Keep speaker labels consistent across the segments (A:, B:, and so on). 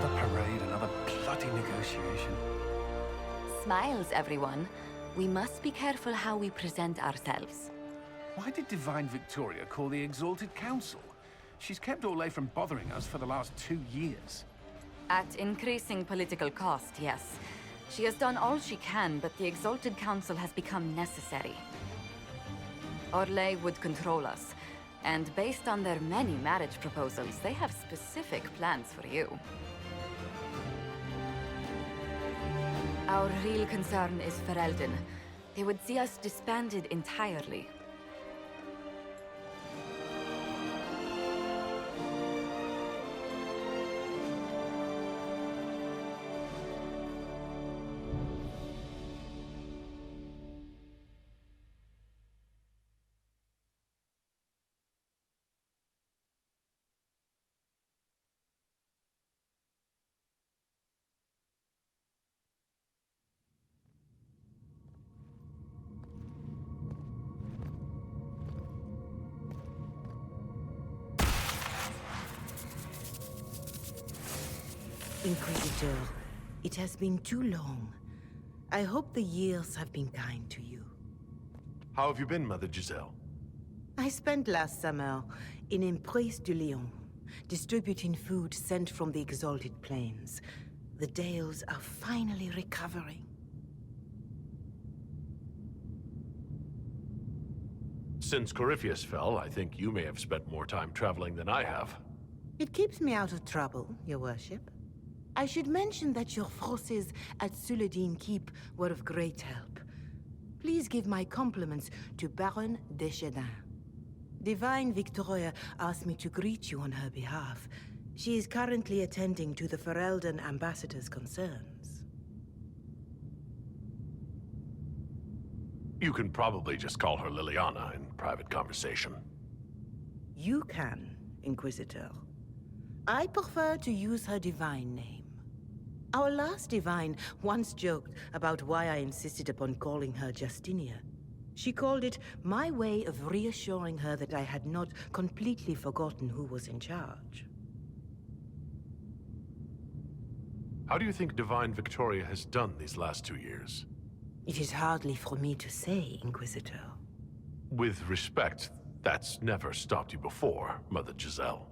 A: Another parade, another bloody negotiation.
B: Smiles, everyone. We must be careful how we present ourselves.
A: Why did Divine Victoria call the Exalted Council? She's kept Orlais from bothering us for the last 2 years.
B: At increasing political cost, yes. She has done all she can, but the Exalted Council has become necessary. Orlais would control us, and based on their many marriage proposals, they have specific plans for you. Our real concern is Ferelden. They would see us disbanded entirely.
C: Inquisitor, it has been too long. I hope the years have been kind to you.
D: How have you been, Mother Giselle?
C: I spent last summer in Empress de Lyon, distributing food sent from the Exalted Plains. The Dales are finally recovering.
D: Since Corypheus fell, I think you may have spent more time traveling than I have.
C: It keeps me out of trouble, Your Worship. I should mention that your forces at Suladin Keep were of great help. Please give my compliments to Baron Deschedin. Divine Victoria asked me to greet you on her behalf. She is currently attending to the Ferelden ambassador's concerns.
D: You can probably just call her Liliana in private conversation.
C: You can, Inquisitor. I prefer to use her divine name. Our last divine once joked about why I insisted upon calling her Justinia. She called it my way of reassuring her that I had not completely forgotten who was in charge.
D: How do you think Divine Victoria has done these last 2 years?
C: It is hardly for me to say, Inquisitor.
D: With respect, that's never stopped you before, Mother Giselle.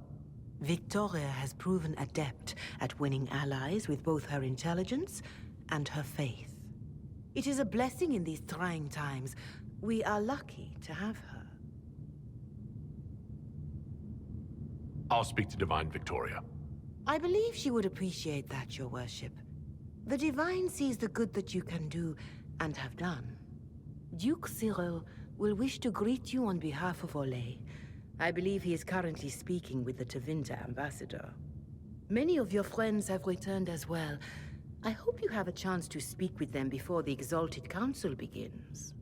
C: Victoria has proven adept at winning allies with both her intelligence and her faith. It is a blessing in these trying times. We are lucky to have her.
D: I'll speak to Divine Victoria.
C: I believe she would appreciate that, Your Worship. The Divine sees the good that you can do and have done. Duke Cyril will wish to greet you on behalf of Orlais. I believe he is currently speaking with the Tevinter ambassador. Many of your friends have returned as well. I hope you have a chance to speak with them before the Exalted Council begins.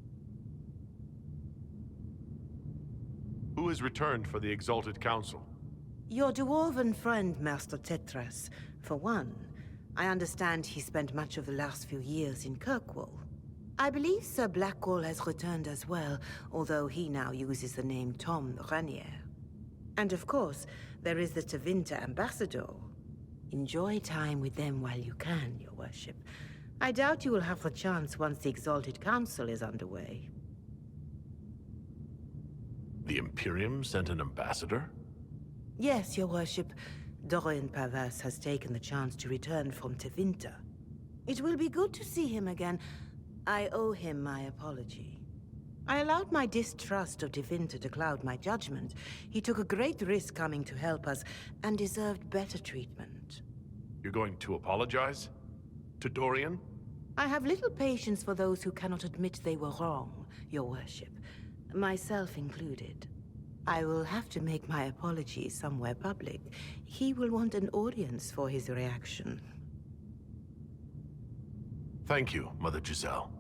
D: Who has returned for the Exalted Council?
C: Your dwarven friend, Master Tetras, for one. I understand he spent much of the last few years in Kirkwall. I believe Sir Blackwall has returned as well, although he now uses the name Tom Ranier. And of course, there is the Tevinter ambassador. Enjoy time with them while you can, Your Worship. I doubt you will have the chance once the Exalted Council is underway.
D: The Imperium sent an ambassador?
C: Yes, Your Worship. Dorian Pavus has taken the chance to return from Tevinter. It will be good to see him again. I owe him my apology. I allowed my distrust of Tevinter to cloud my judgment. He took a great risk coming to help us, and deserved better treatment.
D: You're going to apologize? To Dorian?
C: I have little patience for those who cannot admit they were wrong, Your Worship. Myself included. I will have to make my apologies somewhere public. He will want an audience for his reaction.
D: Thank you, Mother Giselle.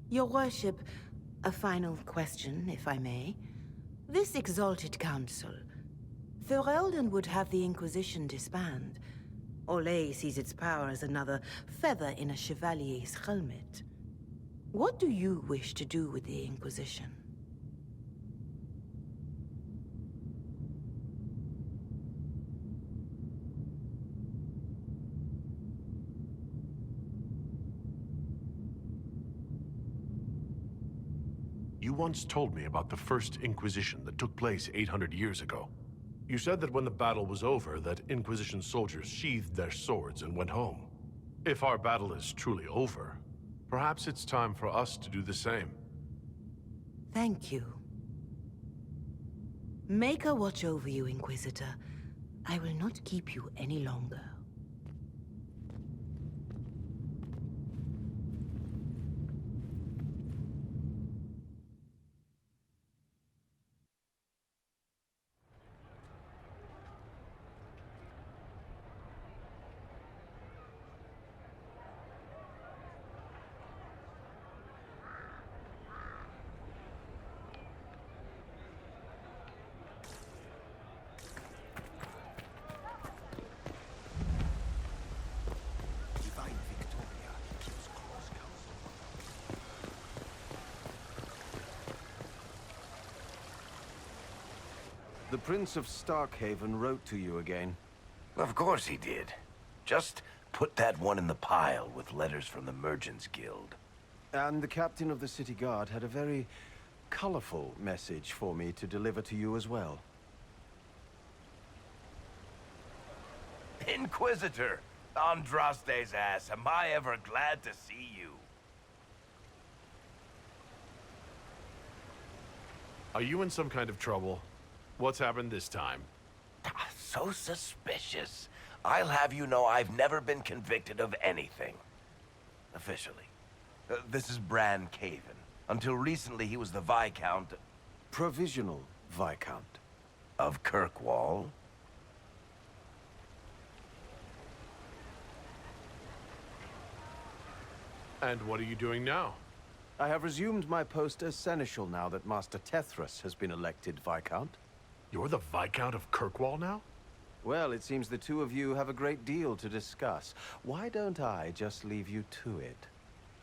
C: Your Worship, a final question, if I may. This Exalted Council, Ferelden would have the Inquisition disband. Orlais sees its power as another feather in a chevalier's helmet. What do you wish to do with the Inquisition?
D: once told me about the first Inquisition that took place 800 years ago. You said that when the battle was over, that Inquisition soldiers sheathed their swords and went home. If our battle is truly over, perhaps it's time for us to do the same.
C: Thank you. Make a watch over you, Inquisitor. I will not keep you any longer.
E: The Prince of Starkhaven wrote to you again.
F: Of course he did. Just put that one in the pile with letters from the Merchants Guild.
E: And the captain of the city guard had a very colorful message for me to deliver to you as well.
F: Inquisitor! Andraste's ass, am I ever glad to see you.
D: Are you in some kind of trouble? What's happened this time?
F: So suspicious. I'll have you know I've never been convicted of anything. Officially. This is Bran Caven. Until recently, he was the Viscount...
E: Provisional Viscount.
F: Of Kirkwall.
D: And what are you doing now?
E: I have resumed my post as seneschal now that Master Tethras has been elected Viscount.
D: You're the Viscount of Kirkwall now?
E: Well, it seems the two of you have a great deal to discuss. Why don't I just leave you to it?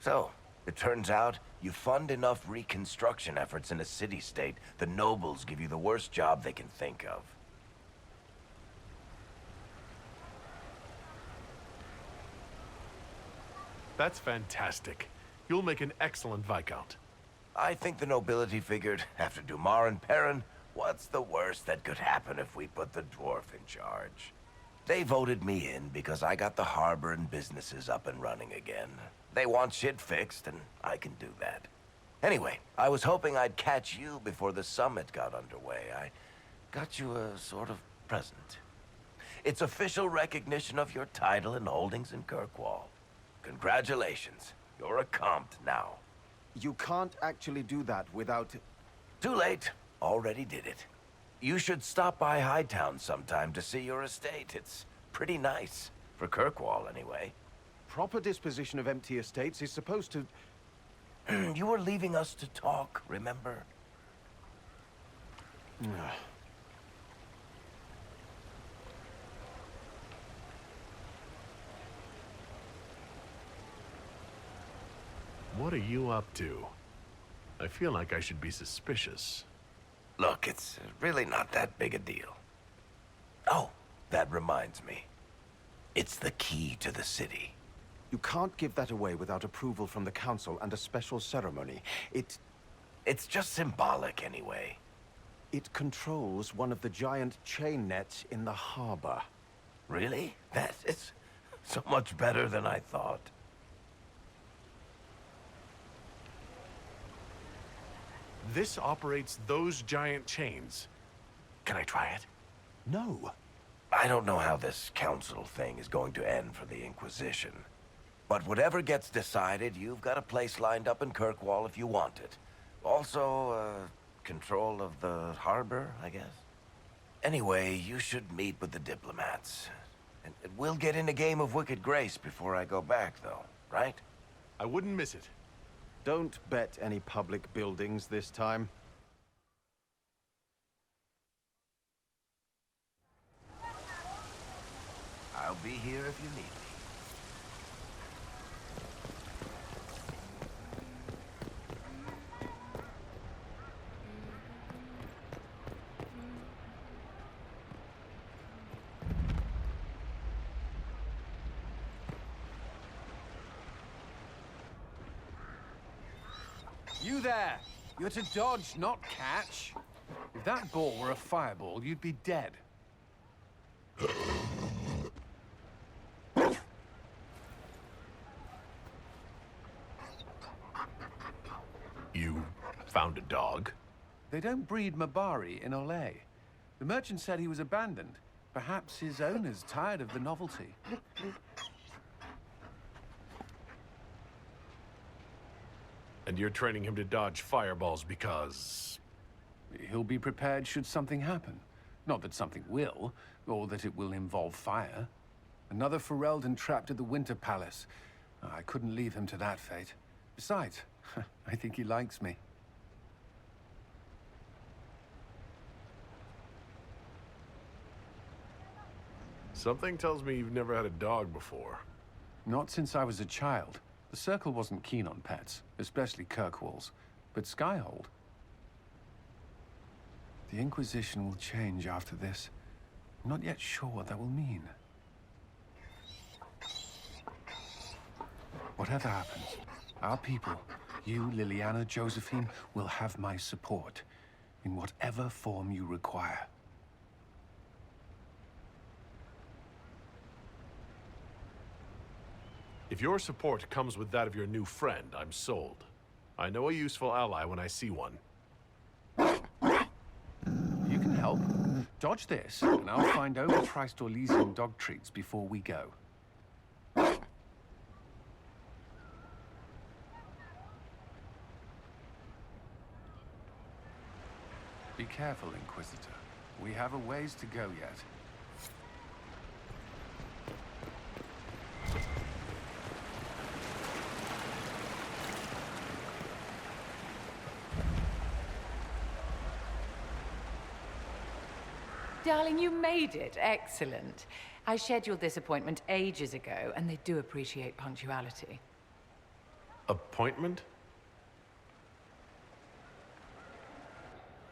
F: So, it turns out you fund enough reconstruction efforts in a city-state, the nobles give you the worst job they can think of.
D: That's fantastic. You'll make an excellent Viscount.
F: I think the nobility figured, after Dumar and Perrin, what's the worst that could happen if we put the dwarf in charge? They voted me in because I got the harbor and businesses up and running again. They want shit fixed, and I can do that. Anyway, I was hoping I'd catch you before the summit got underway. I got you a sort of present. It's official recognition of your title and holdings in Kirkwall. Congratulations. You're a compt now.
E: You can't actually do that without...
F: Too late. Already did it. You should stop by Hightown sometime to see your estate. It's pretty nice. For Kirkwall, anyway.
E: Proper disposition of empty estates is supposed to...
F: You were leaving us to talk, remember?
D: What are you up to? I feel like I should be suspicious.
F: Look, it's really not that big a deal. Oh, that reminds me. It's the key to the city.
E: You can't give that away without approval from the council and a special ceremony.
F: It's just symbolic anyway.
E: It controls one of the giant chain nets in the harbor.
F: Really? That is so much better than I thought.
D: This operates those giant chains. Can I try it?
E: No.
F: I don't know how this council thing is going to end for the Inquisition. But whatever gets decided, you've got a place lined up in Kirkwall if you want it. Also, control of the harbor, I guess. Anyway, you should meet with the diplomats. And we'll get in a game of Wicked Grace before I go back, though, right?
D: I wouldn't miss it.
E: Don't bet any public buildings this time.
F: I'll be here if you need me.
E: You there!
A: You're to dodge, not catch. If that ball were a fireball, you'd be dead.
D: You found a dog?
A: They don't breed Mabari in Olay. The merchant said he was abandoned. Perhaps his owner's tired of the novelty.
D: And you're training him to dodge fireballs because...
A: He'll be prepared should something happen. Not that something will, or that it will involve fire. Another Ferelden trapped at the Winter Palace. I couldn't leave him to that fate. Besides, I think he likes me.
D: Something tells me you've never had a dog before.
A: Not since I was a child. The Circle wasn't keen on pets, especially Kirkwalls. But Skyhold... The Inquisition will change after this. I'm not yet sure what that will mean. Whatever happens, our people, you, Liliana, Josephine, will have my support. In whatever form you require.
D: If your support comes with that of your new friend, I'm sold. I know a useful ally when I see one.
A: You can help. Dodge this, and I'll find overpriced Orlesian dog treats before we go. Be careful, Inquisitor. We have a ways to go yet.
G: Darling, you made it. Excellent. I scheduled this appointment ages ago, and they do appreciate punctuality.
D: Appointment?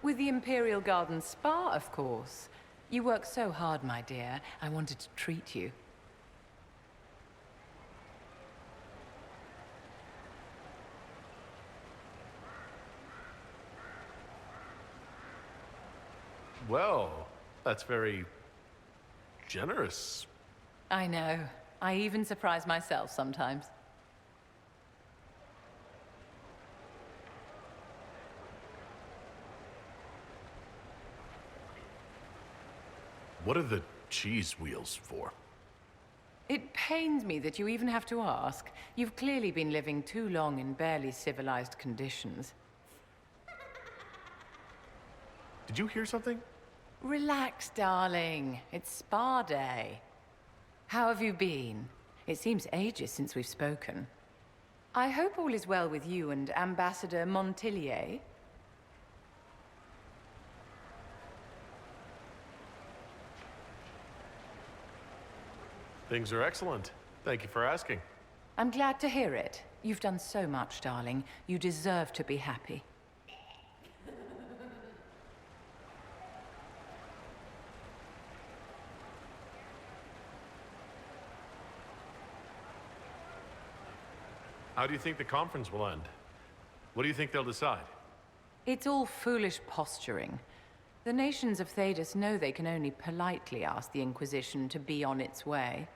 G: With the Imperial Garden Spa, of course. You work so hard, my dear. I wanted to treat you.
D: Well, that's very... generous.
G: I know. I even surprise myself sometimes.
D: What are the cheese wheels for?
G: It pains me that you even have to ask. You've clearly been living too long in barely civilized conditions.
D: Did you hear something?
G: Relax, darling. It's spa day. How have you been? It seems ages since we've spoken. I hope all is well with you and Ambassador Montillier.
D: Things are excellent. Thank you for asking.
G: I'm glad to hear it. You've done so much, darling. You deserve to be happy.
D: How do you think the conference will end? What do you think they'll decide?
G: It's all foolish posturing. The nations of Thedas know they can only politely ask the Inquisition to be on its way.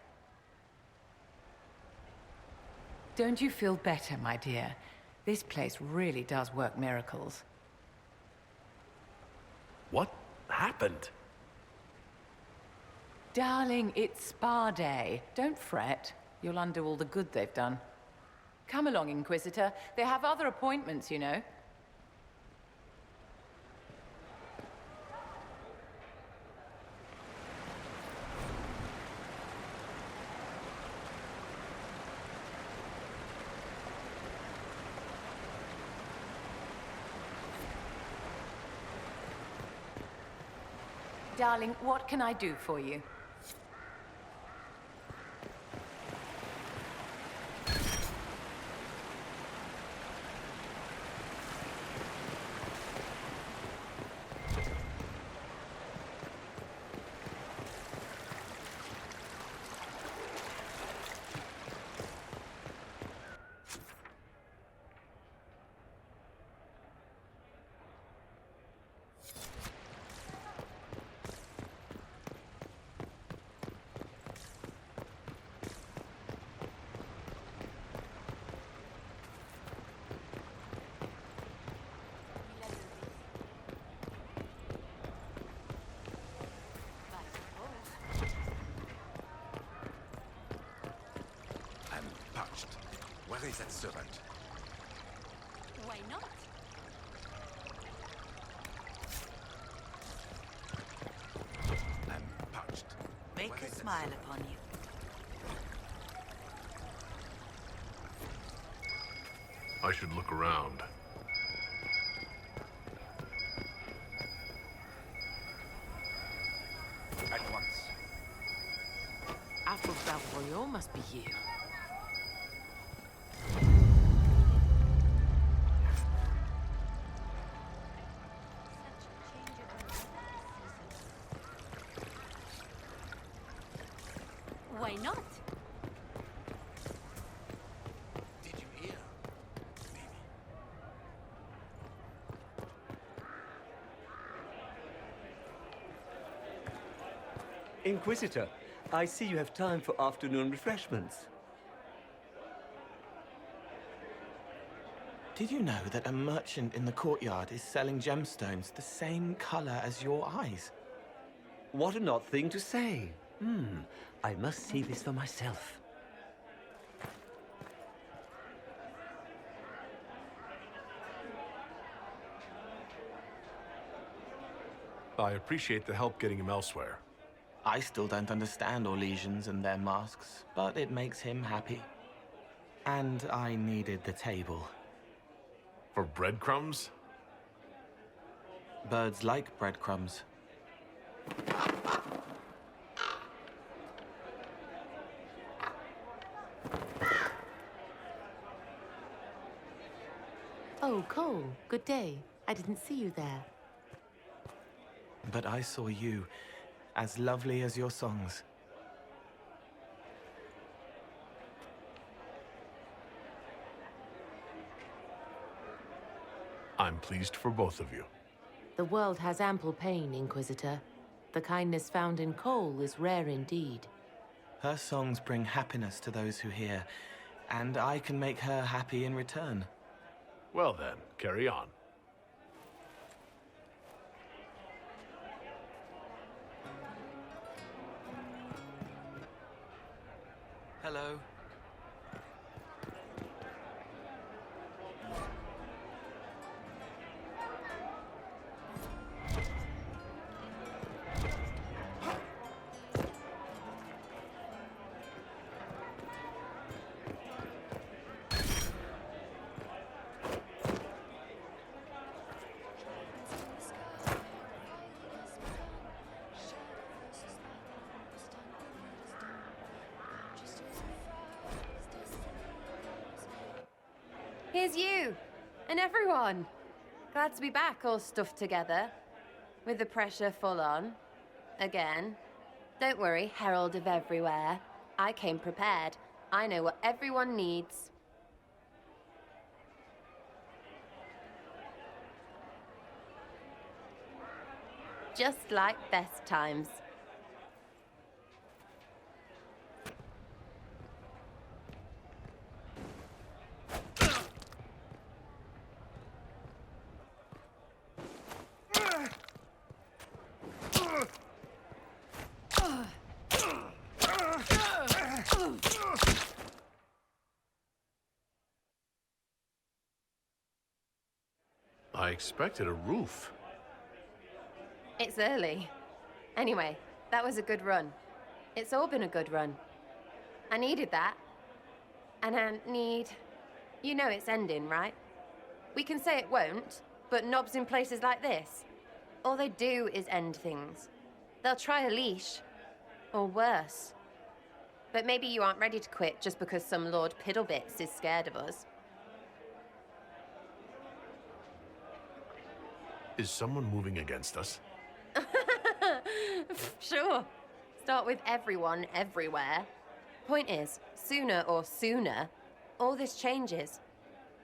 G: Don't you feel better, my dear? This place really does work miracles.
D: What happened?
G: Darling, it's spa day. Don't fret. You'll undo all the good they've done. Come along, Inquisitor. They have other appointments, you know. Darling, what can I do for you?
H: betray that servant.
B: Why not?
H: I'm parched.
I: Make a smile upon you.
D: I should look around.
H: At once.
I: After Glorioso must be here.
B: Why not?
H: Did you hear? Maybe.
J: Inquisitor, I see you have time for afternoon refreshments.
K: Did you know that a merchant in the courtyard is selling gemstones the same color as your eyes?
J: What an odd thing to say. I must see this for myself.
D: I appreciate the help getting him elsewhere.
K: I still don't understand Orlesians and their masks, but it makes him happy. And I needed the table.
D: For breadcrumbs?
K: Birds like breadcrumbs.
I: Oh, Cole, good day. I didn't see you there.
K: But I saw you, as lovely as your songs.
D: I'm pleased for both of you.
I: The world has ample pain, Inquisitor. The kindness found in Cole is rare indeed.
K: Her songs bring happiness to those who hear, and I can make her happy in return.
D: Well then, carry on.
K: Hello.
G: Here's you, and everyone. Glad to be back, all stuffed together. With the pressure full on. Again. Don't worry, herald of everywhere. I came prepared. I know what everyone needs. Just like best times.
D: I expected a roof.
G: It's early. Anyway, that was a good run. It's all been a good run. I needed that. And I need... You know it's ending, right? We can say it won't, but knobs in places like this, all they do is end things. They'll try a leash. Or worse. But maybe you aren't ready to quit just because some Lord Piddlebits is scared of us.
D: Is someone moving against us?
G: Sure. Start with everyone, everywhere. Point is, sooner, all this changes.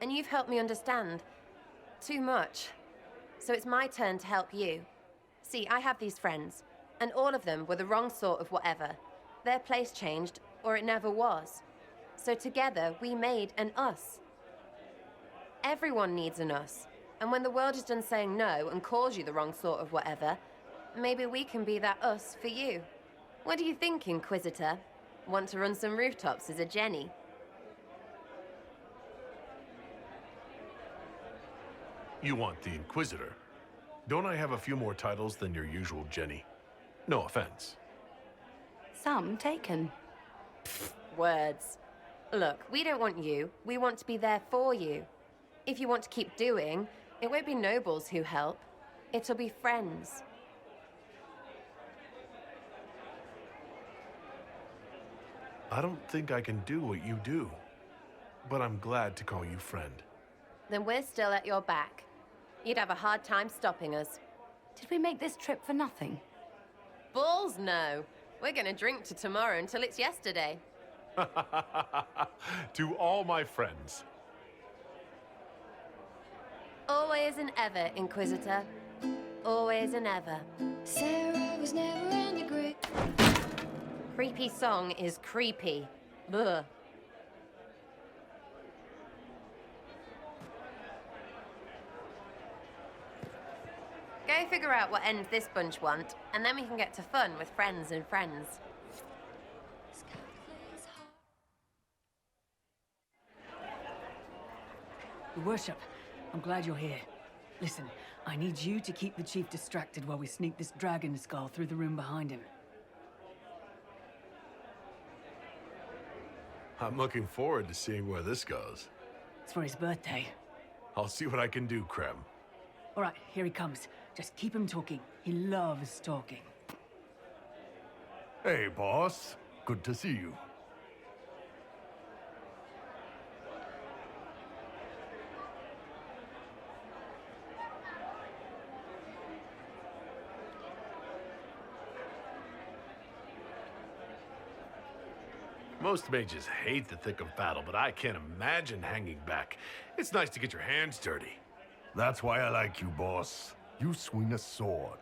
G: And you've helped me understand. Too much. So it's my turn to help you. See, I have these friends, and all of them were the wrong sort of whatever. Their place changed, or it never was. So together, we made an us. Everyone needs an us. And when the world is done saying no and calls you the wrong sort of whatever, maybe we can be that us for you. What do you think, Inquisitor? Want to run some rooftops as a Jenny?
D: You want the Inquisitor? Don't I have a few more titles than your usual Jenny? No offense.
L: Some taken.
M: Words. Look, we don't want you. We want to be there for you. If you want to keep doing, it won't be nobles who help. It'll be friends.
D: I don't think I can do what you do, but I'm glad to call you friend.
M: Then we're still at your back. You'd have a hard time stopping us.
B: Did we make this trip for nothing?
M: Balls no. We're gonna drink to tomorrow until it's yesterday.
D: To all my friends.
M: Always and ever, Inquisitor. Always and ever.
N: Sarah was never in the group.
M: Creepy song is creepy. Ugh. Go figure out what end this bunch want, and then we can get to fun with friends and friends.
O: Your Worship, I'm glad you're here. Listen, I need you to keep the Chief distracted while we sneak this dragon skull through the room behind him.
D: I'm looking forward to seeing where this goes.
O: It's for his birthday.
D: I'll see what I can do, Krem.
O: All right, here he comes. Just keep him talking. He loves talking.
P: Hey, boss. Good to see you.
D: Most mages hate the thick of battle, but I can't imagine hanging back. It's nice to get your hands dirty.
P: That's why I like you, boss. You swing a sword.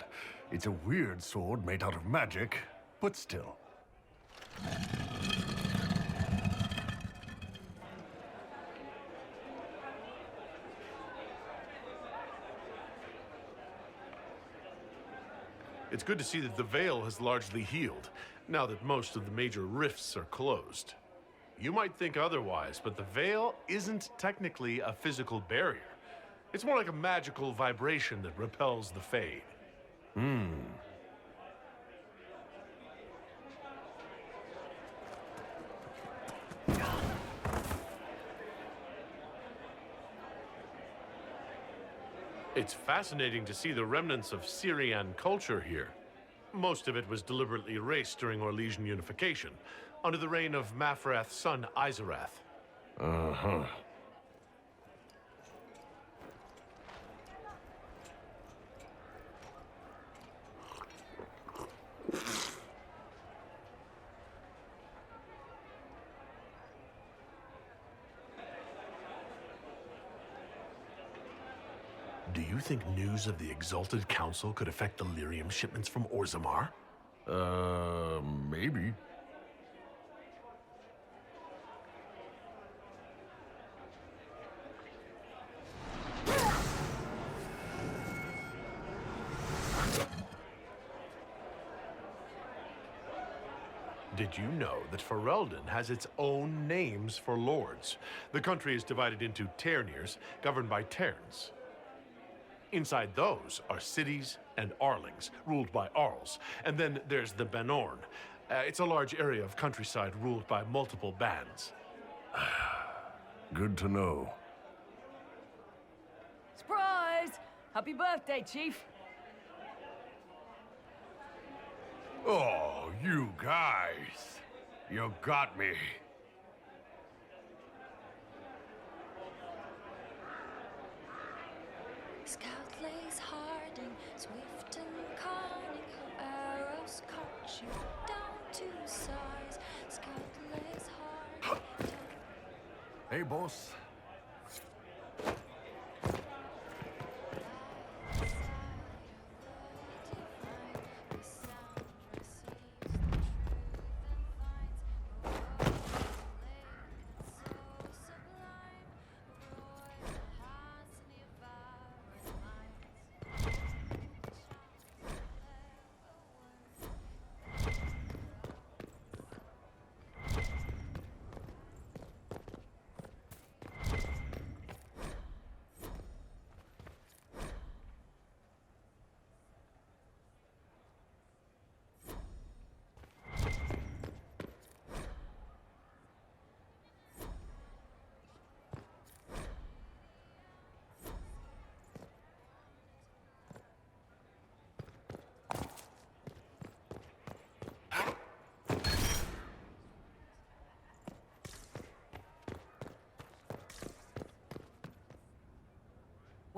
P: It's a weird sword made out of magic, but still.
D: It's good to see that the Veil has largely healed, now that most of the major rifts are closed. You might think otherwise, but the Veil isn't technically a physical barrier. It's more like a magical vibration that repels the Fade. It's fascinating to see the remnants of Syrian culture here. Most of it was deliberately erased during Orlesian unification, under the reign of Mafrath's son, Izarath.
P: Uh-huh.
D: Do you think news of the Exalted Council could affect the lyrium shipments from Orzammar?
P: Maybe.
D: Did you know that Ferelden has its own names for lords? The country is divided into Ternirs, governed by Terns. Inside those are cities and Arlings, ruled by Arls. And then there's the Banorn. It's a large area of countryside ruled by multiple bands.
P: Good to know.
O: Surprise! Happy birthday, Chief!
P: Oh, you guys. You got me.
N: Scout lays harding, swift and cunning, her arrows cut you down to size. Scout lays harding.
P: Hey, boss.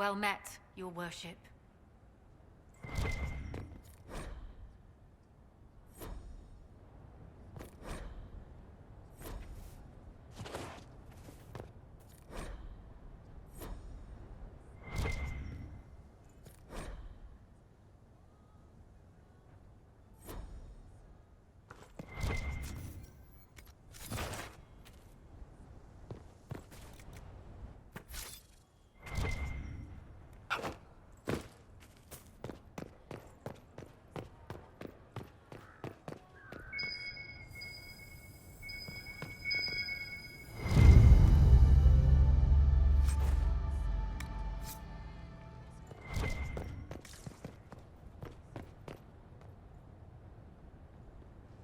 Q: Well met, your worship.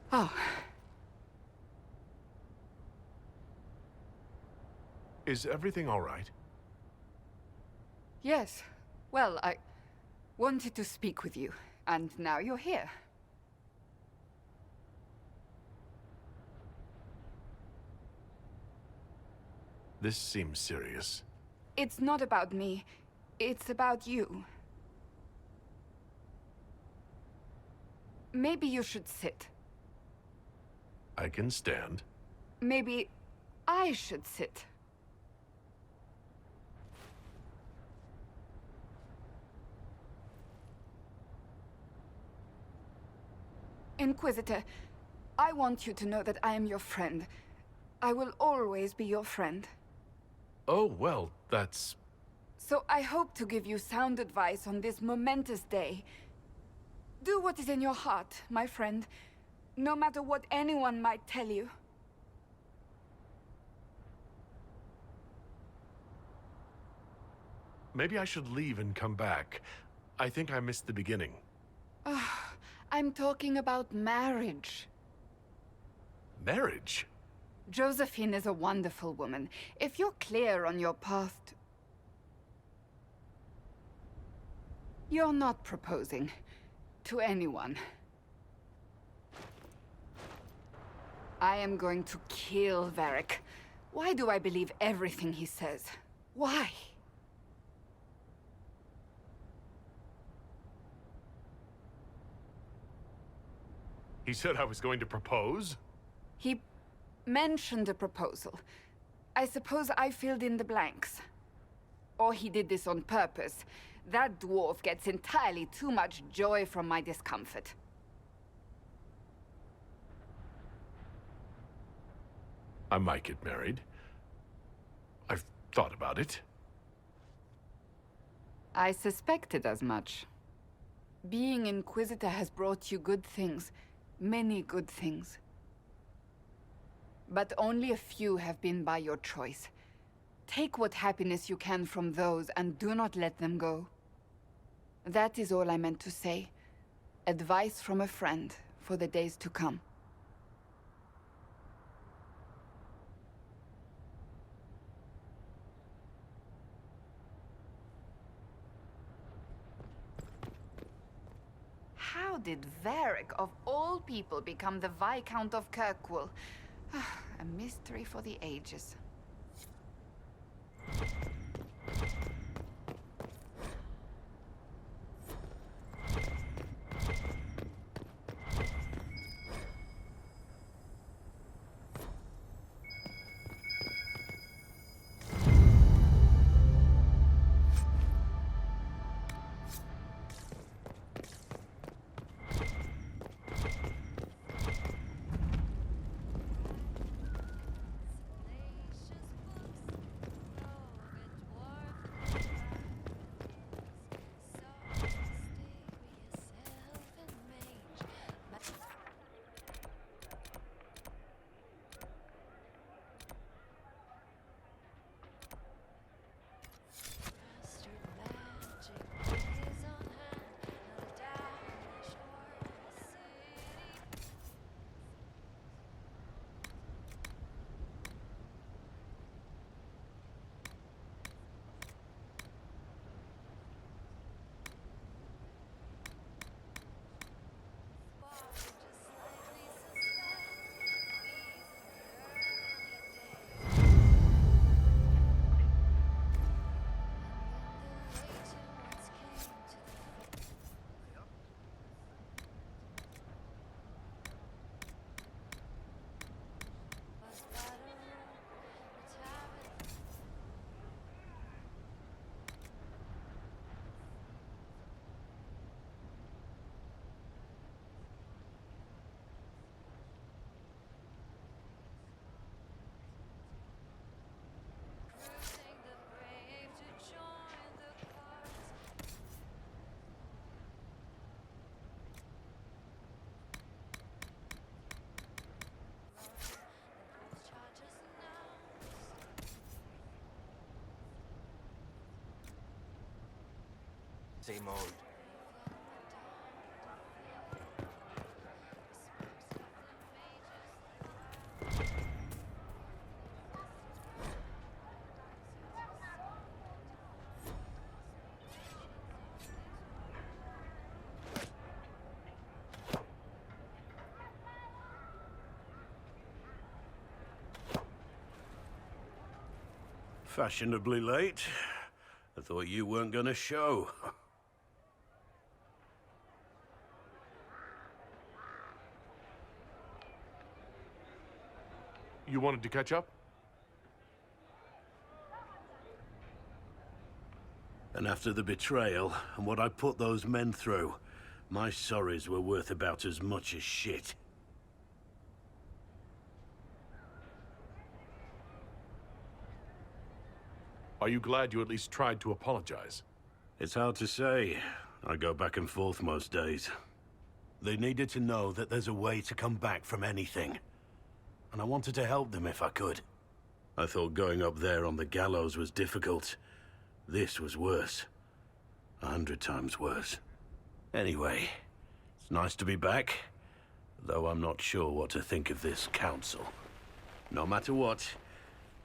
R: Oh.
D: Is everything all right?
R: Yes. Well, I wanted to speak with you, and now you're here.
D: This seems serious.
R: It's not about me. It's about you. Maybe you should sit.
D: I can stand.
R: Maybe I should sit. Inquisitor, I want you to know that I am your friend. I will always be your friend.
D: Oh, well, that's...
R: So I hope to give you sound advice on this momentous day. Do what is in your heart, my friend, no matter what anyone might tell you.
D: Maybe I should leave and come back. I think I missed the beginning.
R: I'm talking about marriage.
D: Marriage?
R: Josephine is a wonderful woman. If you're clear on your path to... You're not proposing to anyone. I am going to kill Varric. Why do I believe everything he says? Why?
D: He said I was going to propose?
R: He mentioned a proposal. I suppose I filled in the blanks. Or he did this on purpose. That dwarf gets entirely too much joy from my discomfort.
D: I might get married. I've thought about it.
R: I suspected as much. Being Inquisitor has brought you good things. Many good things. But only a few have been by your choice. Take what happiness you can from those and do not let them go. That is all I meant to say. Advice from a friend for the days to come. How did Varric, of all people, become the Viscount of Kirkwall? A mystery for the ages.
F: same old.
Q: Fashionably late. I thought you weren't gonna show.
D: You wanted to catch up?
Q: And after the betrayal and what I put those men through, my sorries were worth about as much as shit.
D: Are you glad you at least tried to apologize?
Q: It's hard to say. I go back and forth most days. They needed to know that there's a way to come back from anything. And I wanted to help them if I could. I thought going up there on the gallows was difficult. This was worse. 100 times worse. Anyway, it's nice to be back, though I'm not sure what to think of this council. No matter what,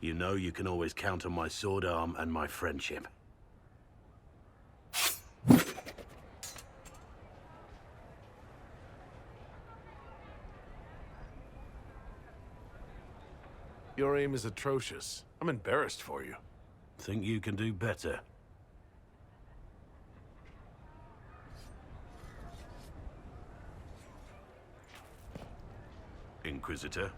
Q: you know you can always count on my sword arm and my friendship.
D: Your aim is atrocious. I'm embarrassed for you.
Q: Think you can do better? Inquisitor.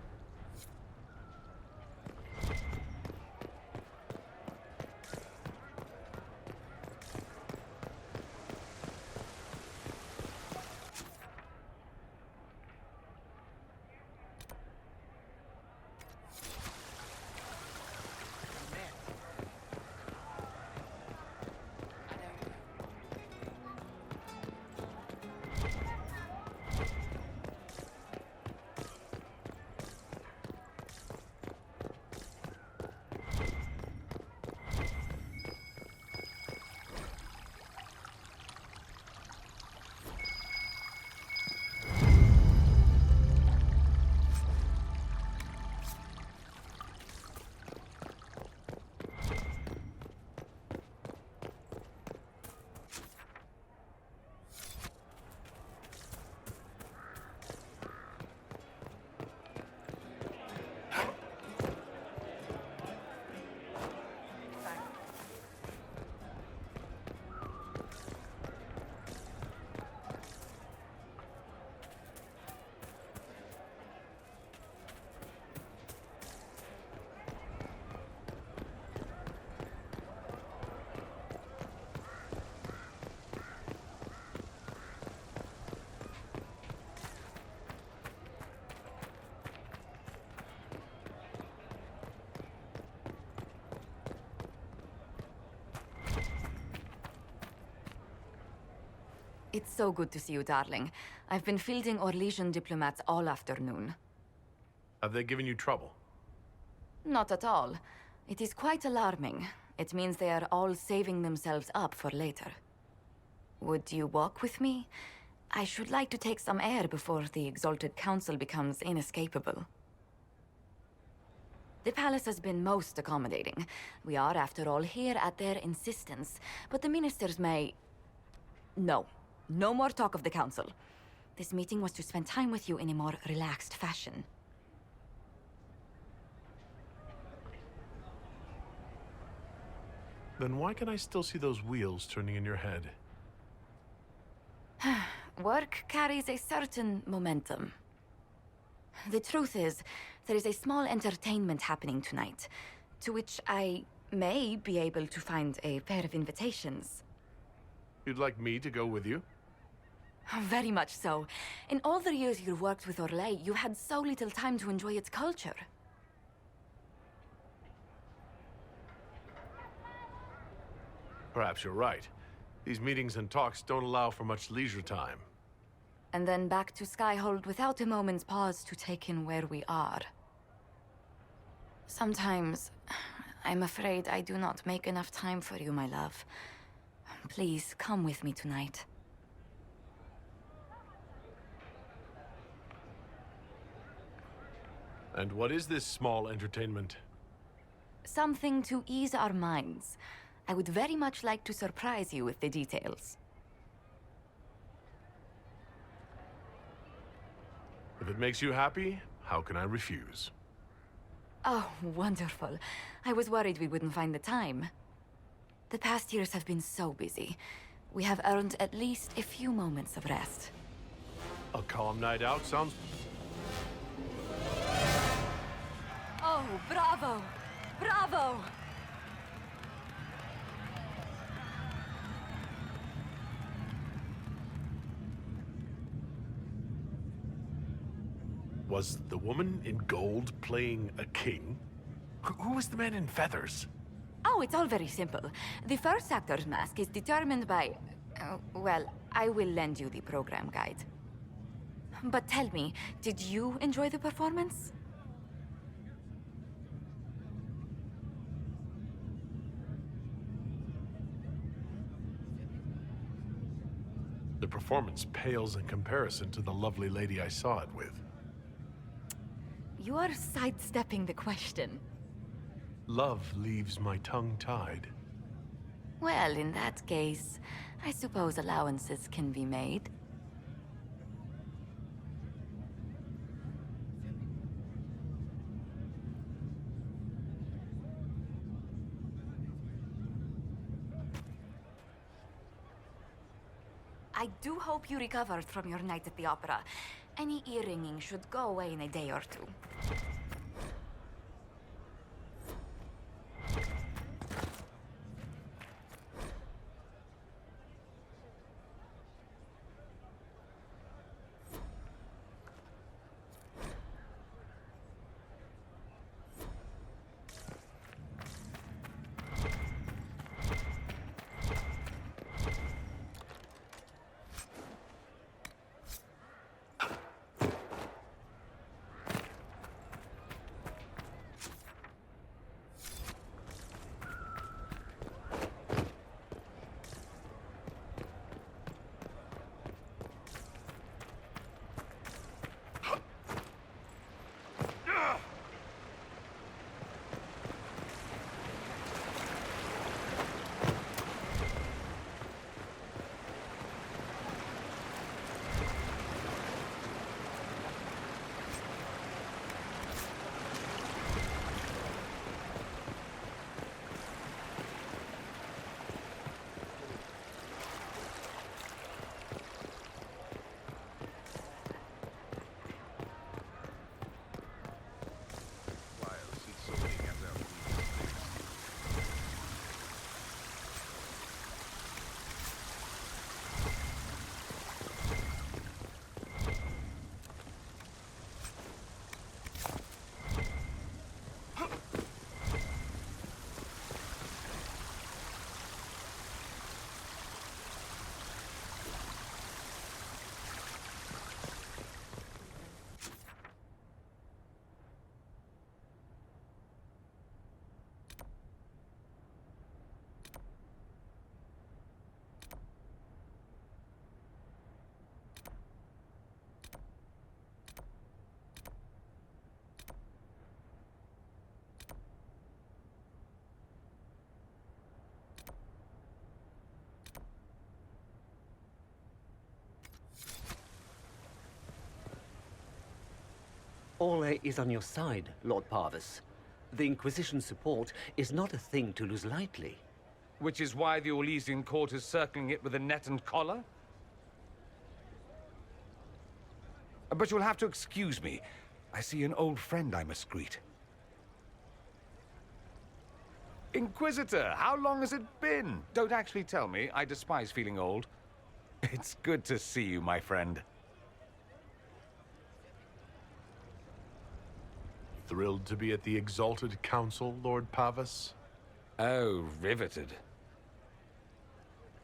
B: It's so good to see you, darling. I've been fielding Orlesian diplomats all afternoon.
D: Have they given you trouble?
B: Not at all. It is quite alarming. It means they are all saving themselves up for later. Would you walk with me? I should like to take some air before the Exalted Council becomes inescapable. The palace has been most accommodating. We are, after all, here at their insistence. But the ministers may... No. No more talk of the council. This meeting was to spend time with you in a more relaxed fashion.
D: Then why can I still see those wheels turning in your head?
B: Work carries a certain momentum. The truth is, there is a small entertainment happening tonight, to which I may be able to find a pair of invitations.
D: You'd like me to go with you?
B: Very much so. In all the years you've worked with Orlais, you had so little time to enjoy its culture.
D: Perhaps you're right. These meetings and talks don't allow for much leisure time.
B: And then back to Skyhold without a moment's pause to take in where we are. Sometimes, I'm afraid I do not make enough time for you, my love. Please, come with me tonight.
D: And what is this small entertainment?
B: Something to ease our minds. I would very much like to surprise you with the details.
D: If it makes you happy, how can I refuse?
B: Oh, wonderful. I was worried we wouldn't find the time. The past years have been so busy. We have earned at least a few moments of rest.
D: A calm night out sounds...
B: Oh, bravo! Bravo!
D: Was the woman in gold playing a king? Who was the man in feathers?
B: Oh, it's all very simple. The first actor's mask is determined by... well, I will lend you the program guide. But tell me, did you enjoy the performance?
D: The performance pales in comparison to the lovely lady I saw it with.
B: You are sidestepping the question.
D: Love leaves my tongue tied.
B: Well, in that case, I suppose allowances can be made. I do hope you recovered from your night at the opera. Any ear-ringing should go away in a day or two.
J: Ole is on your side, Lord Pavus. The Inquisition's support is not a thing to lose lightly.
H: Which is why the Orlesian court is circling it with a net and collar? But you'll have to excuse me. I see an old friend I must greet. Inquisitor, how long has it been? Don't actually tell me. I despise feeling old. It's good to see you, my friend.
D: Thrilled to be at the Exalted Council, Lord Pavus?
H: Oh, riveted.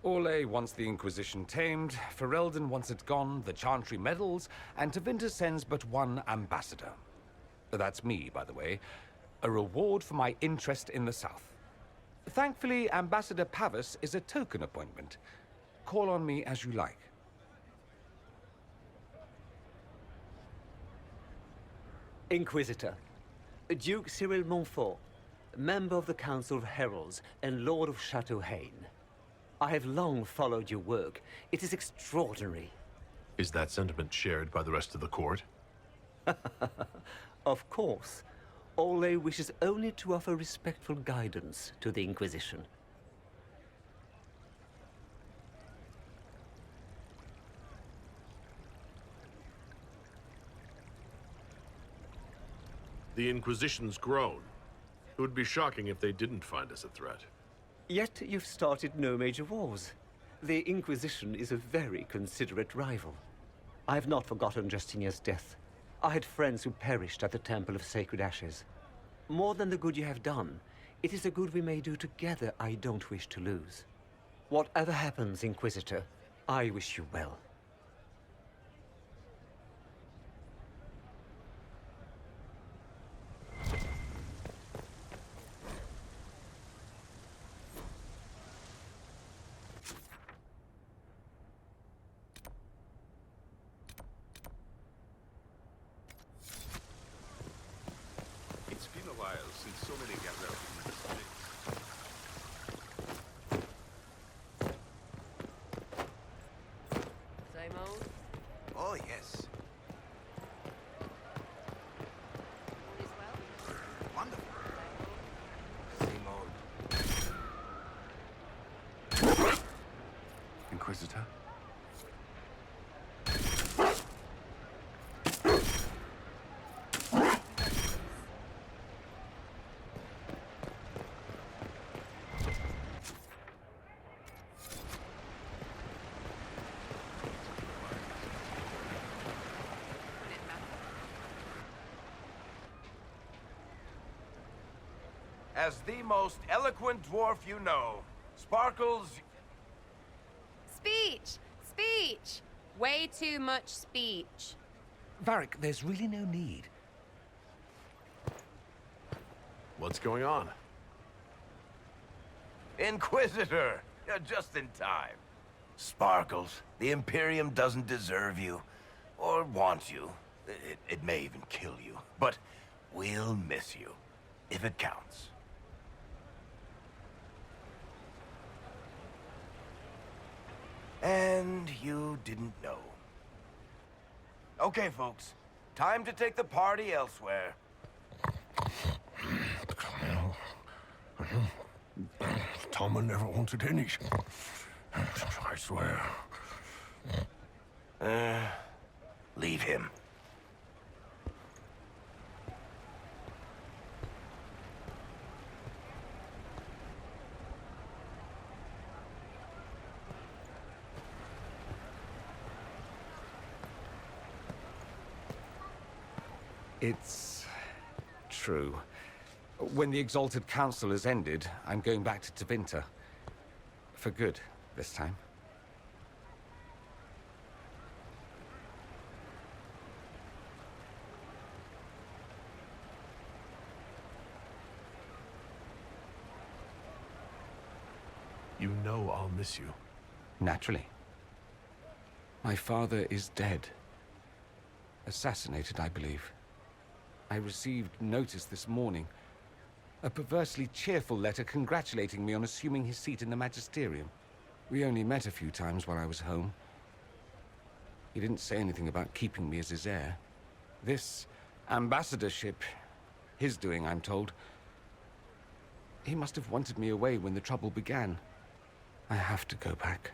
H: Ole wants the Inquisition tamed, Ferelden wants it gone, the Chantry meddles, and Tevinter sends but one ambassador. That's me, by the way. A reward for my interest in the South. Thankfully, Ambassador Pavus is a token appointment. Call on me as you like.
J: Inquisitor, Duke Cyril Montfort, member of the Council of Heralds and Lord of Chateau Haine. I have long followed your work. It is extraordinary.
D: Is that sentiment shared by the rest of the court?
J: Of course. Ole wishes only to offer respectful guidance to the Inquisition.
D: The Inquisition's grown. It would be shocking if they didn't find us a threat.
J: Yet you've started no major wars. The Inquisition is a very considerate rival. I have not forgotten Justinian's death. I had friends who perished at the Temple of Sacred Ashes. More than the good you have done, it is the good we may do together I don't wish to lose. Whatever happens, Inquisitor, I wish you well.
D: It's been a while since so many gathered in the streets.
M: Same old?
F: Oh, yes.
M: All is well?
F: Wonderful. Same old.
A: Inquisitor?
F: As the most eloquent dwarf you know, Sparkles...
M: Speech! Speech! Way too much speech.
H: Varric, there's really no need.
D: What's going on?
F: Inquisitor! You're just in time. Sparkles, the Imperium doesn't deserve you. Or want you. It may even kill you. But we'll miss you. If it counts. And you didn't know. Okay, folks. Time to take the party elsewhere.
P: Toma never wanted any. I swear.
F: Leave him.
H: It's true. When the Exalted Council has ended, I'm going back to Tevinter. For good, this time.
D: You know I'll miss you.
H: Naturally. My father is dead. Assassinated, I believe. I received notice this morning. A perversely cheerful letter congratulating me on assuming his seat in the magisterium. We only met a few times while I was home. He didn't say anything about keeping me as his heir. This ambassadorship, his doing, I'm told. He must have wanted me away when the trouble began. I have to go back.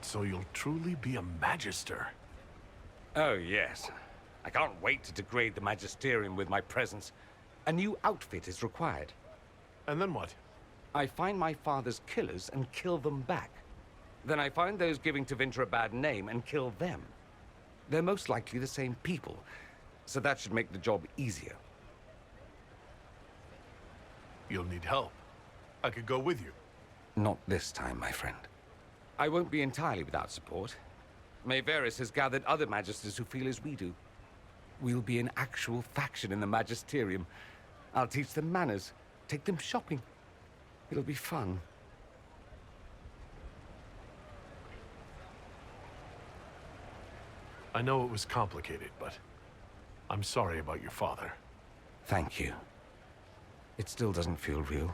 D: So you'll truly be a magister?
H: Oh, yes. I can't wait to degrade the magisterium with my presence. A new outfit is required.
D: And then what?
H: I find my father's killers and kill them back. Then I find those giving Tevinter a bad name and kill them. They're most likely the same people, so that should make the job easier.
D: You'll need help. I could go with you.
H: Not this time, my friend. I won't be entirely without support. Mayveris has gathered other magisters who feel as we do. We'll be an actual faction in the Magisterium. I'll teach them manners, take them shopping. It'll be fun.
D: I know it was complicated, but I'm sorry about your father.
H: Thank you. It still doesn't feel real.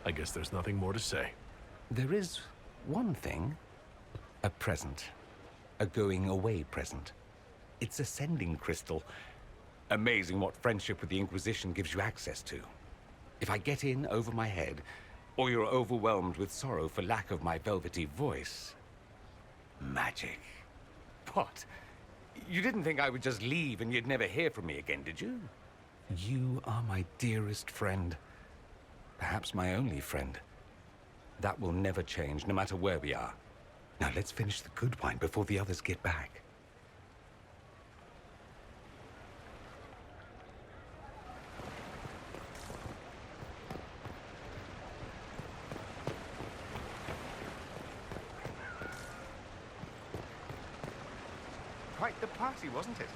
D: I guess there's nothing more to say.
H: There is one thing. A present. A going-away present. It's a sending crystal. Amazing what friendship with the Inquisition gives you access to. If I get in over my head, or you're overwhelmed with sorrow for lack of my velvety voice... magic. What? You didn't think I would just leave and you'd never hear from me again, did you? You are my dearest friend. Perhaps my only friend. That will never change, no matter where we are. Now let's finish the good wine before the others get back. Quite the party, wasn't it?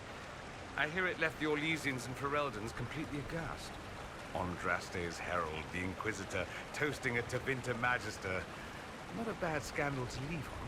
H: I hear it left the Orlesians and Fereldans completely aghast. Andraste's herald, the Inquisitor, toasting a Tevinter Magister. Not a bad scandal to leave on.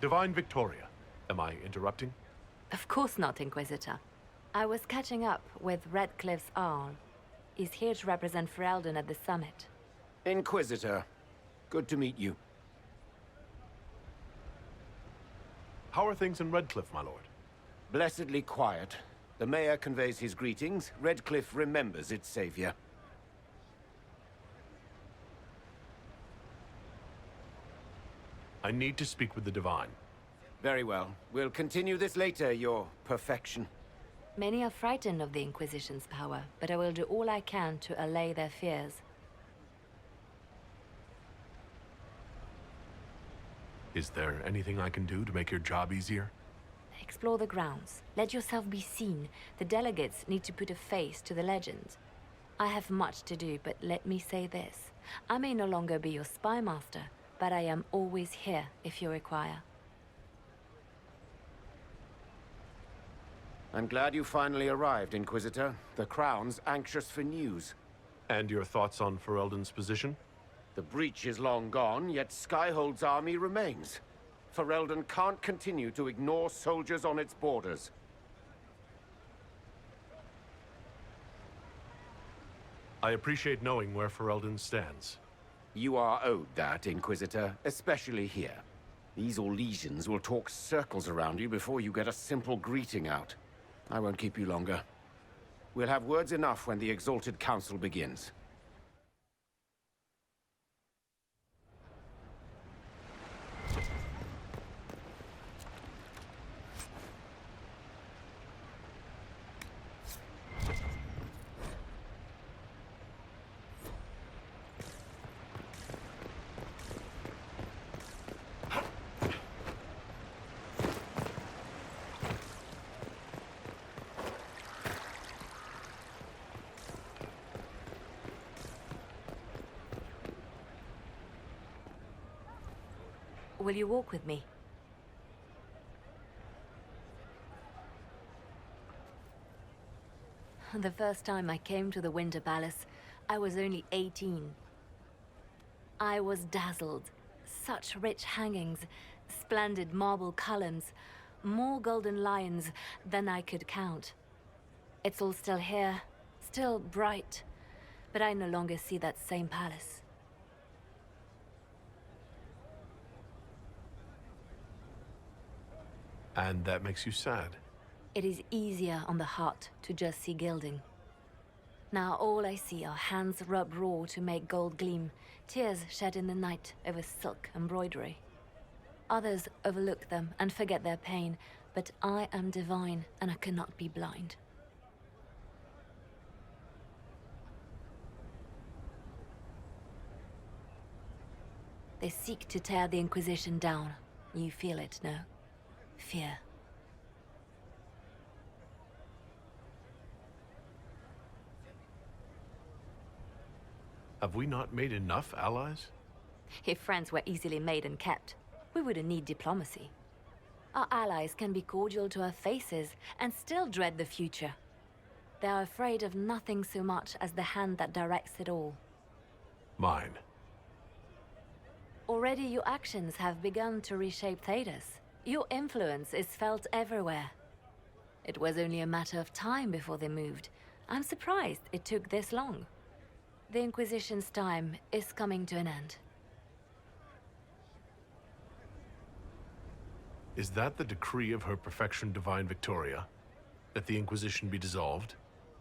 D: Divine Victoria, am I interrupting?
I: Of course not, Inquisitor. I was catching up with Redcliffe's Arl. He's here to represent Ferelden at the summit.
S: Inquisitor, good to meet you.
D: How are things in Redcliffe, my lord?
S: Blessedly quiet. The mayor conveys his greetings. Redcliffe remembers its savior.
D: I need to speak with the divine.
S: Very well. We'll continue this later, your perfection.
I: Many are frightened of the Inquisition's power, but I will do all I can to allay their fears.
D: Is there anything I can do to make your job easier?
I: Explore the grounds. Let yourself be seen. The delegates need to put a face to the legend. I have much to do, but let me say this. I may no longer be your spy master, but I am always here if you require.
S: I'm glad you finally arrived, Inquisitor. The Crown's anxious for news.
D: And your thoughts on Ferelden's position?
S: The breach is long gone, yet Skyhold's army remains. Ferelden can't continue to ignore soldiers on its borders.
D: I appreciate knowing where Ferelden stands.
S: You are owed that, Inquisitor, especially here. These Orlesians will talk circles around you before you get a simple greeting out. I won't keep you longer. We'll have words enough when the Exalted Council begins.
I: Will you walk with me? The first time I came to the Winter Palace, I was only 18. I was dazzled. Such rich hangings, splendid marble columns, more golden lions than I could count. It's all still here, still bright, but I no longer see that same palace.
D: And that makes you sad?
I: It is easier on the heart to just see gilding. Now all I see are hands rubbed raw to make gold gleam, tears shed in the night over silk embroidery. Others overlook them and forget their pain, but I am divine and I cannot be blind. They seek to tear the Inquisition down. You feel it, no? Fear.
D: Have we not made enough allies?
I: If friends were easily made and kept, we wouldn't need diplomacy. Our allies can be cordial to our faces and still dread the future. They are afraid of nothing so much as the hand that directs it all.
D: Mine.
I: Already your actions have begun to reshape Thedas. Your influence is felt everywhere. It was only a matter of time before they moved. I'm surprised it took this long. The Inquisition's time is coming to an end.
D: Is that the decree of her perfection, Divine Victoria? That the Inquisition be dissolved?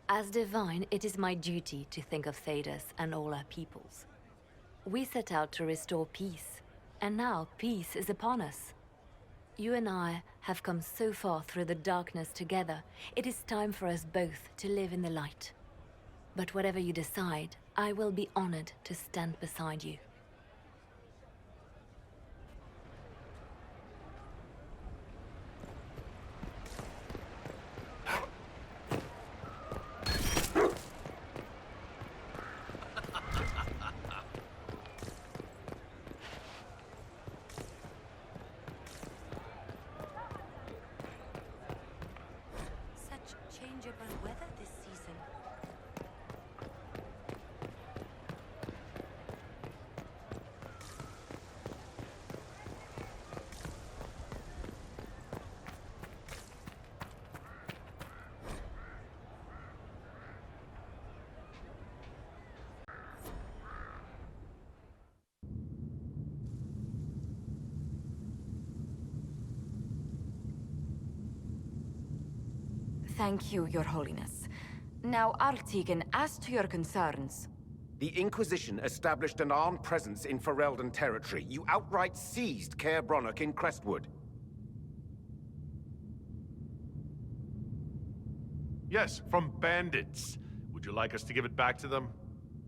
I: As divine, it is my duty to think of Thedas and all our peoples. We set out to restore peace, and now peace is upon us. You and I have come so far through the darkness together, it is time for us both to live in the light. But whatever you decide, I will be honored to stand beside you.
C: Changeable weather this season.
B: Thank you, Your Holiness. Now, Artigan, as to your concerns.
S: The Inquisition established an armed presence in Ferelden territory. You outright seized Caer Bronach in Crestwood.
D: Yes, from bandits. Would you like us to give it back to them?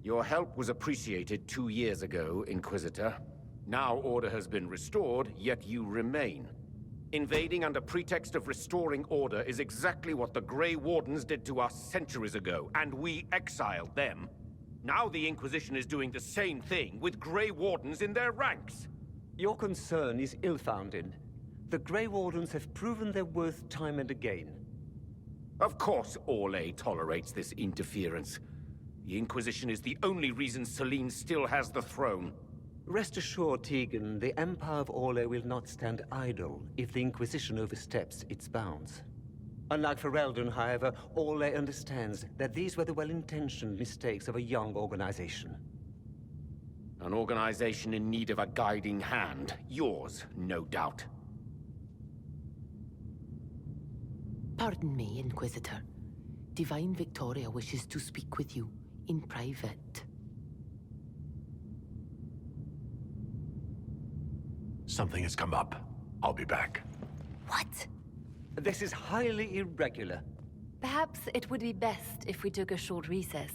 S: Your help was appreciated 2 years ago, Inquisitor. Now order has been restored, yet you remain. Invading under pretext of restoring order is exactly what the Grey Wardens did to us centuries ago, and we exiled them. Now the Inquisition is doing the same thing with Grey Wardens in their ranks.
J: Your concern is ill-founded. The Grey Wardens have proven their worth time and again.
S: Of course Orlais tolerates this interference. The Inquisition is the only reason Selene still has the throne.
J: Rest assured, Tegan, the Empire of Orlais will not stand idle if the Inquisition oversteps its bounds. Unlike Ferelden, however, Orlais understands that these were the well-intentioned mistakes of a young organization.
S: An organization in need of a guiding hand. Yours, no doubt.
T: Pardon me, Inquisitor. Divine Victoria wishes to speak with you in private.
D: Something has come up. I'll be back.
T: What?
J: This is highly irregular.
I: Perhaps it would be best if we took a short recess.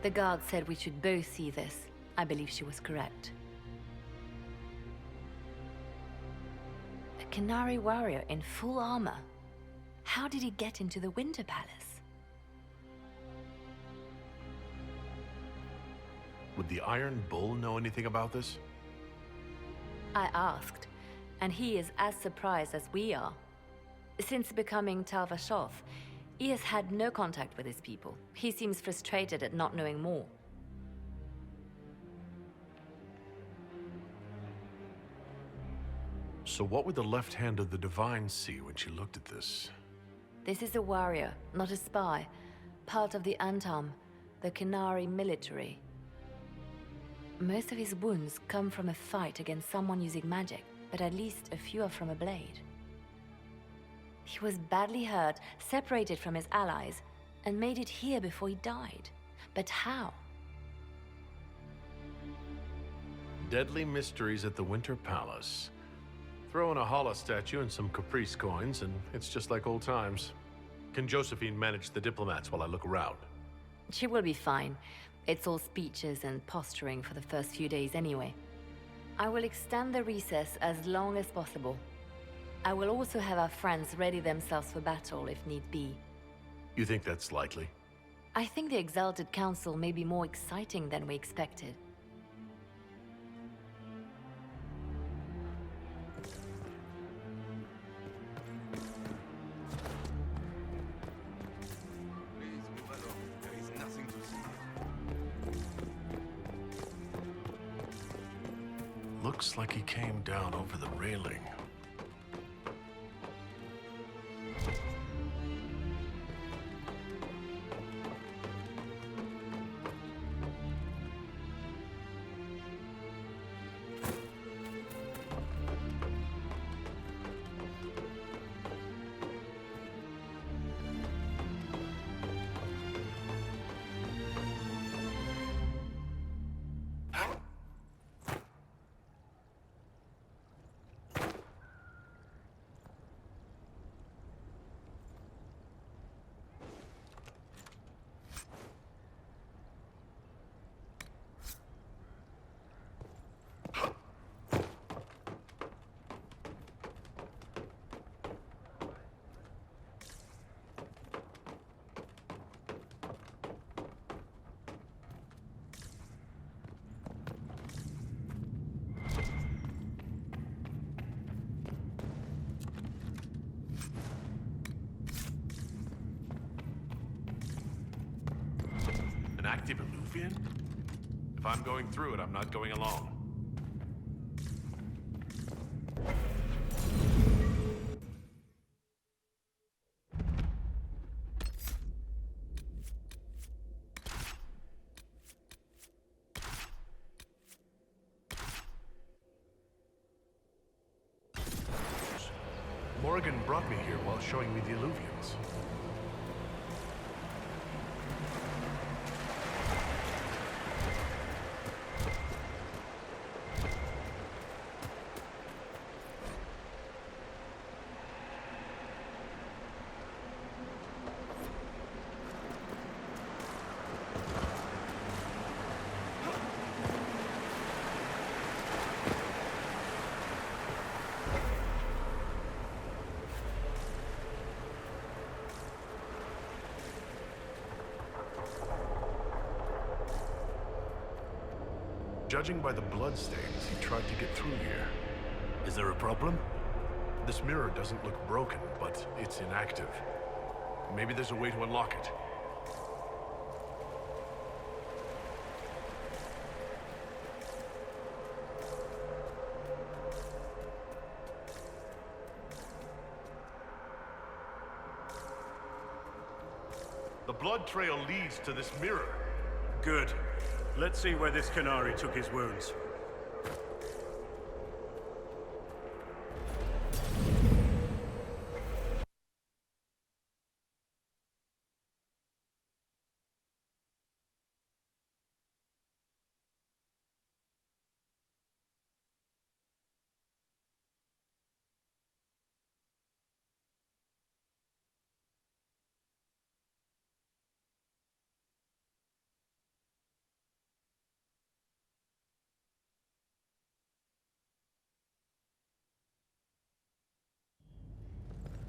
I: The guard said we should both see this. I believe she was correct. A Canary warrior in full armor. How did he get into the Winter Palace?
D: Would the Iron Bull know anything about this?
I: I asked, and he is as surprised as we are. Since becoming Tal-Vashoth, he has had no contact with his people. He seems frustrated at not knowing more.
D: So what would the left hand of the Divine see when she looked at this?
I: This is a warrior, not a spy. Part of the Antam, the Canary military. Most of his wounds come from a fight against someone using magic, but at least a few are from a blade. He was badly hurt, separated from his allies, and made it here before he died. But how?
D: Deadly mysteries at the Winter Palace. Throw in a Hala statue and some Caprice coins, and it's just like old times. Can Josephine manage the diplomats while I look around?
I: She will be fine. It's all speeches and posturing for the first few days anyway. I will extend the recess as long as possible. I will also have our friends ready themselves for battle if need be.
D: You think that's likely?
I: I think the Exalted Council may be more exciting than we expected.
D: Looks like he came down over the railing. An active Eluvian? If I'm going through it, I'm not going alone. Morrigan brought me here while showing me the alluvions. Judging by the bloodstains, he tried to get through here.
Q: Is there a problem?
D: This mirror doesn't look broken, but it's inactive. Maybe there's a way to unlock it. The blood trail leads to this mirror.
Q: Good. Let's see where this Canary took his wounds.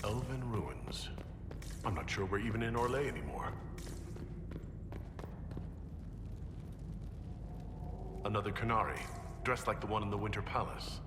D: Elven ruins. I'm not sure we're even in Orlais anymore. Another Canary, dressed like the one in the Winter Palace.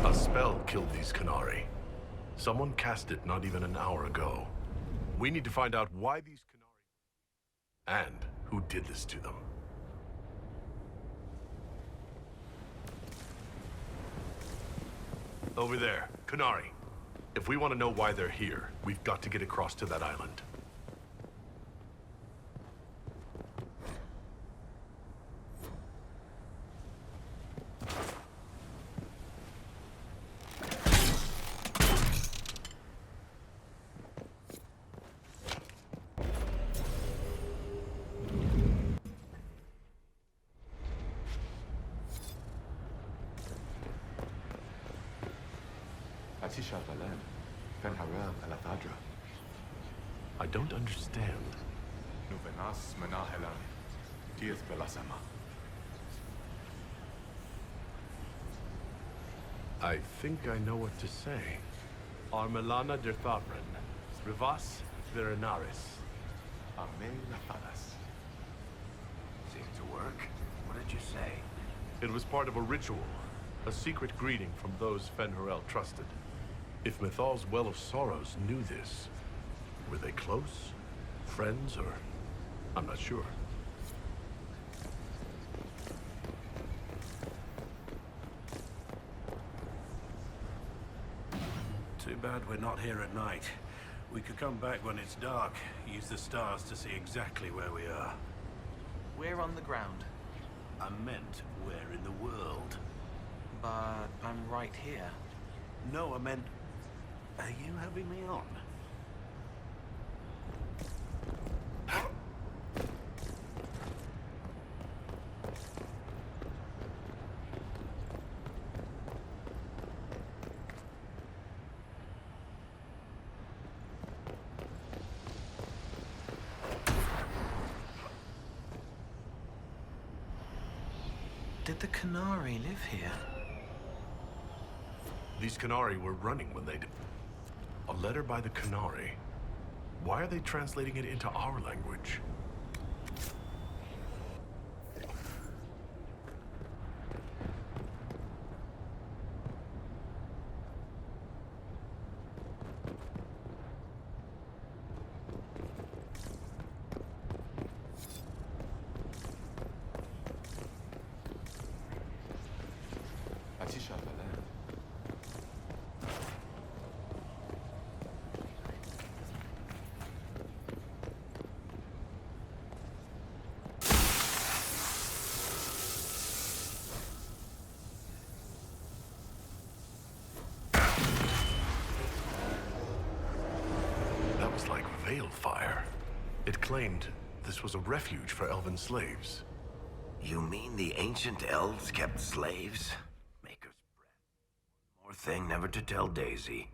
D: A spell killed these Canary. Someone cast it not even an hour ago. We need to find out why these Canary... and who did this to them. Over there, Canary. If we want to know why they're here, we've got to get across to that island. I don't understand. I think I know what to say. Armelana der Thavren, Rivas Verenaris. Amen Lafadas.
F: Seemed to work. What did you say?
D: It was part of a ritual, a secret greeting from those Fen'Harel trusted. If Mythal's Well of Sorrows knew this, were they close? Friends, or... I'm not sure.
Q: Too bad we're not here at night. We could come back when it's dark, use the stars to see exactly where we are.
K: We're on the ground.
Q: I meant where in the world.
K: But I'm right here.
Q: No, I meant... Are you having me on?
K: Did the Canary live here?
D: These Canary were running when they did. A letter by the Canary. Why are they translating it into our language? Fire. It claimed this was a refuge for elven slaves.
F: You mean the ancient elves kept slaves? Maker's breath. One more thing never to tell Daisy.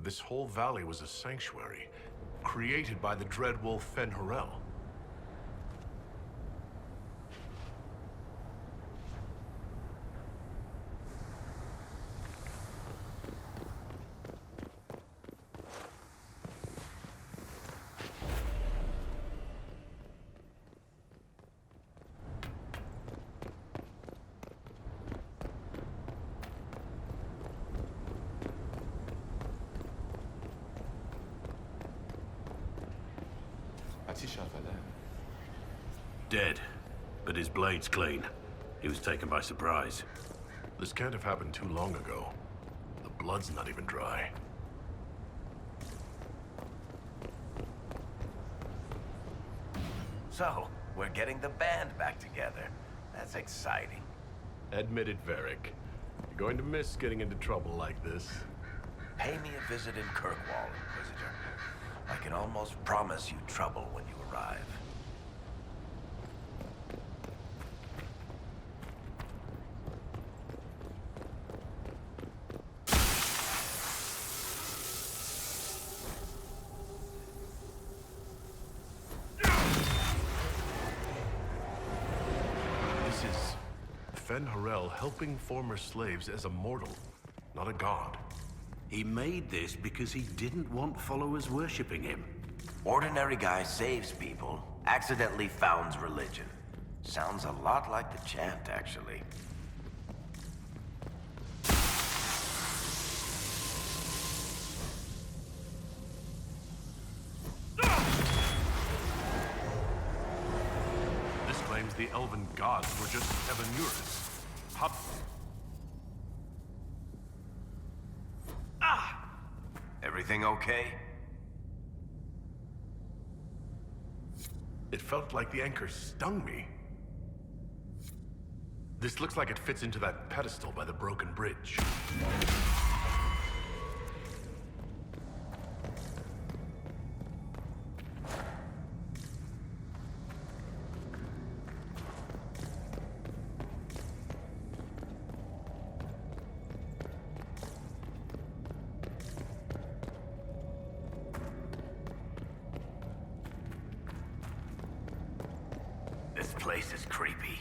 D: This whole valley was a sanctuary, created by the dread wolf Fen-Harel.
Q: Dead, but his blade's clean. He was taken by surprise.
D: This can't have happened too long ago. The blood's not even dry.
F: So, we're getting the band back together. That's exciting.
D: Admitted, Varric. You're going to miss getting into trouble like this.
F: Pay me a visit in Kirkwall, Inquisitor. I can almost promise you trouble when you arrive.
D: This is Fen-Harel helping former slaves as a mortal, not a god.
Q: He made this because he didn't want followers worshipping him.
F: Ordinary guy saves people, accidentally founds religion. Sounds a lot like the chant, actually.
D: This claims the elven gods were just Evanurus.
F: Everything okay?
D: It felt like the anchor stung me. This looks like it fits into that pedestal by the broken bridge.
F: This place is creepy.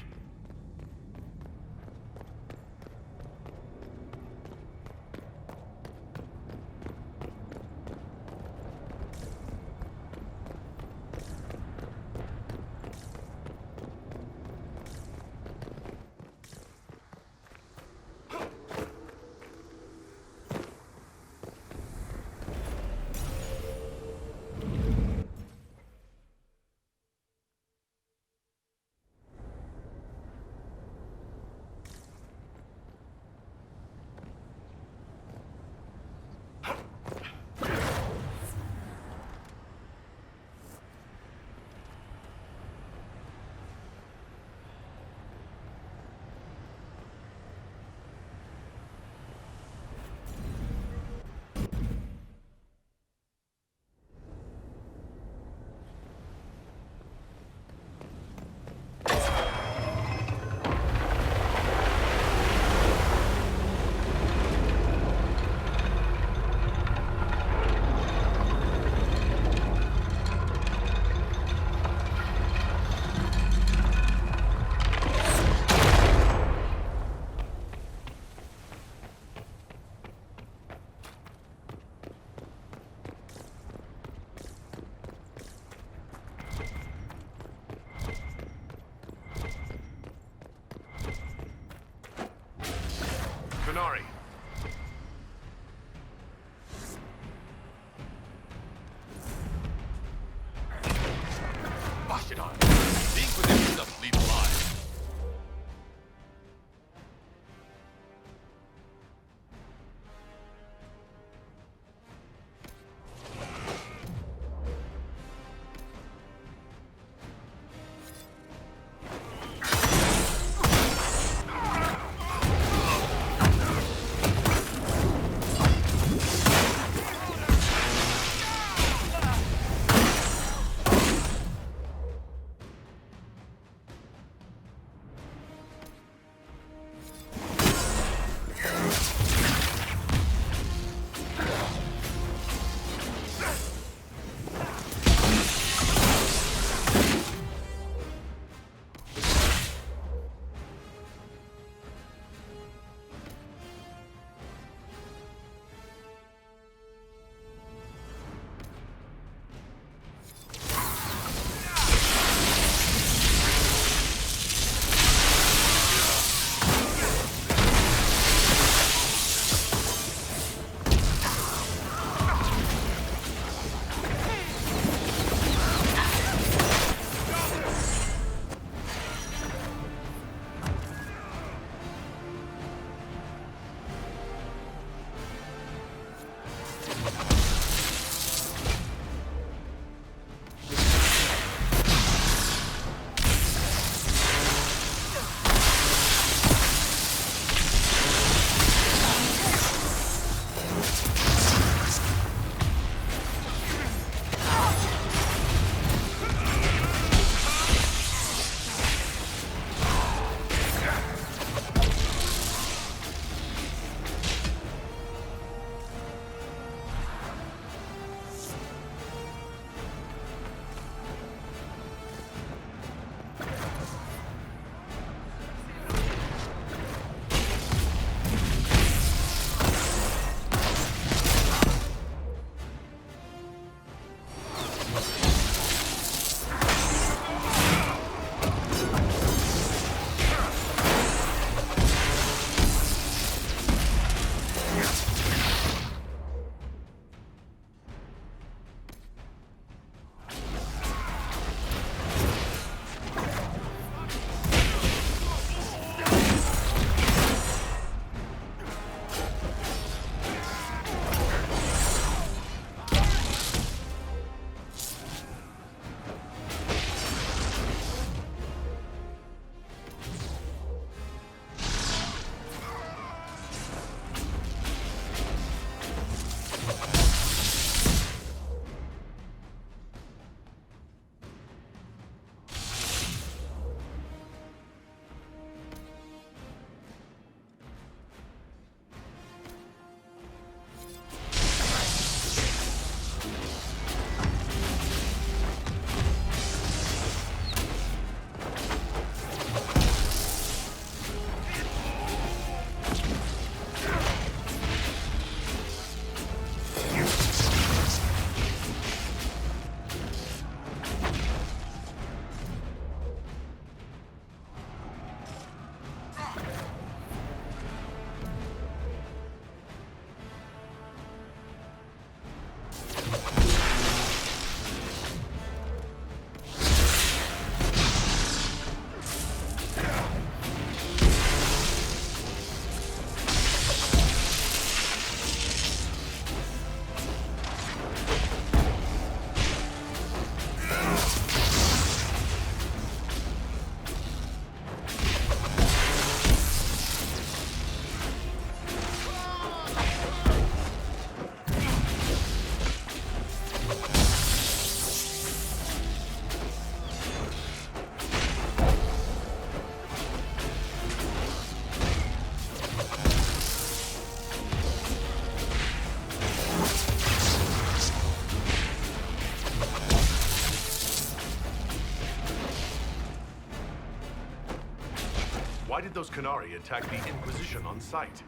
D: Why did those Qunari attack the Inquisition on sight?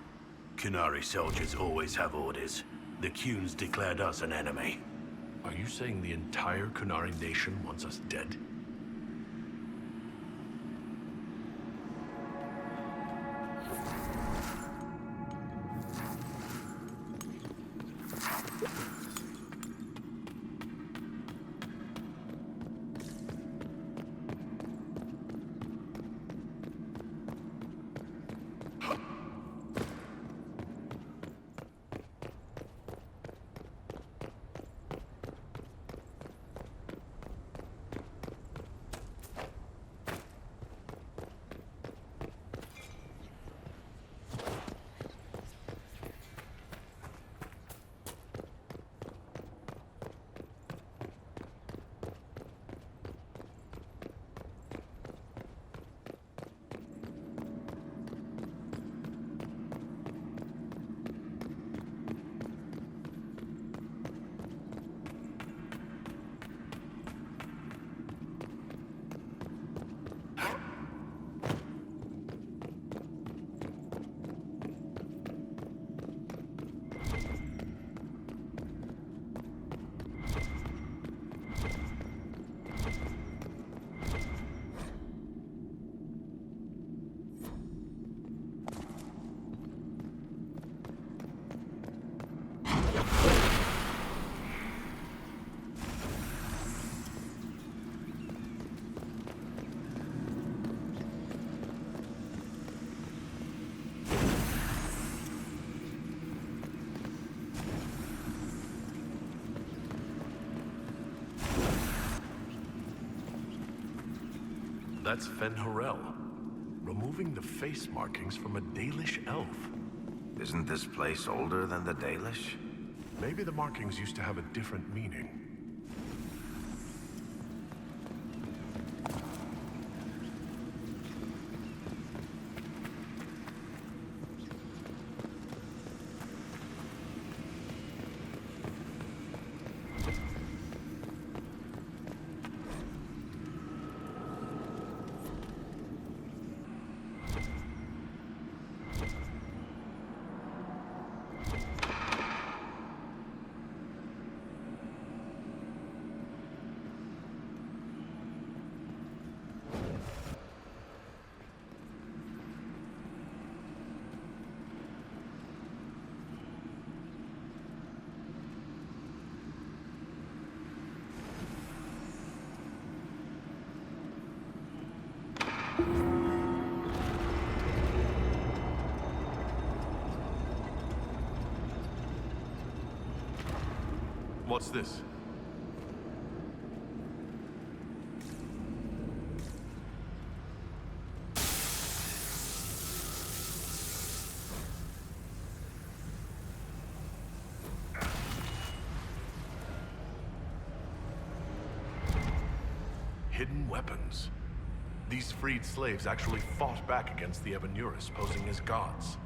Q: Qunari soldiers always have orders. The Qunes declared us an enemy.
D: Are you saying the entire Qunari nation wants us dead? That's Fen-Horel, removing the face markings from a Dalish elf.
F: Isn't this place older than the Dalish?
D: Maybe the markings used to have a different meaning. What's this? Hidden weapons. These freed slaves actually fought back against the Ebenuris, posing as gods.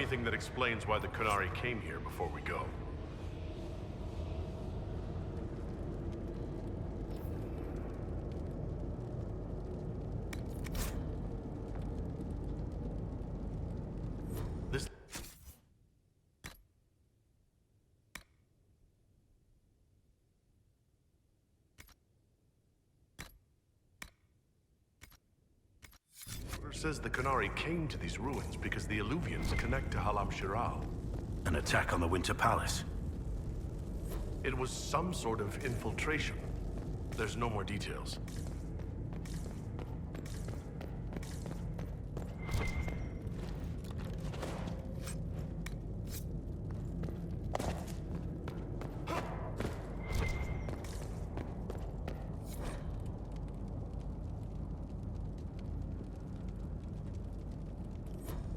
D: anything that explains why the Canary came here before we go? This... says the Canary came to these ruins because the Illuvians connect to Halam Shiral.
Q: An attack on the Winter Palace.
D: It was some sort of infiltration. There's no more details.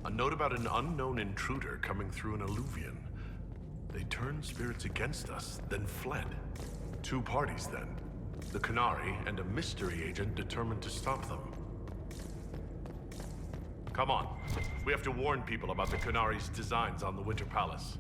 D: A note about an unknown intruder coming through an Illuvian. They turned spirits against us, then fled. Two parties, then. The Canary and a mystery agent determined to stop them. Come on. We have to warn people about the Canary's designs on the Winter Palace.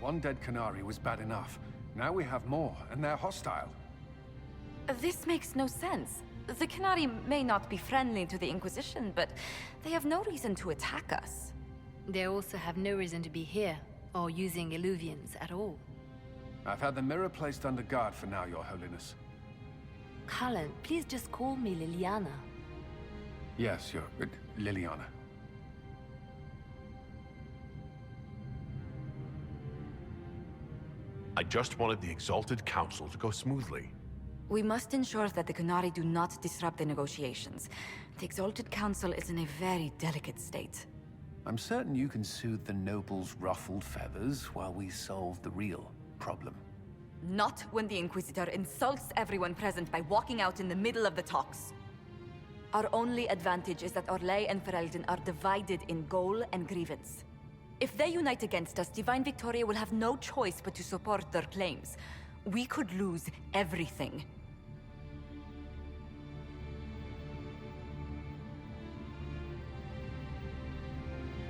A: One dead Canary was bad enough. Now we have more, and they're hostile.
B: This makes no sense. The Canary may not be friendly to the Inquisition, but they have no reason to attack us.
I: They also have no reason to be here, or using Illuvians at all.
A: I've had the mirror placed under guard for now, Your Holiness.
I: Cullen, please just call me Liliana.
A: Yes, Liliana.
D: I just wanted the Exalted Council to go smoothly.
B: We must ensure that the Canary do not disrupt the negotiations. The Exalted Council is in a very delicate state.
A: I'm certain you can soothe the nobles' ruffled feathers while we solve the real problem.
B: Not when the Inquisitor insults everyone present by walking out in the middle of the talks. Our only advantage is that Orlais and Ferelden are divided in goal and grievance. If they unite against us, Divine Victoria will have no choice but to support their claims. We could lose everything.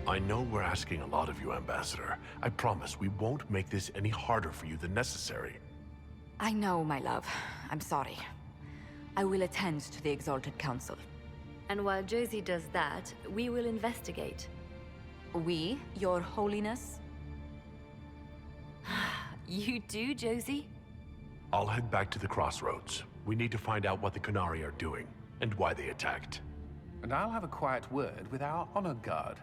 D: I know we're asking a lot of you, Ambassador. I promise we won't make this any harder for you than necessary.
B: I know, my love. I'm sorry. I will attend to the Exalted Council.
I: And while Josie does that, we will investigate.
B: We, Your Holiness?
I: You do, Josie?
D: I'll head back to the crossroads. We need to find out what the Canary are doing, and why they attacked.
A: And I'll have a quiet word with our honor guard.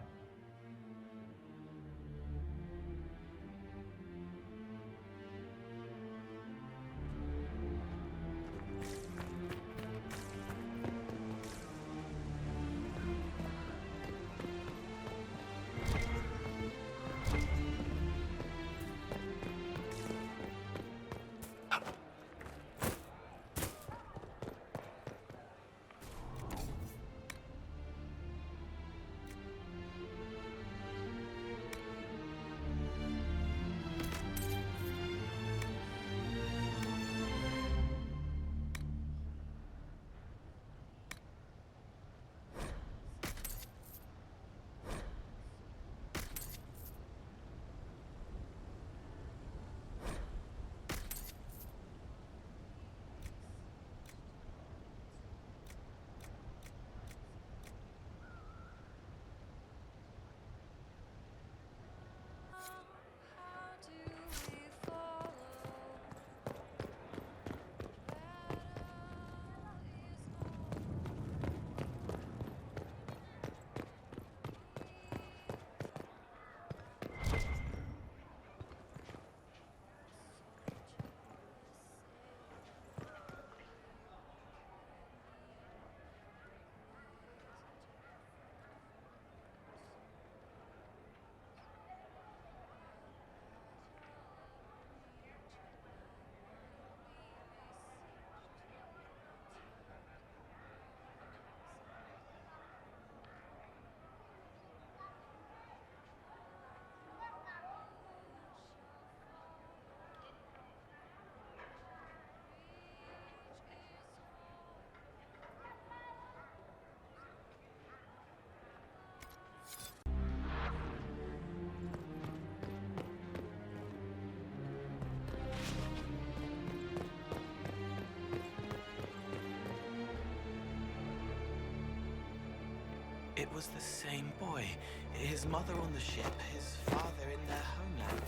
K: It was the same boy. His mother on the ship, his father in their homeland.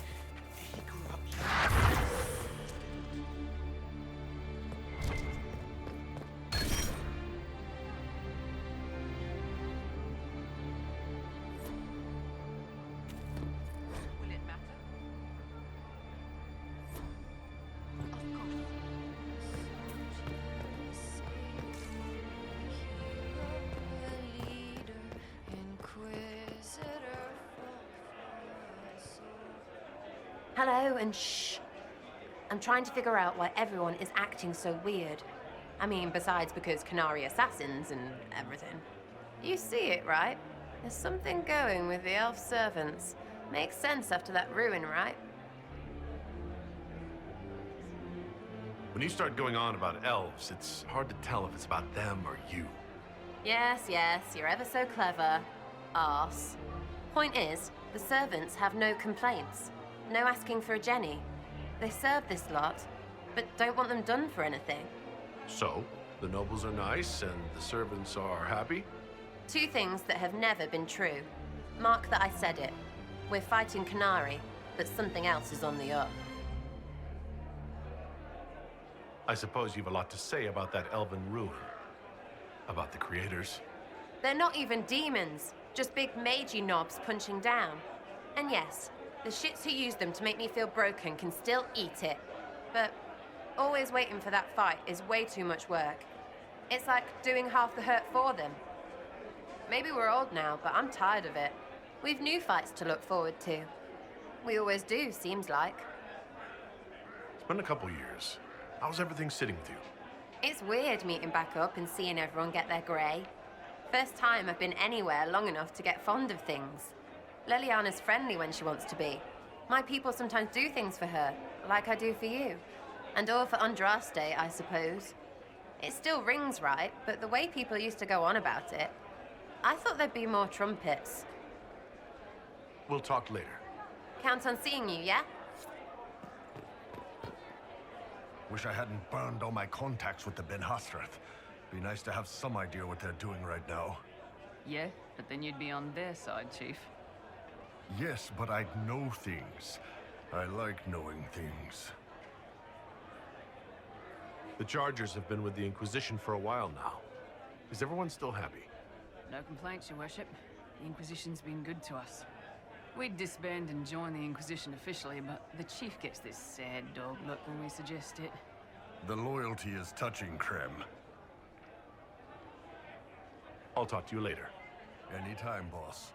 K: He grew up young.
R: Will it matter?
M: Hello, and shh. I'm trying to figure out why everyone is acting so weird. I mean, besides because Canary assassins and everything. You see it, right? There's something going with the elf servants. Makes sense after that ruin, right?
D: When you start going on about elves, it's hard to tell if it's about them or you.
M: Yes, you're ever so clever. Arse. Point is, the servants have no complaints. No asking for a Jenny. They serve this lot, but don't want them done for anything.
D: So, the nobles are nice and the servants are happy?
M: Two things that have never been true. Mark that I said it. We're fighting Canary, but something else is on the up.
D: I suppose you've a lot to say about that elven ruin. About the creators.
M: They're not even demons, just big magey knobs punching down. And yes, the shits who use them to make me feel broken can still eat it. But always waiting for that fight is way too much work. It's like doing half the hurt for them. Maybe we're old now, but I'm tired of it. We've new fights to look forward to. We always do, seems like.
D: It's been a couple years. How's everything sitting with you?
M: It's weird meeting back up and seeing everyone get their grey. First time I've been anywhere long enough to get fond of things. Leliana's friendly when she wants to be. My people sometimes do things for her, like I do for you. And all for Andraste, I suppose. It still rings right, but the way people used to go on about it, I thought there'd be more trumpets.
D: We'll talk later.
M: Count on seeing you, yeah?
P: Wish I hadn't burned all my contacts with the Ben Hasrath. Be nice to have some idea what they're doing right now.
U: Yeah, but then you'd be on their side, Chief.
P: Yes, but I'd know things. I like knowing things.
D: The Chargers have been with the Inquisition for a while now. Is everyone still happy?
U: No complaints, Your Worship. The Inquisition's been good to us. We'd disband and join the Inquisition officially, but the Chief gets this sad dog look when we suggest it.
P: The loyalty is touching, Krem.
D: I'll talk to you later.
P: Anytime, boss.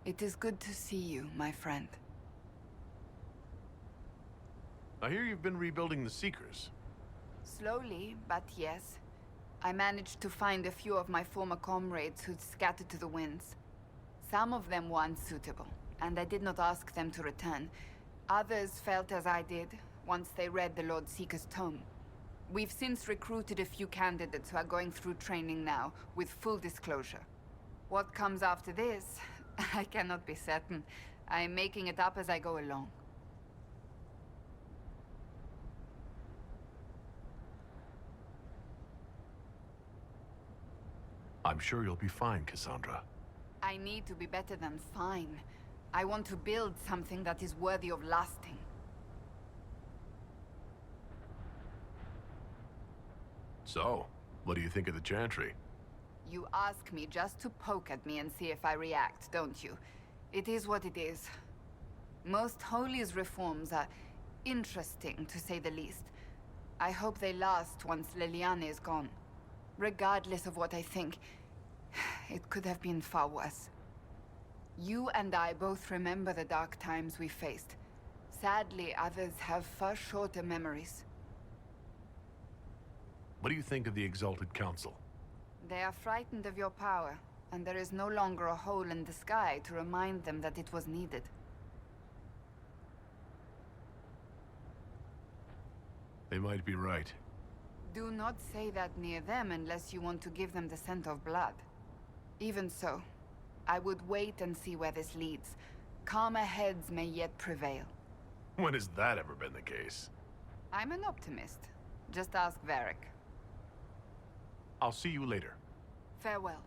R: It is good to see you, my friend.
D: I hear you've been rebuilding the Seekers.
R: Slowly, but yes. I managed to find a few of my former comrades who'd scattered to the winds. Some of them were unsuitable, and I did not ask them to return. Others felt as I did, once they read the Lord Seeker's tome. We've since recruited a few candidates who are going through training now, with full disclosure. What comes after this, I cannot be certain. I am making it up as I go along.
D: I'm sure you'll be fine, Cassandra.
R: I need to be better than fine. I want to build something that is worthy of lasting.
D: So, what do you think of the chantry?
R: You ask me just to poke at me and see if I react, don't you? It is what it is. Most Holi's reforms are interesting, to say the least. I hope they last once Leliane is gone. Regardless of what I think, it could have been far worse. You and I both remember the dark times we faced. Sadly, others have far shorter memories.
D: What do you think of the Exalted Council?
R: They are frightened of your power, and there is no longer a hole in the sky to remind them that it was needed.
D: They might be right.
R: Do not say that near them unless you want to give them the scent of blood. Even so, I would wait and see where this leads. Calmer heads may yet prevail.
D: When has that ever been the case?
R: I'm an optimist. Just ask Varric.
D: I'll see you later.
R: Farewell.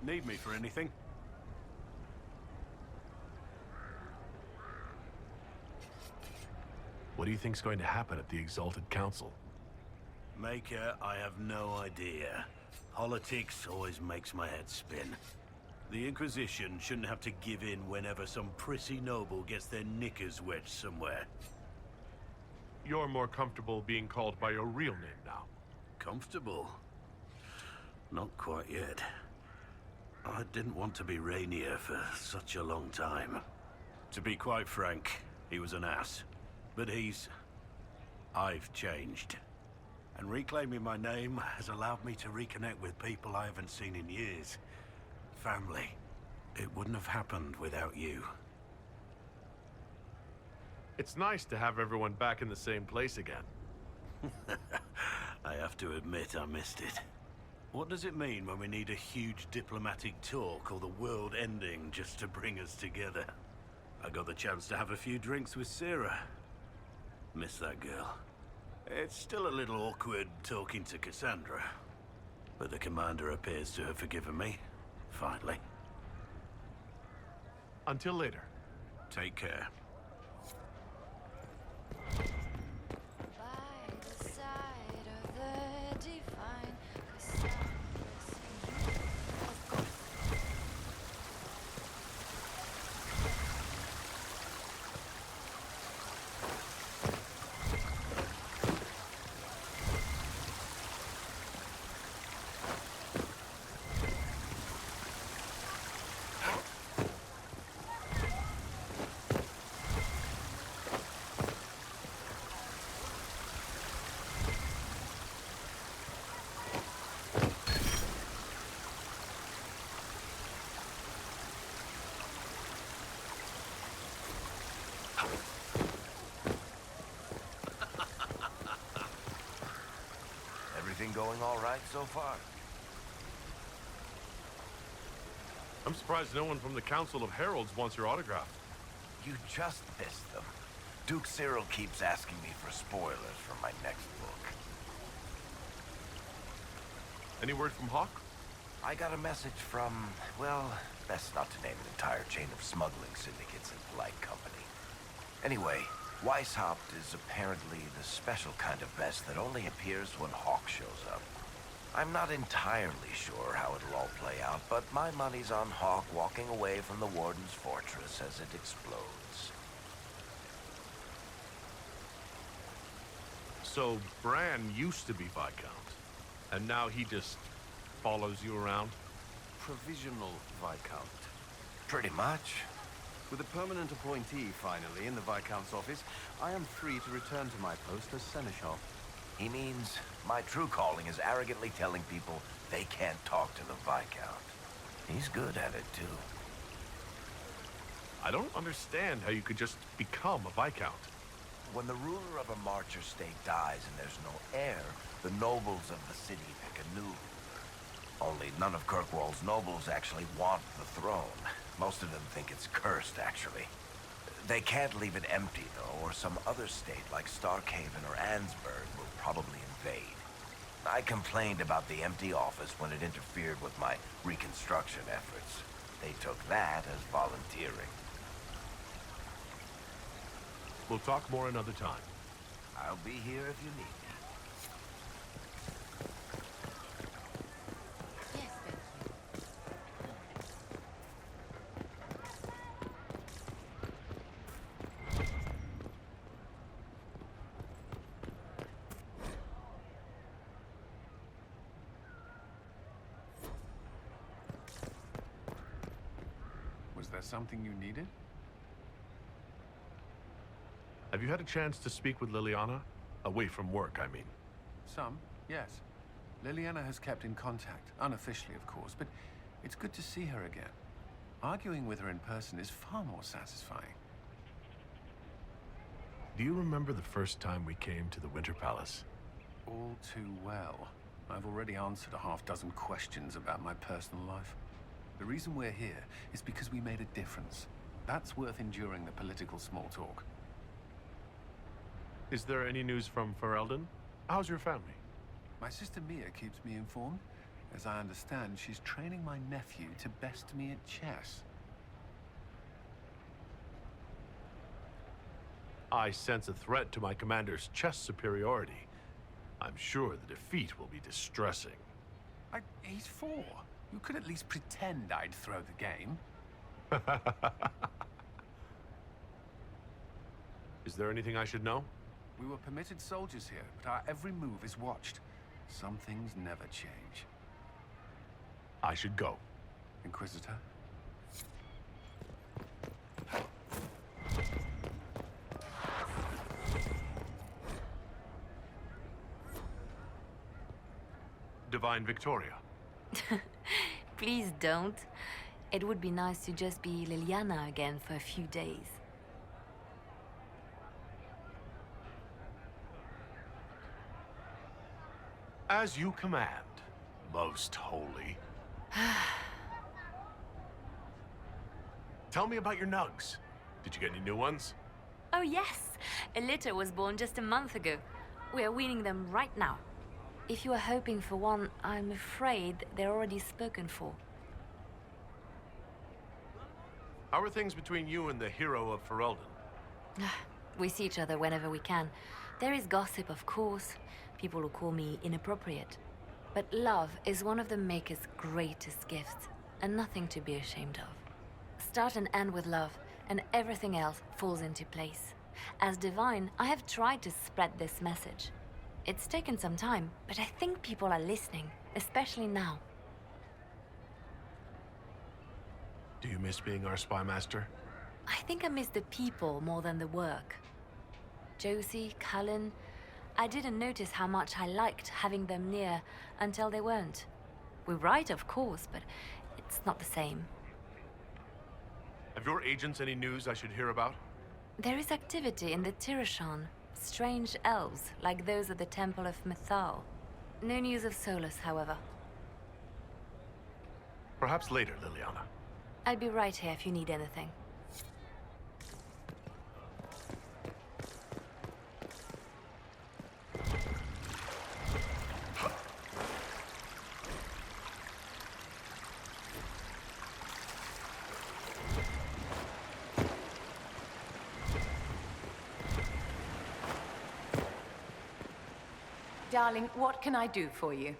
Q: Need me for anything?
D: What do you think's going to happen at the Exalted Council?
Q: Maker, I have no idea. Politics always makes my head spin. The Inquisition shouldn't have to give in whenever some prissy noble gets their knickers wedged somewhere.
D: You're more comfortable being called by your real name now.
Q: Comfortable? Not quite yet. I didn't want to be Rainier for such a long time. To be quite frank, he was an ass. But I've changed. And reclaiming my name has allowed me to reconnect with people I haven't seen in years. Family. It wouldn't have happened without you.
D: It's nice to have everyone back in the same place again.
Q: I have to admit I missed it. What does it mean when we need a huge diplomatic talk or the world ending just to bring us together? I got the chance to have a few drinks with Sarah. Miss that girl. It's still a little awkward talking to Cassandra. But the commander appears to have forgiven me. Finally.
D: Until later.
Q: Take care.
F: Everything going all right so far?
D: I'm surprised no one from the Council of Heralds wants your autograph.
F: You just missed them. Duke Cyril keeps asking me for spoilers for my next book.
D: Any word from Hawk?
F: I got a message from, well, best not to name an entire chain of smuggling syndicates in polite company. Anyway, Weishaupt is apparently the special kind of mess that only appears when Hawk shows up. I'm not entirely sure how it'll all play out, but my money's on Hawk walking away from the Warden's fortress as it explodes.
D: So, Bran used to be Viscount, and now he just follows you around?
A: Provisional Viscount.
F: Pretty much.
A: With a permanent appointee, finally, in the Viscount's office, I am free to return to my post as Seneschal.
F: He means my true calling is arrogantly telling people they can't talk to the Viscount. He's good at it, too.
D: I don't understand how you could just become a Viscount.
F: When the ruler of a marcher state dies and there's no heir, the nobles of the city pick a new ruler. Only none of Kirkwall's nobles actually want the throne. Most of them think it's cursed, actually. They can't leave it empty, though, or some other state like Starkhaven or Ansburg will probably invade. I complained about the empty office when it interfered with my reconstruction efforts. They took that as volunteering.
D: We'll talk more another time.
F: I'll be here if you need me.
A: Was there something you needed?
D: Have you had a chance to speak with Liliana? Away from work, I mean.
A: Some, yes. Liliana has kept in contact, unofficially of course, but it's good to see her again. Arguing with her in person is far more satisfying.
D: Do you remember the first time we came to the Winter Palace?
A: All too well. I've already answered a half-dozen questions about my personal life. The reason we're here is because we made a difference. That's worth enduring the political small talk.
D: Is there any news from Ferelden? How's your family?
A: My sister Mia keeps me informed. As I understand, she's training my nephew to best me at chess.
D: I sense a threat to my commander's chess superiority. I'm sure the defeat will be distressing.
A: He's 4. You could at least pretend I'd throw the game.
D: Is there anything I should know?
A: We were permitted soldiers here, but our every move is watched. Some things never change.
D: I should go.
A: Inquisitor?
D: Divine Victoria.
I: Please don't. It would be nice to just be Liliana again for a few days.
D: As you command, most holy. Tell me about your nugs. Did you get any new ones?
I: Oh yes, a litter was born just a month ago. We are weaning them right now. If you are hoping for one, I'm afraid they're already spoken for.
D: How are things between you and the hero of Ferelden?
I: We see each other whenever we can. There is gossip, of course. People who call me inappropriate. But love is one of the Maker's greatest gifts, and nothing to be ashamed of. Start and end with love, and everything else falls into place. As Divine, I have tried to spread this message. It's taken some time, but I think people are listening, especially now.
D: Do you miss being our spy master?
I: I think I miss the people more than the work. Josie, Cullen, I didn't notice how much I liked having them near until they weren't. We write, of course, but it's not the same.
D: Have your agents any news I should hear about?
I: There is activity in the Tirashan. Strange elves, like those at the Temple of Mythal. No news of Solus, however.
D: Perhaps later, Liliana.
I: I'll be right here if you need anything.
G: Darling, what can I do for you?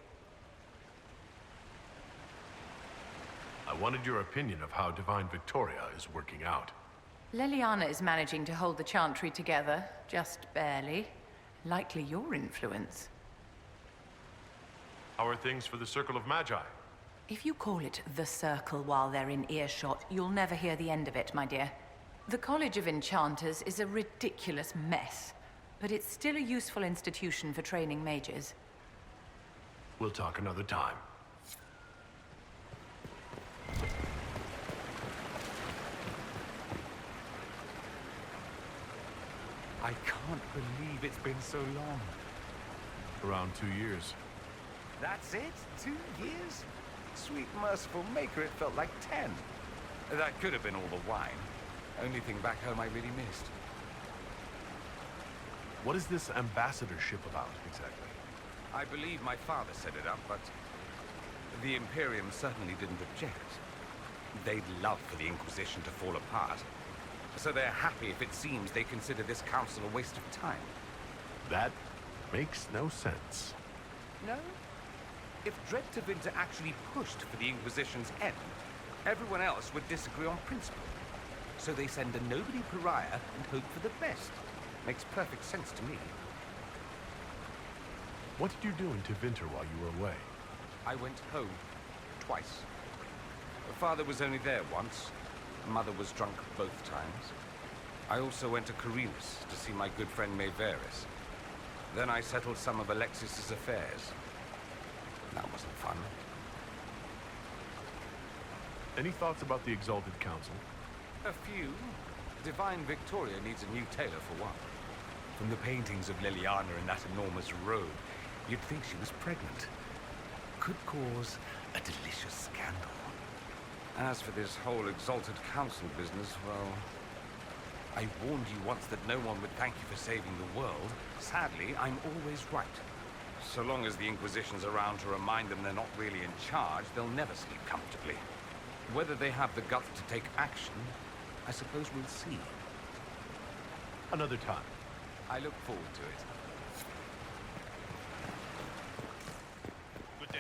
D: I wanted your opinion of how Divine Victoria is working out.
G: Liliana is managing to hold the Chantry together, just barely. Likely your influence.
D: How are things for the Circle of Magi?
G: If you call it the Circle while they're in earshot, you'll never hear the end of it, my dear. The College of Enchanters is a ridiculous mess, but it's still a useful institution for training mages.
D: We'll talk another time.
H: I can't believe it's been so long.
D: Around 2 years.
H: That's it? 2 years? Sweet merciful maker, it felt like 10. That could have been all the wine. Only thing back home I really missed.
D: What is this ambassadorship about, exactly?
H: I believe my father set it up, but the Imperium certainly didn't object. They'd love for the Inquisition to fall apart, so they're happy if it seems they consider this council a waste of time.
D: That makes no sense.
H: No? If Dread Tevinter actually pushed for the Inquisition's end, everyone else would disagree on principle. So they send a nobody pariah and hope for the best. Makes perfect sense to me.
D: What did you do in Tevinter while you were away?
H: I went home. Twice. Father was only there once. Mother was drunk both times. I also went to Carinus to see my good friend Maevaris. Then I settled some of Alexis's affairs. That wasn't fun.
D: Any thoughts about the Exalted Council?
H: A few. Divine Victoria needs a new tailor for one. From the paintings of Liliana in that enormous robe, you'd think she was pregnant. Could cause a delicious scandal. As for this whole Exalted Council business, well, I warned you once that no one would thank you for saving the world. Sadly, I'm always right. So long as the Inquisition's around to remind them they're not really in charge, they'll never sleep comfortably. Whether they have the guts to take action, I suppose we'll see.
D: Another time.
H: I look forward to it.
D: Good day.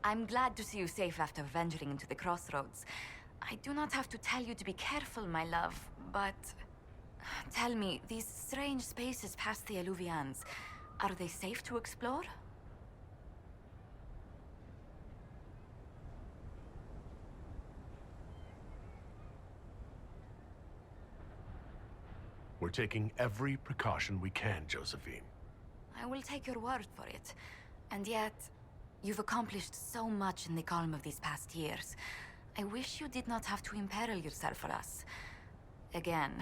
B: I'm glad to see you safe after venturing into the crossroads. I do not have to tell you to be careful, my love, but... Tell me, these strange spaces past the Alluvians, are they safe to explore?
D: We're taking every precaution we can, Josephine.
B: I will take your word for it. And yet, You've accomplished so much in the calm of these past years. I wish you did not have to imperil yourself for us. Again.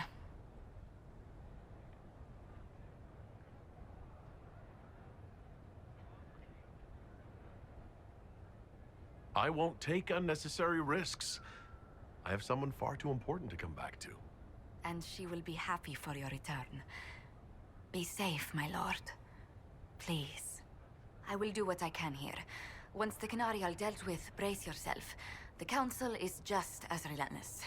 D: I won't take unnecessary risks. I have someone far too important to come back to.
B: And she will be happy for your return. Be safe, my lord. Please. I will do what I can here. Once the Canary are dealt with, brace yourself. The Council is just as relentless.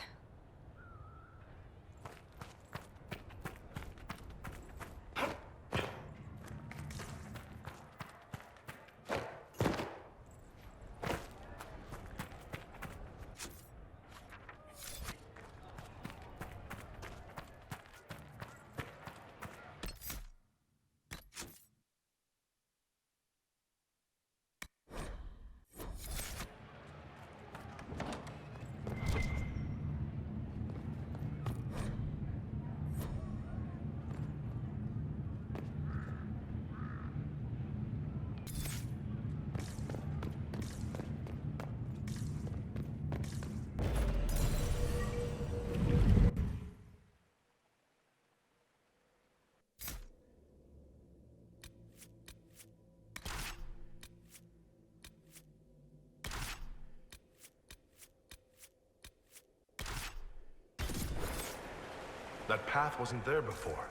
D: That path wasn't there before.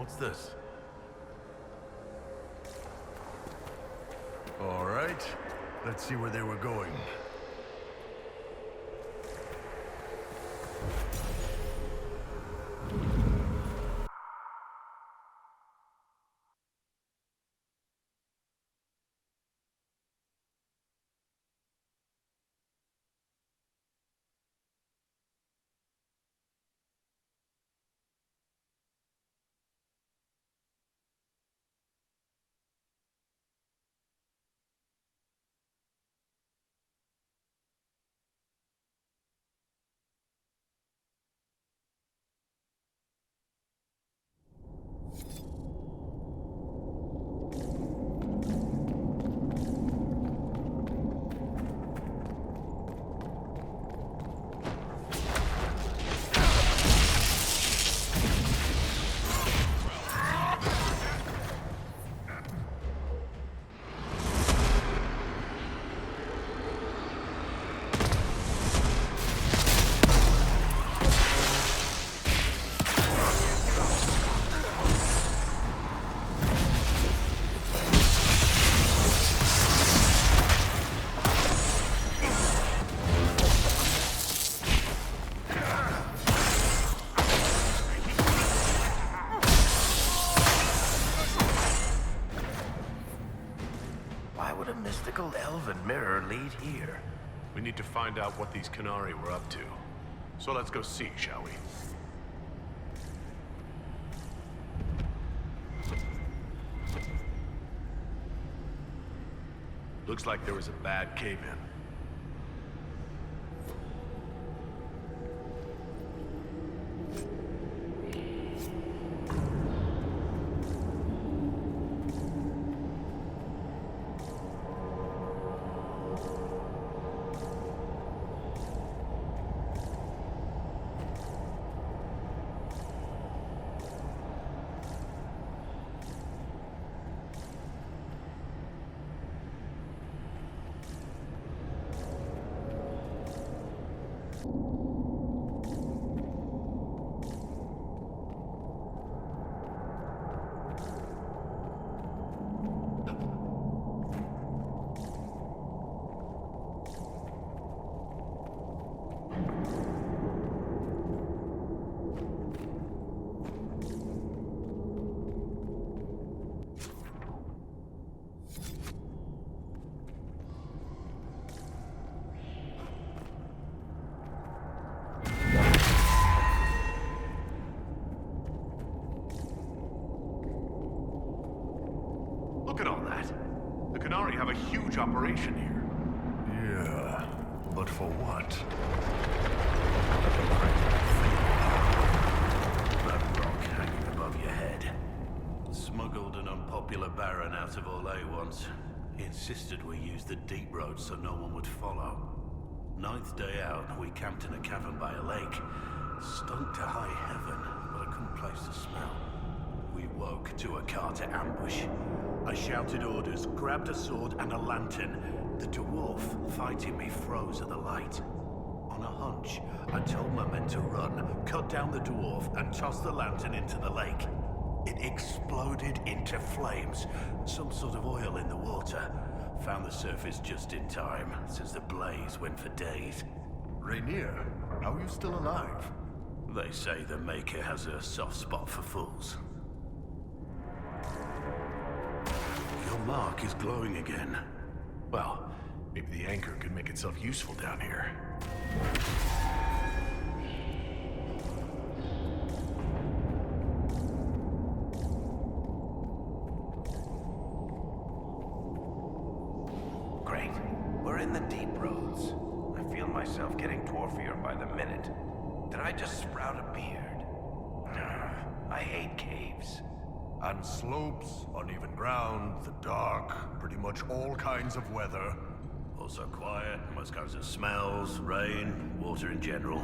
D: What's this?
P: All right. Let's see where they were going.
F: Elven mirror lead here?
D: We need to find out what these Canary were up to. So let's go see, shall we? Looks like there was a bad cave-in. The Canary have a huge operation here.
P: Yeah, but for what?
Q: That rock hanging above your head. Smuggled an unpopular baron out of Orlais once. He insisted we use the deep road so no one would follow. 9th day out, we camped in a cavern by a lake. Stunk to high heaven, but a good place to smell. We woke to a Carter ambush. I shouted orders, grabbed a sword and a lantern. The dwarf fighting me froze at the light. On a hunch, I told my men to run, cut down the dwarf, and toss the lantern into the lake. It exploded into flames, some sort of oil in the water. Found the surface just in time, since the blaze went for days.
P: Rainier, how are you still alive?
Q: They say the Maker has a soft spot for fools. Your mark is glowing again.
D: Well, maybe the anchor could make itself useful down here.
F: Great. We're in the deep roads. I feel myself getting dwarfier by the minute. Did I just sprout a beard? I hate caves.
P: On slopes, uneven ground, the dark, pretty much all kinds of weather.
Q: Also quiet, most kinds of smells, rain, water in general.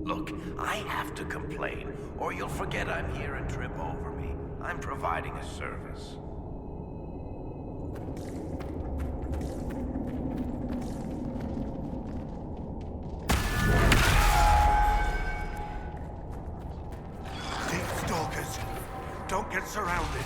F: Look, I have to complain, or you'll forget I'm here and trip over me. I'm providing a service.
Q: Thief stalkers! Don't get surrounded!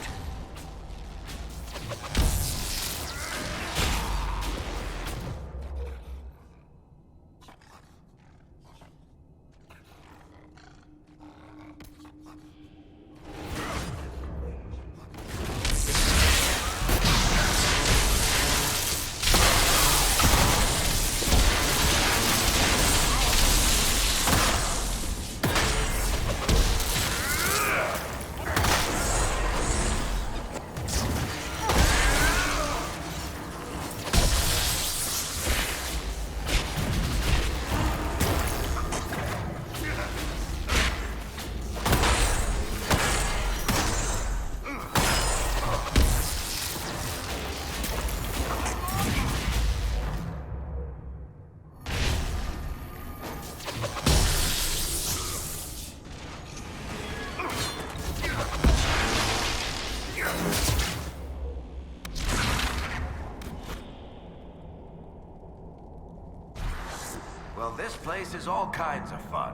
F: Well, this place is all kinds of fun.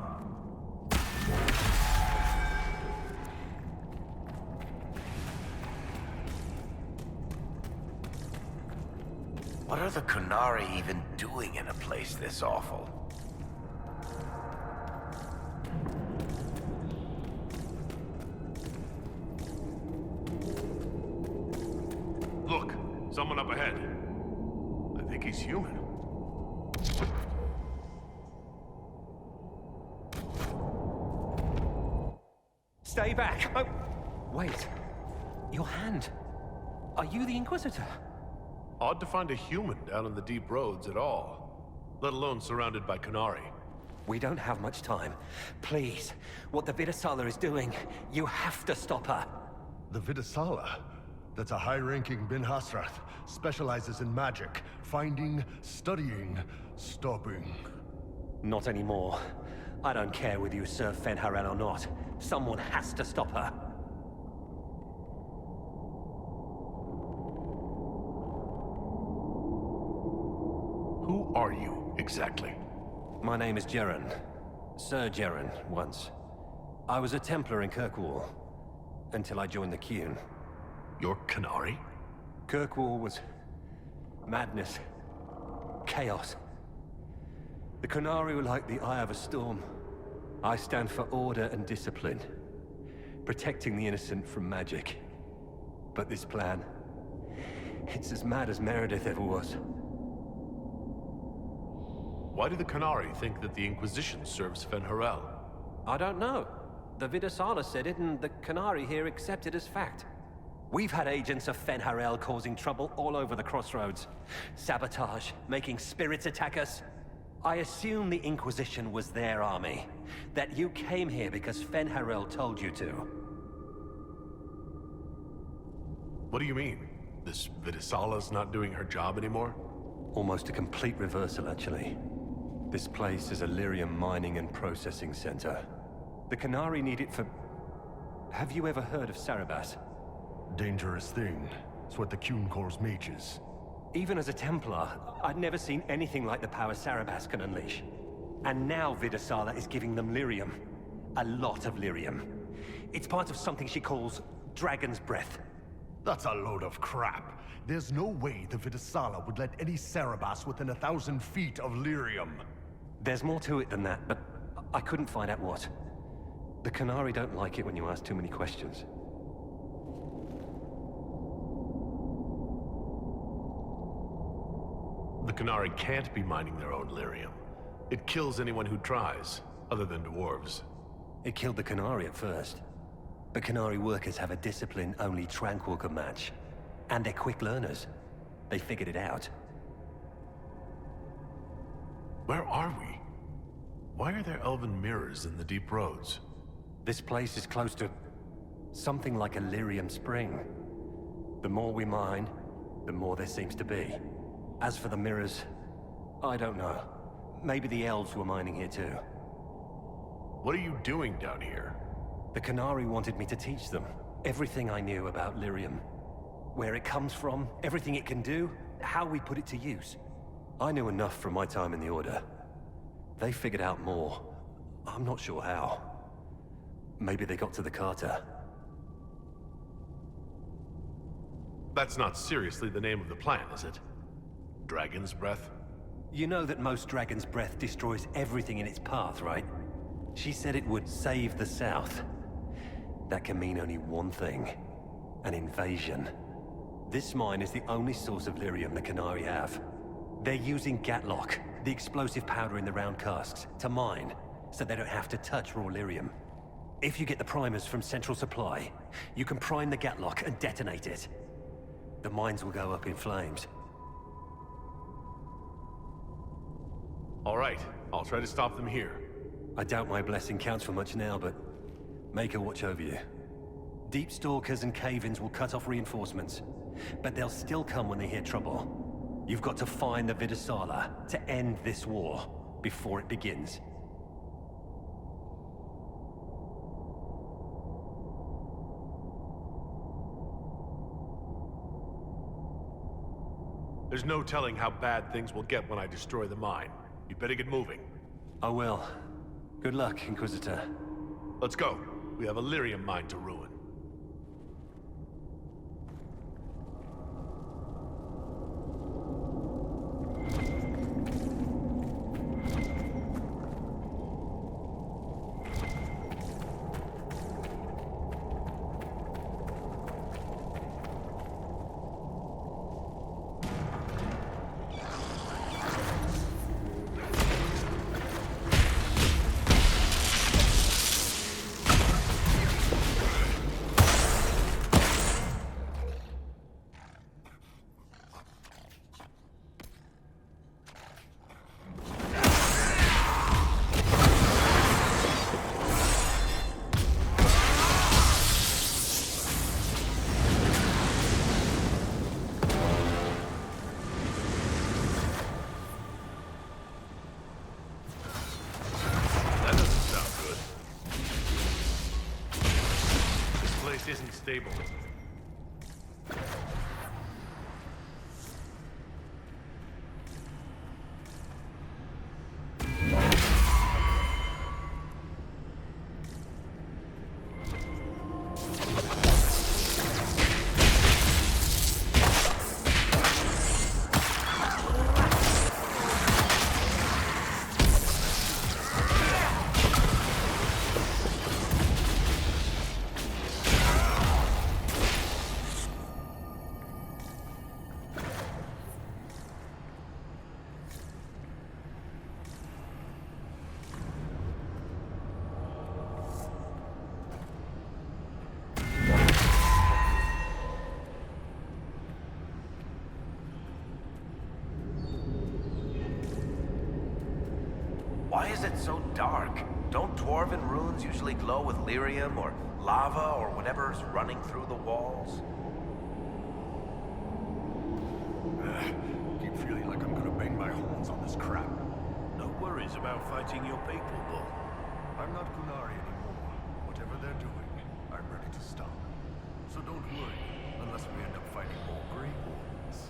F: What are the Canary even doing in a place this awful?
D: Look, someone up ahead. I think he's human.
J: Stay back! Oh, wait. Your hand. Are you the Inquisitor?
D: Odd to find a human down in the deep roads at all, let alone surrounded by Canary.
J: We don't have much time. Please, what the Vidasala is doing, you have to stop her.
P: The Vidasala? That's a high-ranking Bin Hasrath. Specializes in magic. Finding, studying, stopping.
J: Not anymore. I don't care whether you serve Fenharel or not. Someone has to stop her.
D: Who are you, exactly?
J: My name is Jeren. Sir Jeren, once. I was a Templar in Kirkwall, until I joined the Qun.
D: You're Canary?
J: Kirkwall was madness. Chaos. The Canary were like the eye of a storm. I stand for order and discipline, protecting the innocent from magic. But this plan, it's as mad as Meredith ever was.
D: Why do the Canary think that the Inquisition serves Fenharel?
J: I don't know. The Vidasala said it, and the Canary here accepted as fact.
E: We've had agents of Fenharel causing trouble all over the crossroads. Sabotage, making spirits attack us. I assume the Inquisition was their army. That you came here because Fenharel told you to.
D: What do you mean? This Vidisala's not doing her job anymore?
E: Almost a complete reversal, actually. This place is a lyrium mining and processing center. The Canary need it for... Have you ever heard of Saraaebas?
P: Dangerous thing. It's what the Cune calls mages.
E: Even as a Templar, I'd never seen anything like the power Saraaebas can unleash. And now Vidisala is giving them lyrium. A lot of lyrium. It's part of something she calls Dragon's Breath.
P: That's a load of crap. There's no way the Vidisala would let any Saraaebas within 1,000 feet of lyrium.
E: There's more to it than that, but I couldn't find out what. The Canary don't like it when you ask too many questions.
D: The Canary can't be mining their own lyrium. It kills anyone who tries, other than dwarves.
E: It killed the Canary at first. But Canary workers have a discipline only Tranquil can match. And they're quick learners. They figured it out.
D: Where are we? Why are there elven mirrors in the deep roads?
E: This place is close to something like a lyrium spring. The more we mine, the more there seems to be. As for the mirrors, I don't know. Maybe the elves were mining here too.
D: What are you doing down here?
E: The Canary wanted me to teach them everything I knew about lyrium. Where it comes from, everything it can do, how we put it to use. I knew enough from my time in the Order. They figured out more. I'm not sure how. Maybe they got to the Carter.
D: That's not seriously the name of the plan, is it? Dragon's Breath?
E: You know that most Dragon's Breath destroys everything in its path, right? She said it would save the South. That can mean only one thing. An invasion. This mine is the only source of lyrium the Canary have. They're using Gatlock, the explosive powder in the round casks, to mine, so they don't have to touch raw lyrium. If you get the primers from Central Supply, you can prime the Gatlock and detonate it. The mines will go up in flames.
D: All right, I'll try to stop them here.
E: I doubt my blessing counts for much now, but make her watch over you. Deep Stalkers and Cave-ins will cut off reinforcements, but they'll still come when they hear trouble. You've got to find the Vidisala to end this war before it begins.
D: There's no telling how bad things will get when I destroy the mine. You'd better get moving.
E: I will. Good luck, Inquisitor.
D: Let's go. We have a lyrium mine to ruin. Isn't stable.
F: Why is it so dark? Don't dwarven runes usually glow with lyrium or lava or whatever's running through the walls?
P: Keep feeling like I'm gonna bang my horns on this crap.
Q: No worries about fighting your people, Bull.
P: I'm not Qunari anymore. Whatever they're doing, I'm ready to stop. So don't worry, unless we end up fighting more Grey Wardens.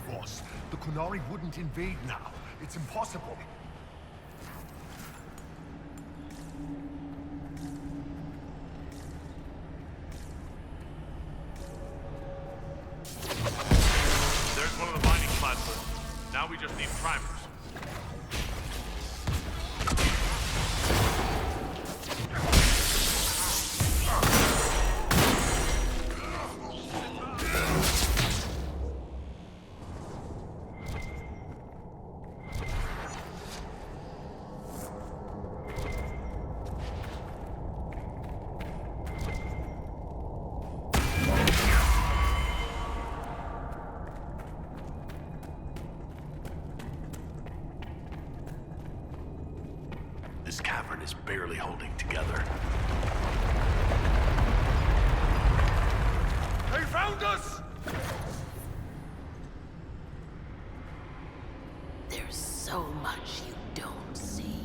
P: Boss. The Qunari wouldn't invade now. It's impossible.
D: There's one of the mining platforms. Now we just need primers. This cavern is barely holding together.
P: They found us!
T: There's so much you don't see.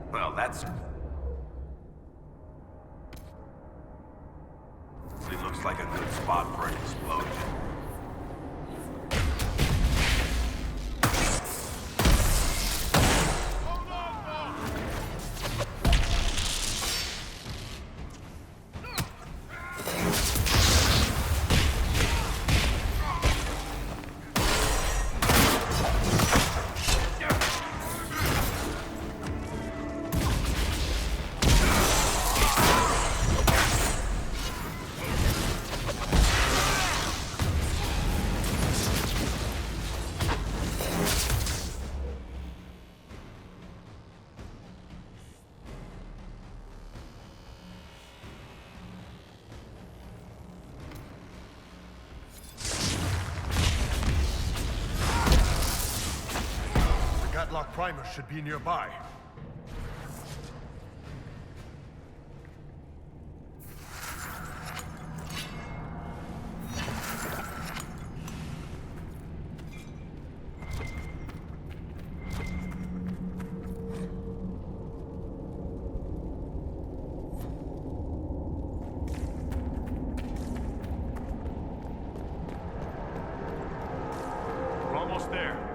F: Well, that's... It looks like a good spot for an explosion.
P: padlock primers should be nearby.
D: We're almost there.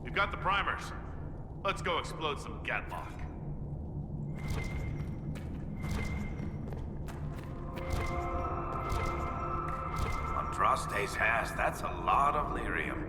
D: You've got the primers. Let's go explode some Gatlock.
F: Andraste's has, that's a lot of lyrium.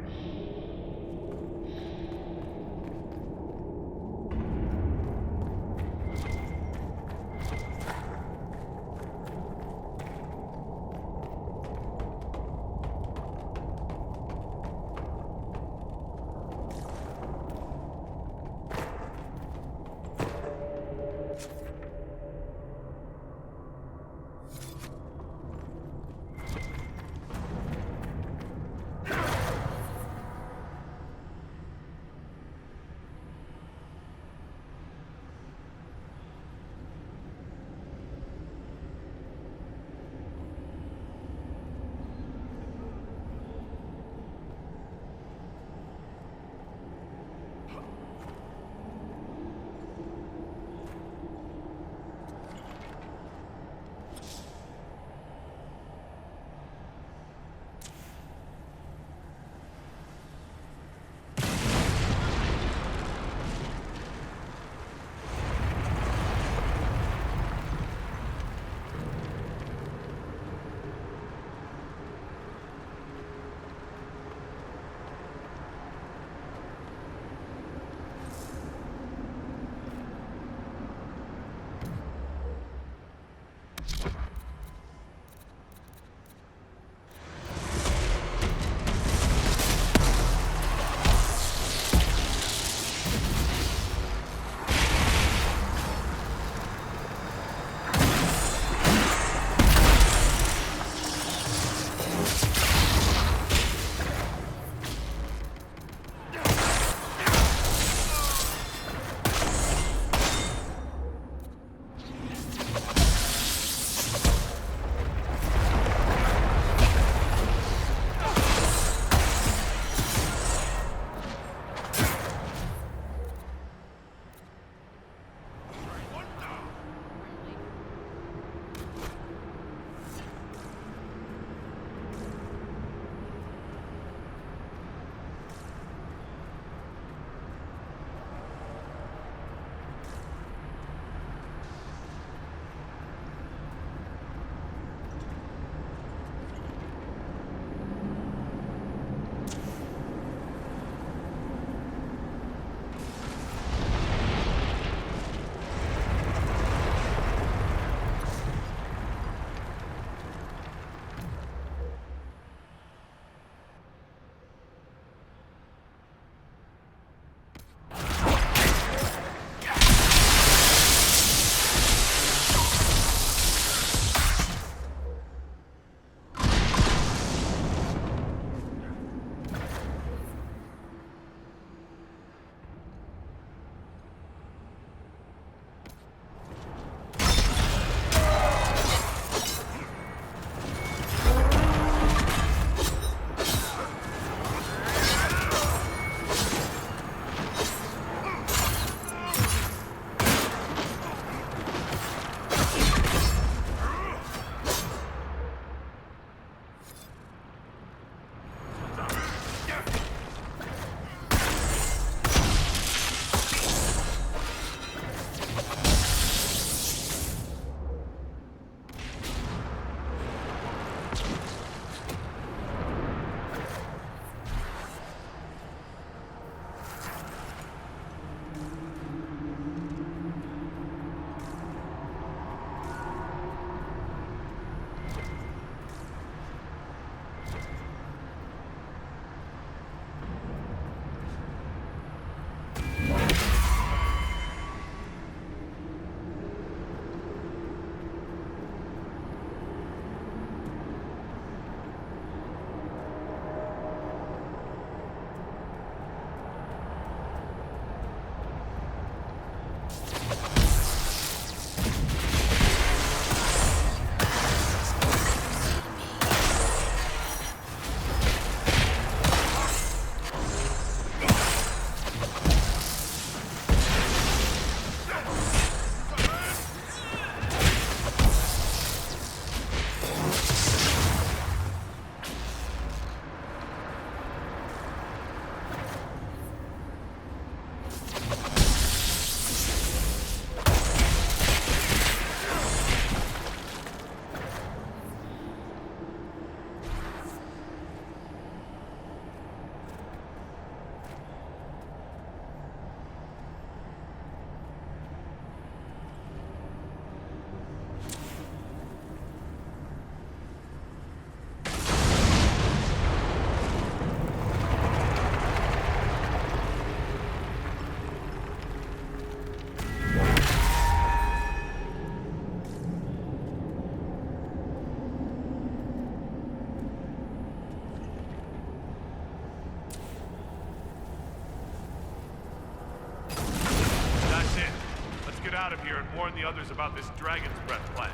D: out of here and warn the others about this Dragon's Breath plan.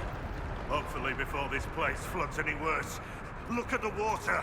Q: Hopefully before this place floods any worse. Look at the water!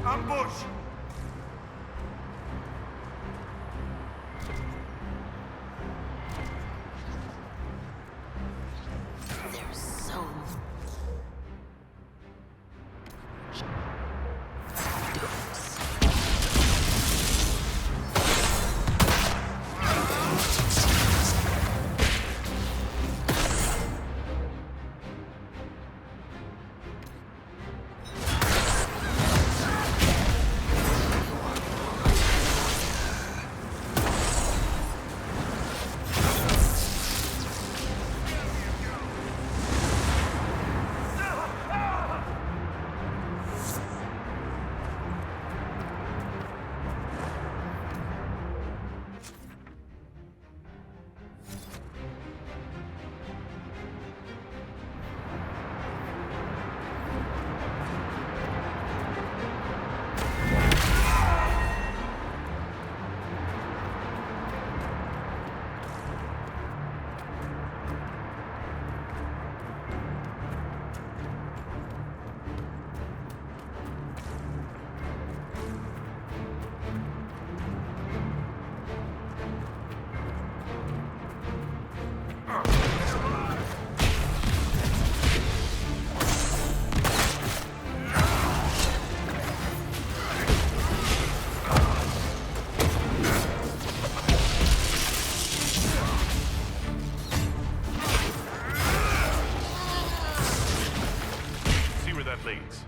Q: Ambush!
T: There's so
D: leads.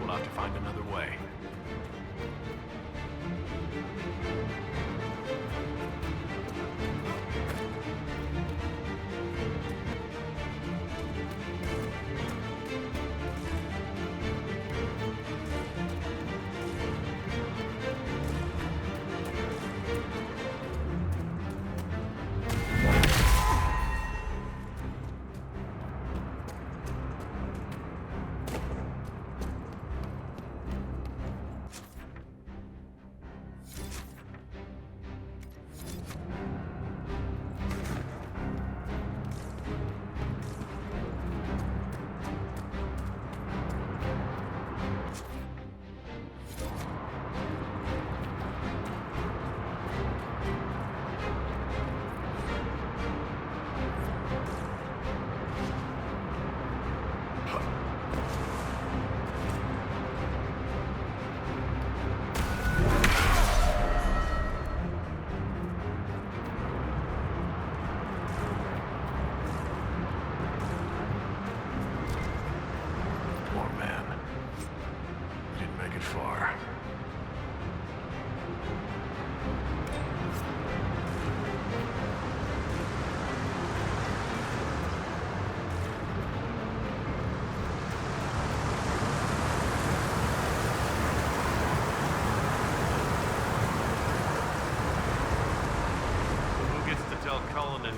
D: We'll have to find another way.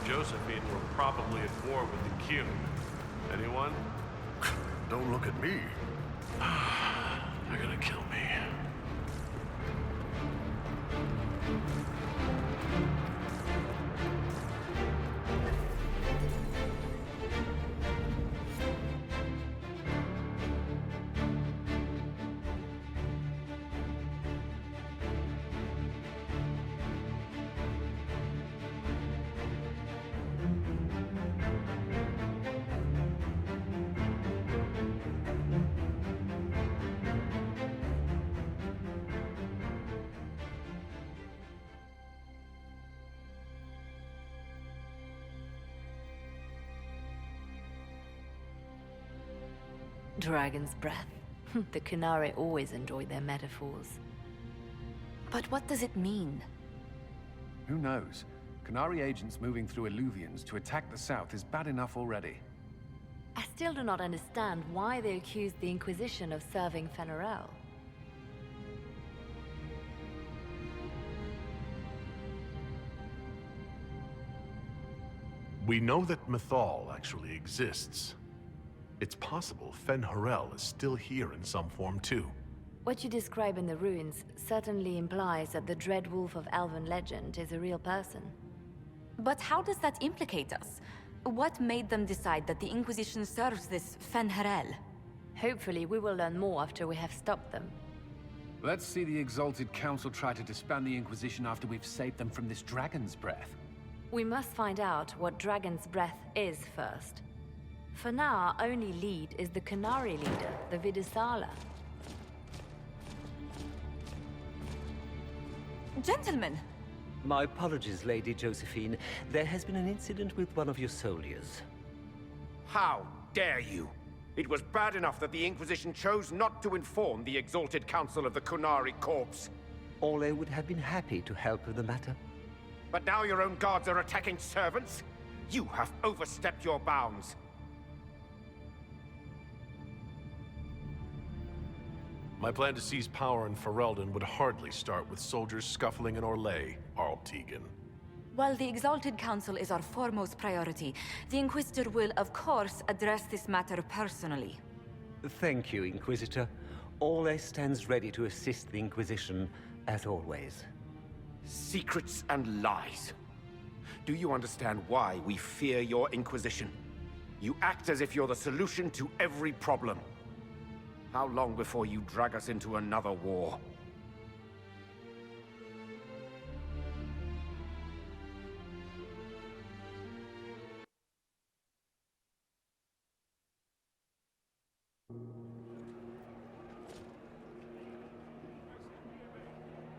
D: and Josephine were probably at war with the Q. Anyone?
P: Don't look at me.
D: They're gonna kill me.
I: Dragon's breath. The Kunari always enjoy their metaphors.
B: But what does it mean?
A: Who knows? Kunari agents moving through Illuvians to attack the south is bad enough already.
I: I still do not understand why they accused the Inquisition of serving Fenarel.
D: We know that Mythal actually exists. It's possible Fen-Harel is still here in some form too.
I: What you describe in the ruins certainly implies that the Dread Wolf of Elven legend is a real person.
B: But how does that implicate us? What made them decide that the Inquisition serves this Fen-Harel?
I: Hopefully we will learn more after we have stopped them.
A: Let's see the Exalted Council try to disband the Inquisition after we've saved them from this dragon's breath.
I: We must find out what Dragon's Breath is first. For now, our only lead is the Kunari leader, the Vidusala.
B: Gentlemen!
J: My apologies, Lady Josephine. There has been an incident with one of your soldiers.
S: How dare you? It was bad enough that the Inquisition chose not to inform the Exalted Council of the Kunari Corps.
J: Ole would have been happy to help with the matter.
S: But now your own guards are attacking servants? You have overstepped your bounds.
D: My plan to seize power in Ferelden would hardly start with soldiers scuffling in Orlais, Arl Tegan.
B: While the Exalted Council is our foremost priority, the Inquisitor will, of course, address this matter personally.
J: Thank you, Inquisitor. Ole stands ready to assist the Inquisition, as always.
S: Secrets and lies. Do you understand why we fear your Inquisition? You act as if you're the solution to every problem. How long before you drag us into another war?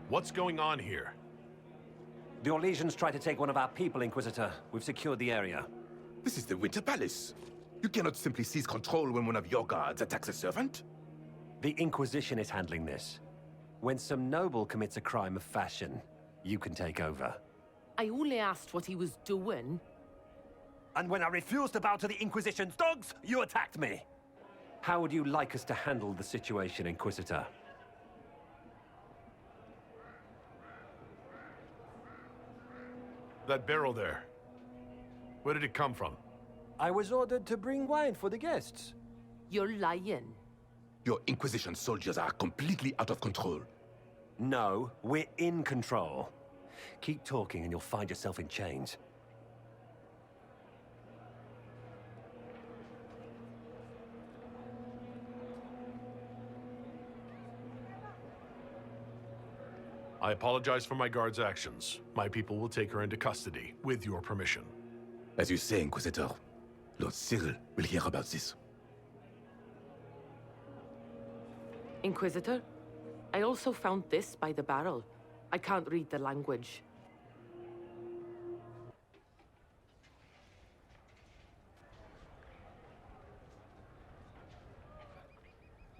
D: What's going on here?
E: The Orlesians tried to take one of our people, Inquisitor. We've secured the area.
L: This is the Winter Palace. You cannot simply seize control when one of your guards attacks a servant.
E: The Inquisition is handling this. When some noble commits a crime of fashion, you can take over.
T: I only asked what he was doing.
E: And when I refused to bow to the Inquisition's dogs, you attacked me! How would you like us to handle the situation, Inquisitor?
D: That barrel there. Where did it come from?
V: I was ordered to bring wine for the guests.
T: You're lying.
L: Your Inquisition soldiers are completely out of control.
E: No, we're in control. Keep talking and you'll find yourself in chains.
D: I apologize for my guard's actions. My people will take her into custody, with your permission.
L: As you say, Inquisitor, Lord Cyril will hear about this.
T: Inquisitor, I also found this by the barrel. I can't read the language.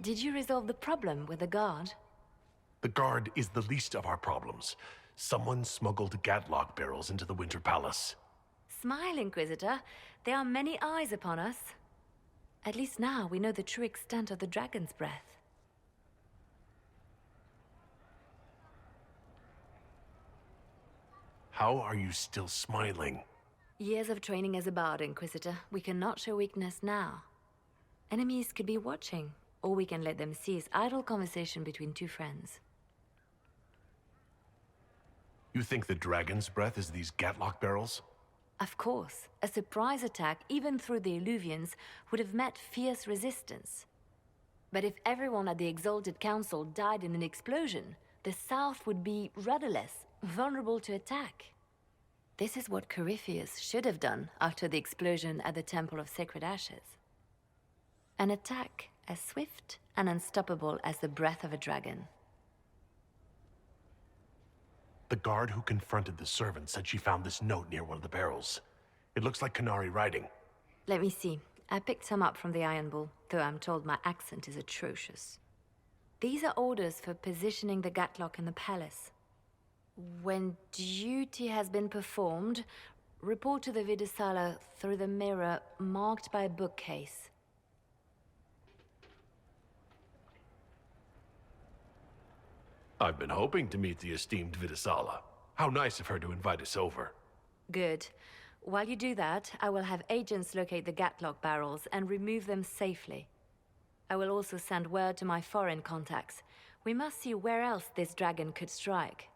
I: Did you resolve the problem with the guard?
D: The guard is the least of our problems. Someone smuggled Gadlock barrels into the Winter Palace.
I: Smile, Inquisitor. There are many eyes upon us. At least now we know the true extent of the Dragon's Breath.
D: How are you still smiling?
I: Years of training as a bard, Inquisitor. We cannot show weakness now. Enemies could be watching. All we can let them see is idle conversation between two friends.
D: You think the dragon's breath is these Gatlock barrels?
I: Of course. A surprise attack, even through the Illuvians, would have met fierce resistance. But if everyone at the Exalted Council died in an explosion, the South would be rudderless, vulnerable to attack. This is what Corypheus should have done after the explosion at the Temple of Sacred Ashes. An attack as swift and unstoppable as the breath of a dragon.
D: The guard who confronted the servant said she found this note near one of the barrels. It looks like Canary writing.
I: Let me see. I picked some up from the Iron Bull, though I'm told my accent is atrocious. These are orders for positioning the Gatlock in the palace. When duty has been performed, report to the Vidisala through the mirror marked by a bookcase.
D: I've been hoping to meet the esteemed Vidisala. How nice of her to invite us over.
I: Good. While you do that, I will have agents locate the Gatlock barrels and remove them safely. I will also send word to my foreign contacts. We must see where else this dragon could strike.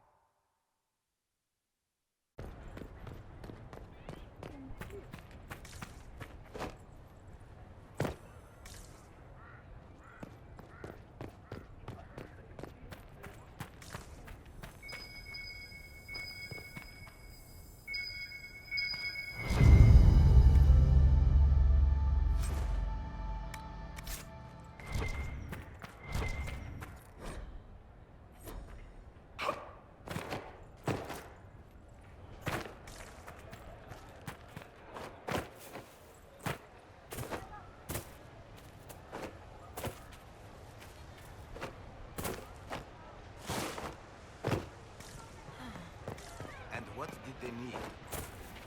F: What did they need?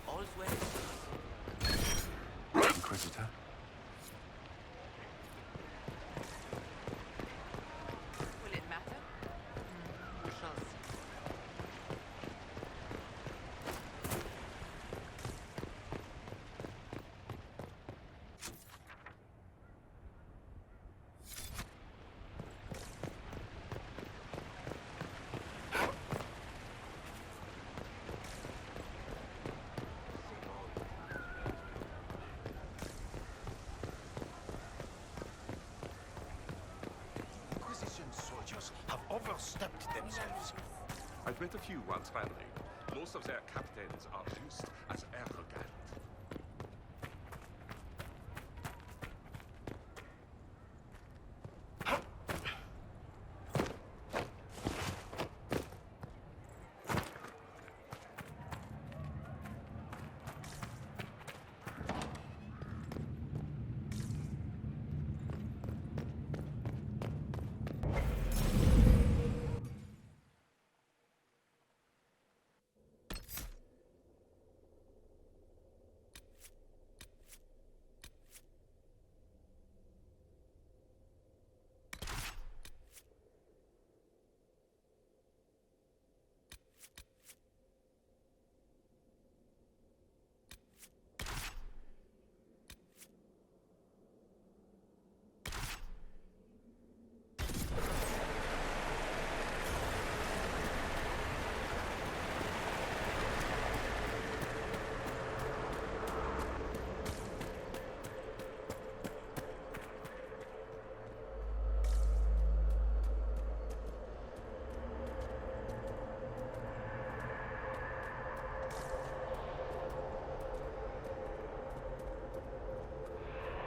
F: All's well.
A: Inquisitor?
G: Will it matter? We shall see.
L: Have overstepped themselves.
N: I've met a few once family. Most of their captains are just as arrogant.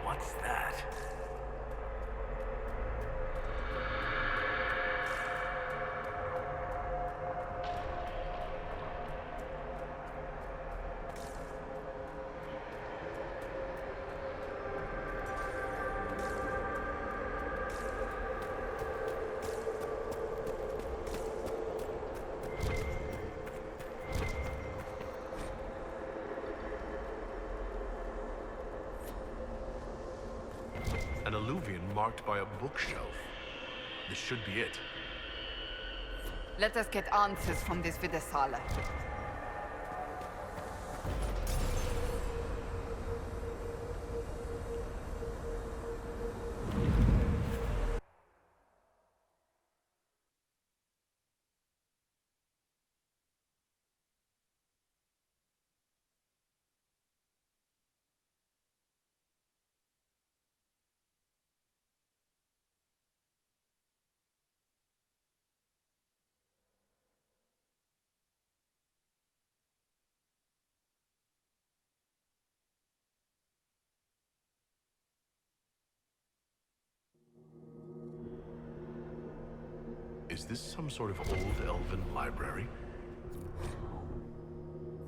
F: What's that?
D: An alluvian marked by a bookshelf. This should be it.
R: Let us get answers from this Vidisala.
D: Is this some sort of old elven library?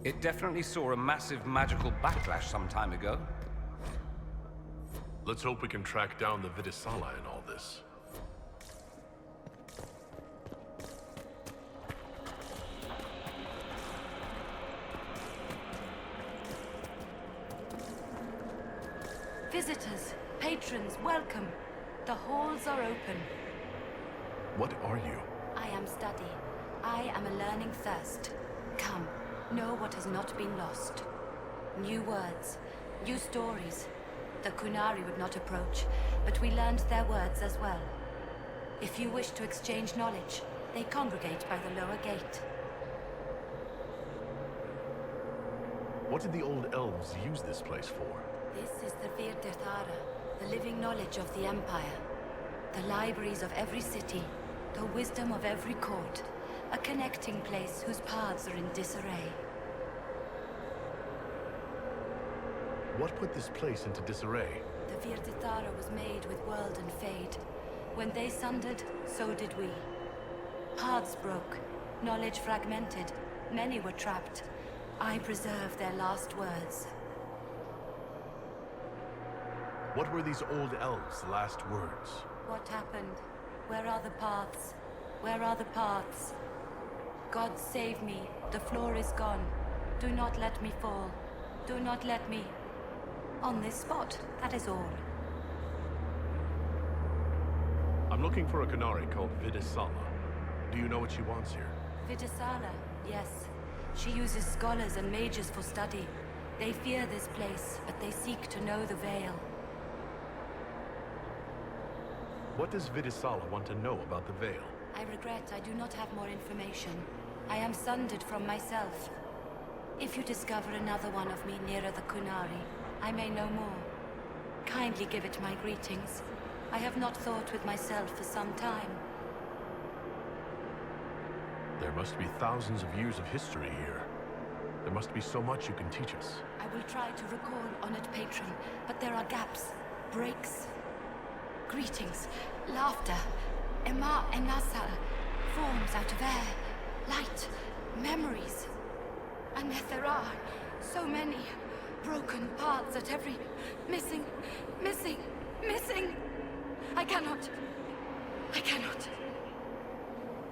H: It definitely saw a massive magical backlash some time ago.
D: Let's hope we can track down the Vidisala in all this.
I: Visitors, patrons, welcome. The halls are open.
D: What are you?
I: I am study. I am a learning thirst. Come, know what has not been lost. New words, new stories. The Kunari would not approach, but we learned their words as well. If you wish to exchange knowledge, they congregate by the lower gate.
D: What did the old elves use this place for?
I: This is the Virdithara, the living knowledge of the Empire. The libraries of every city, the wisdom of every court. A connecting place whose paths are in disarray.
D: What put this place into disarray?
I: The Virdithara was made with world and fade. When they sundered, so did we. Paths broke, knowledge fragmented, many were trapped. I preserve their last words.
D: What were these old elves' last words?
I: What happened? Where are the paths? Where are the paths? God save me. The floor is gone. Do not let me fall. Do not let me... On this spot, that is all.
D: I'm looking for a Kunari called Vidisala. Do you know what she wants here?
I: Vidisala, yes. She uses scholars and mages for study. They fear this place, but they seek to know the Veil.
D: What does Vidisala want to know about the Veil?
I: I regret I do not have more information. I am sundered from myself. If you discover another one of me nearer the Kunari, I may know more. Kindly give it my greetings. I have not thought with myself for some time.
D: There must be thousands of years of history here. There must be so much you can teach us.
I: I will try to recall honored patron, but there are gaps, breaks. Greetings, laughter, Emma and Nasal, forms out of air, light, memories. And yet there are so many broken paths at every... missing. I cannot.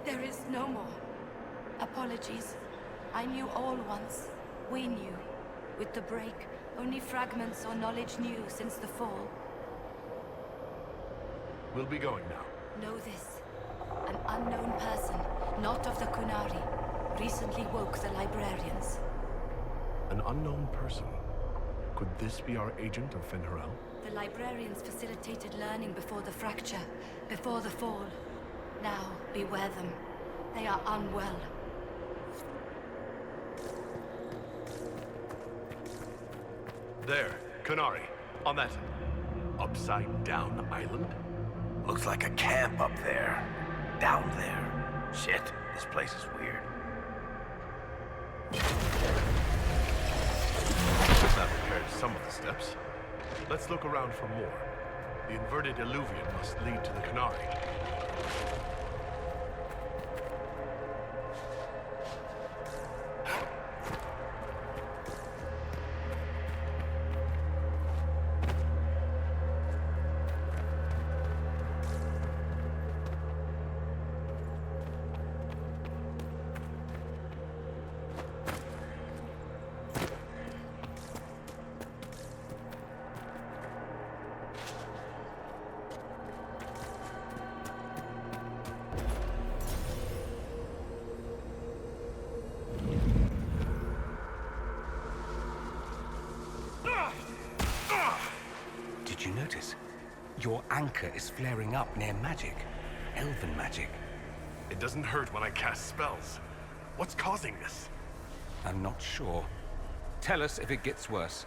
I: There is no more. Apologies. I knew all once. We knew. With the break, only fragments or knowledge new since the fall.
D: We'll be going now.
I: Know this. An unknown person, not of the Kunari, recently woke the librarians.
D: An unknown person? Could this be our agent of Fen'Harel?
I: The librarians facilitated learning before the fracture, before the fall. Now, beware them. They are unwell.
D: There, Kunari, on that upside-down island.
F: Looks like a camp up there. Down there. Shit, this place is weird.
D: That repaired some of the steps. Let's look around for more. The inverted alluvium must lead to the Kunari.
H: Did you notice? Your anchor is flaring up near magic. Elven magic.
D: It doesn't hurt when I cast spells. What's causing this?
H: I'm not sure. Tell us if it gets worse.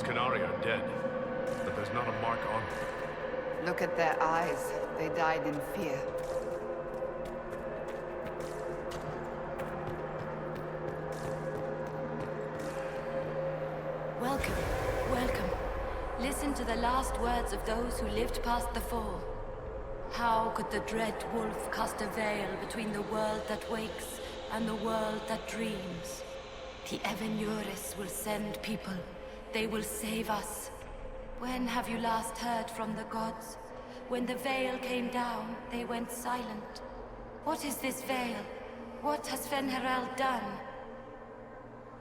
D: Canary are dead, but there's not a mark on them.
R: Look at their eyes. They died in fear.
I: Welcome, welcome. Listen to the last words of those who lived past the fall. How could the dread wolf cast a veil between the world that wakes and the world that dreams? The Evenures will send people. They will save us. When have you last heard from the gods? When the veil came down, they went silent. What is this veil? What has Fen'Harel done?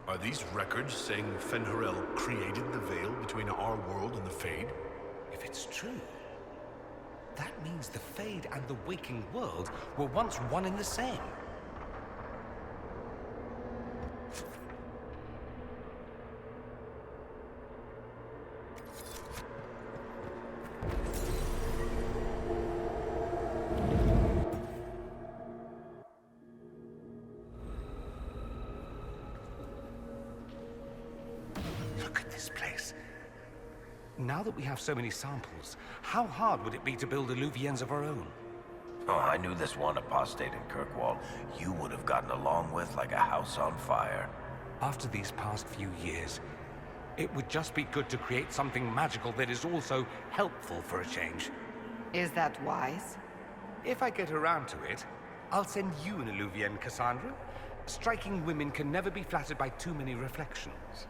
D: Are these records saying Fen'Harel created the veil between our world and the Fade?
H: If it's true, that means the Fade and the waking world were once one and the same. Look at this place. Now that we have so many samples, how hard would it be to build Illuviens of our own?
F: Oh, I knew this one apostate in Kirkwall you would have gotten along with like a house on fire.
H: After these past few years, it would just be good to create something magical that is also helpful for a change.
R: Is that wise?
H: If I get around to it, I'll send you an Illuvien, Cassandra. Striking women can never be flattered by too many reflections.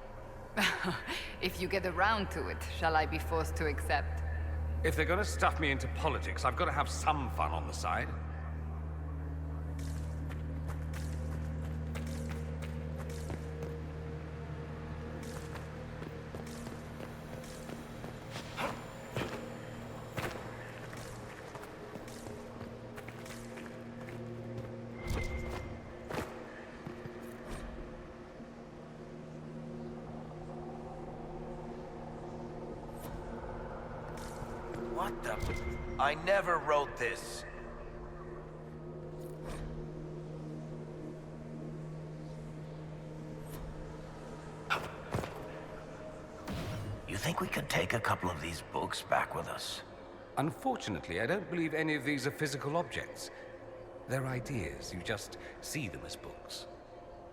R: If you get around to it, shall I be forced to accept?
H: If they're gonna stuff me into politics, I've got to have some fun on the side.
F: What the? I never wrote this. You think we could take a couple of these books back with us?
H: Unfortunately, I don't believe any of these are physical objects. They're ideas. You just see them as books.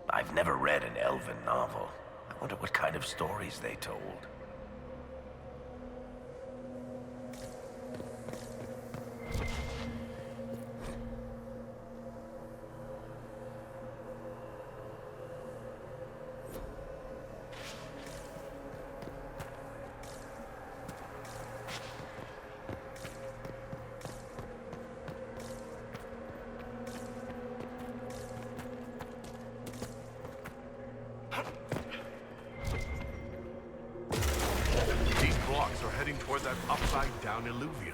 F: I've never read an elven novel. I wonder what kind of stories they told.
D: These blocks are heading toward that upside-down Illuvian.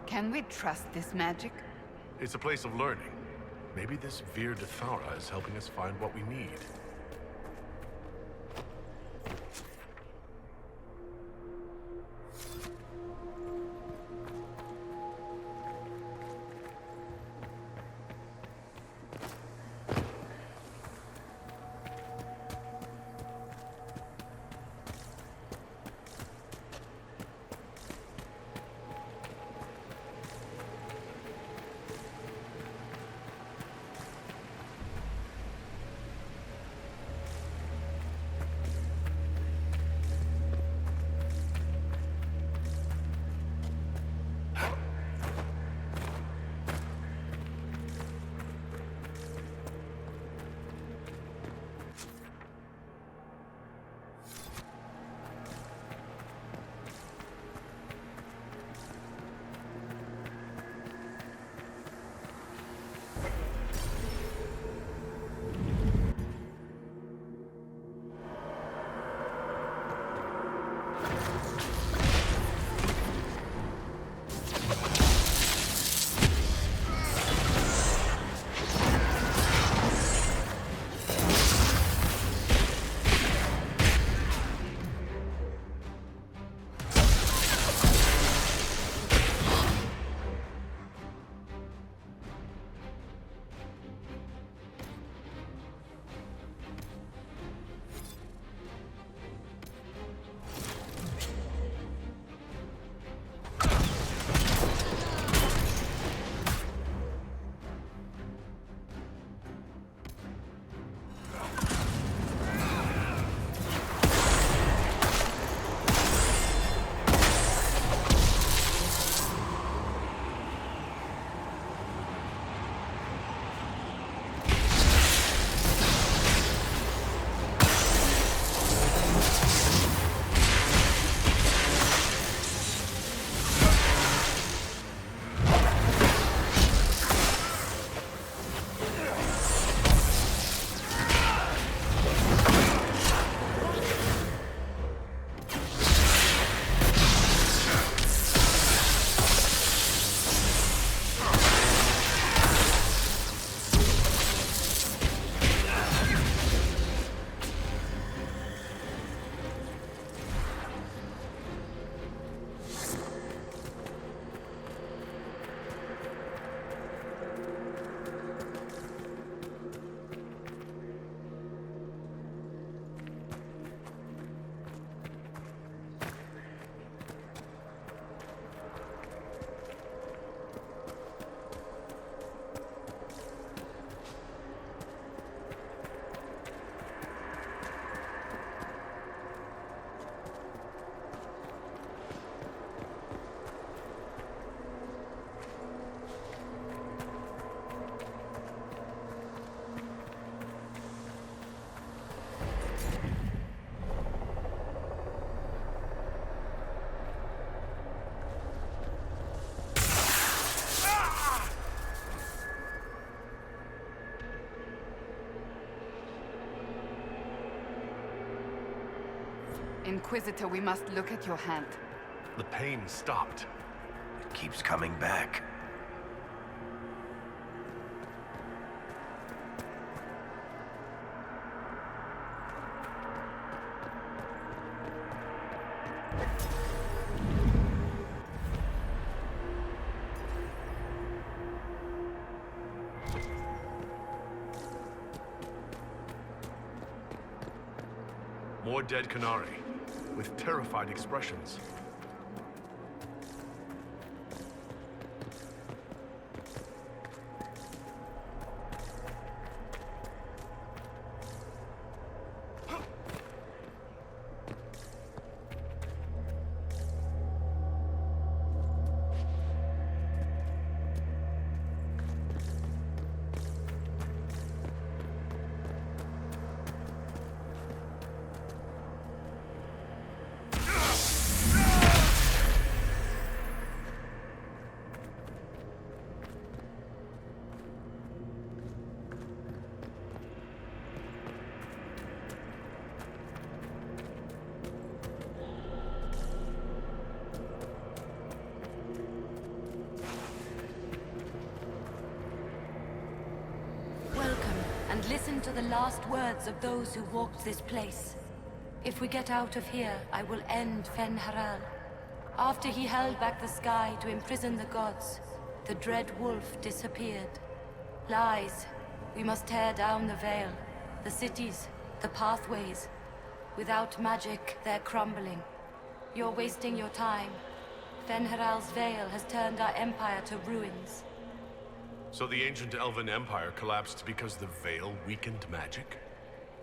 R: Can we trust this magic?
D: It's a place of learning. Maybe this Vir de Thaura is helping us find what we need.
R: Inquisitor, we must look at your hand.
D: The pain stopped.
F: It keeps coming back.
D: More dead Canary, with terrified expressions.
I: And listen to the last words of those who walked this place. If we get out of here, I will end Fen-Haral. After he held back the sky to imprison the gods, the dread wolf disappeared. Lies. We must tear down the veil, the cities, the pathways. Without magic, they're crumbling. You're wasting your time. Fen-Haral's veil has turned our empire to ruins.
D: So the ancient Elven Empire collapsed because the veil weakened magic?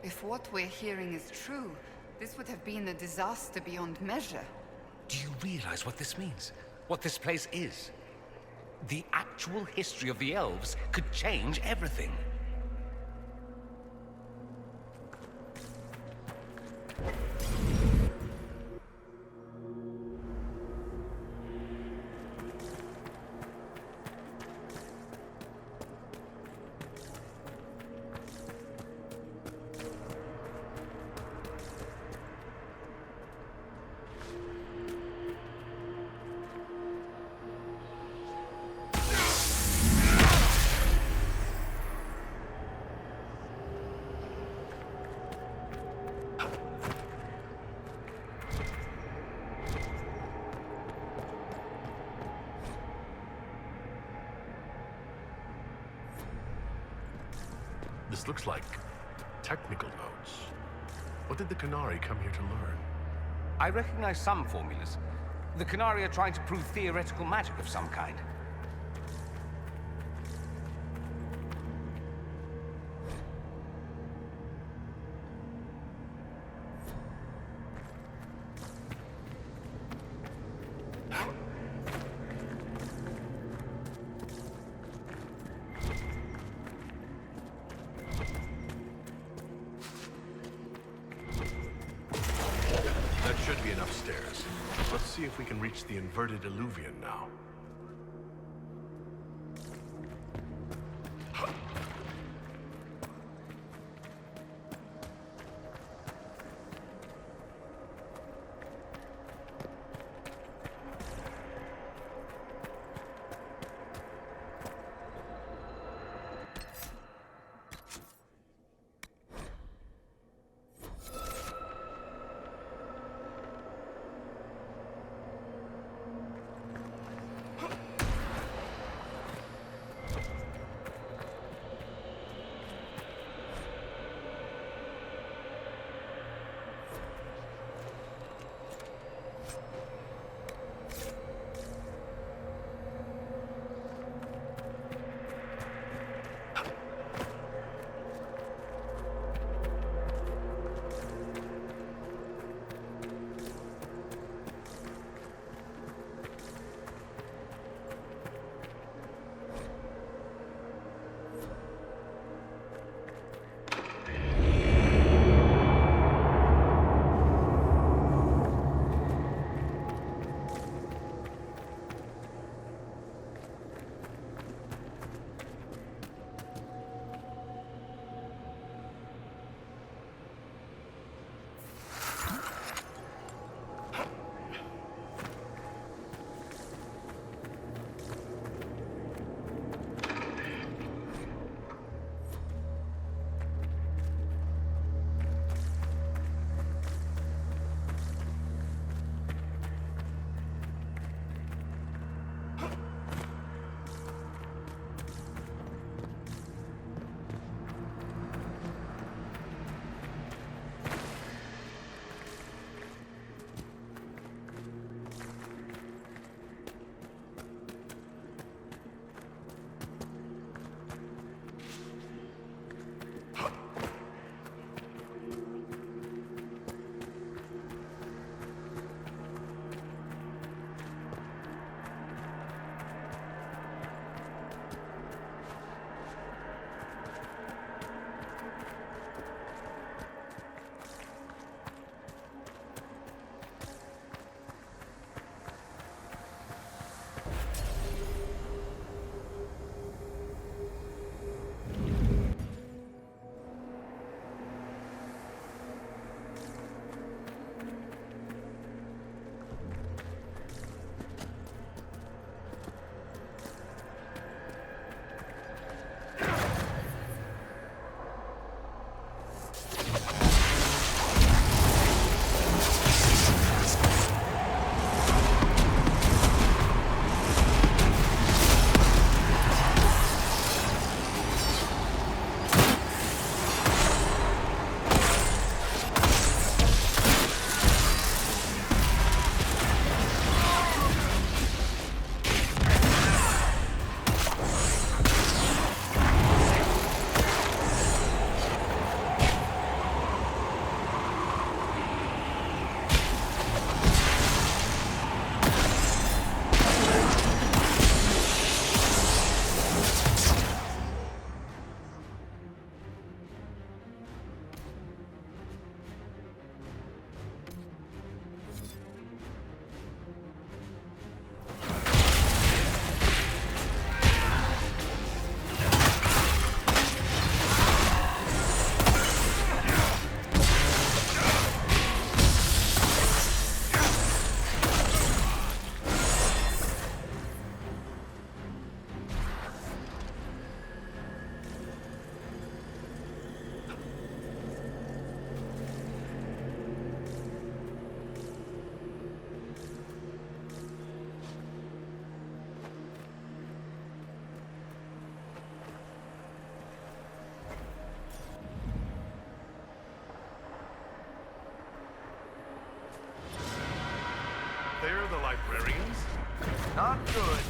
R: If what we're hearing is true, this would have been a disaster beyond measure.
H: Do you realize what this means? What this place is? The actual history of the elves could change everything.
D: This looks like technical notes. What did the Canary come here to learn?
H: I recognize some formulas. The Canary are trying to prove theoretical magic of some kind.
D: See if we can reach the inverted alluvion now. there, the librarians?
F: Not good.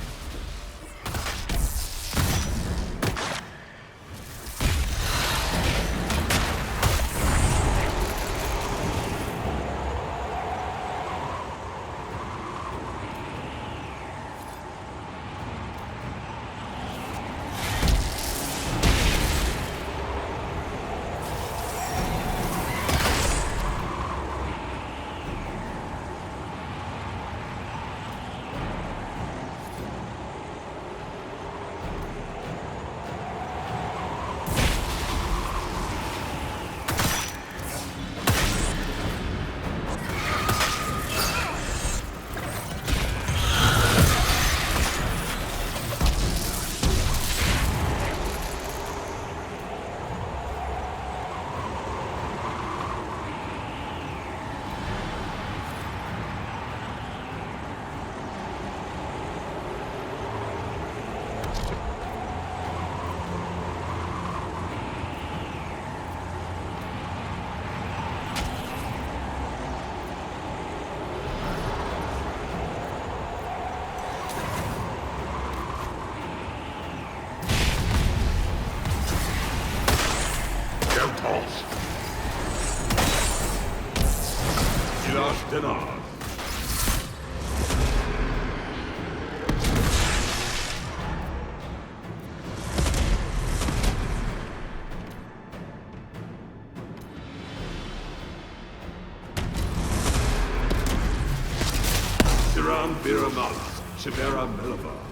N: Biramala, Shibera Melava.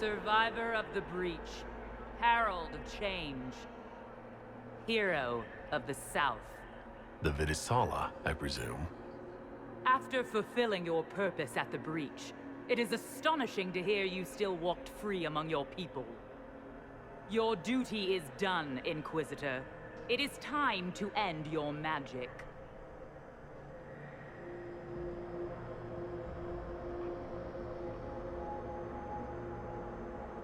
C: Survivor of the breach, herald of change, hero of the South.
D: The Vidisala, I presume.
C: After fulfilling your purpose at the breach, it is astonishing to hear you still walked free among your people. Your duty is done, Inquisitor. It is time to end your magic.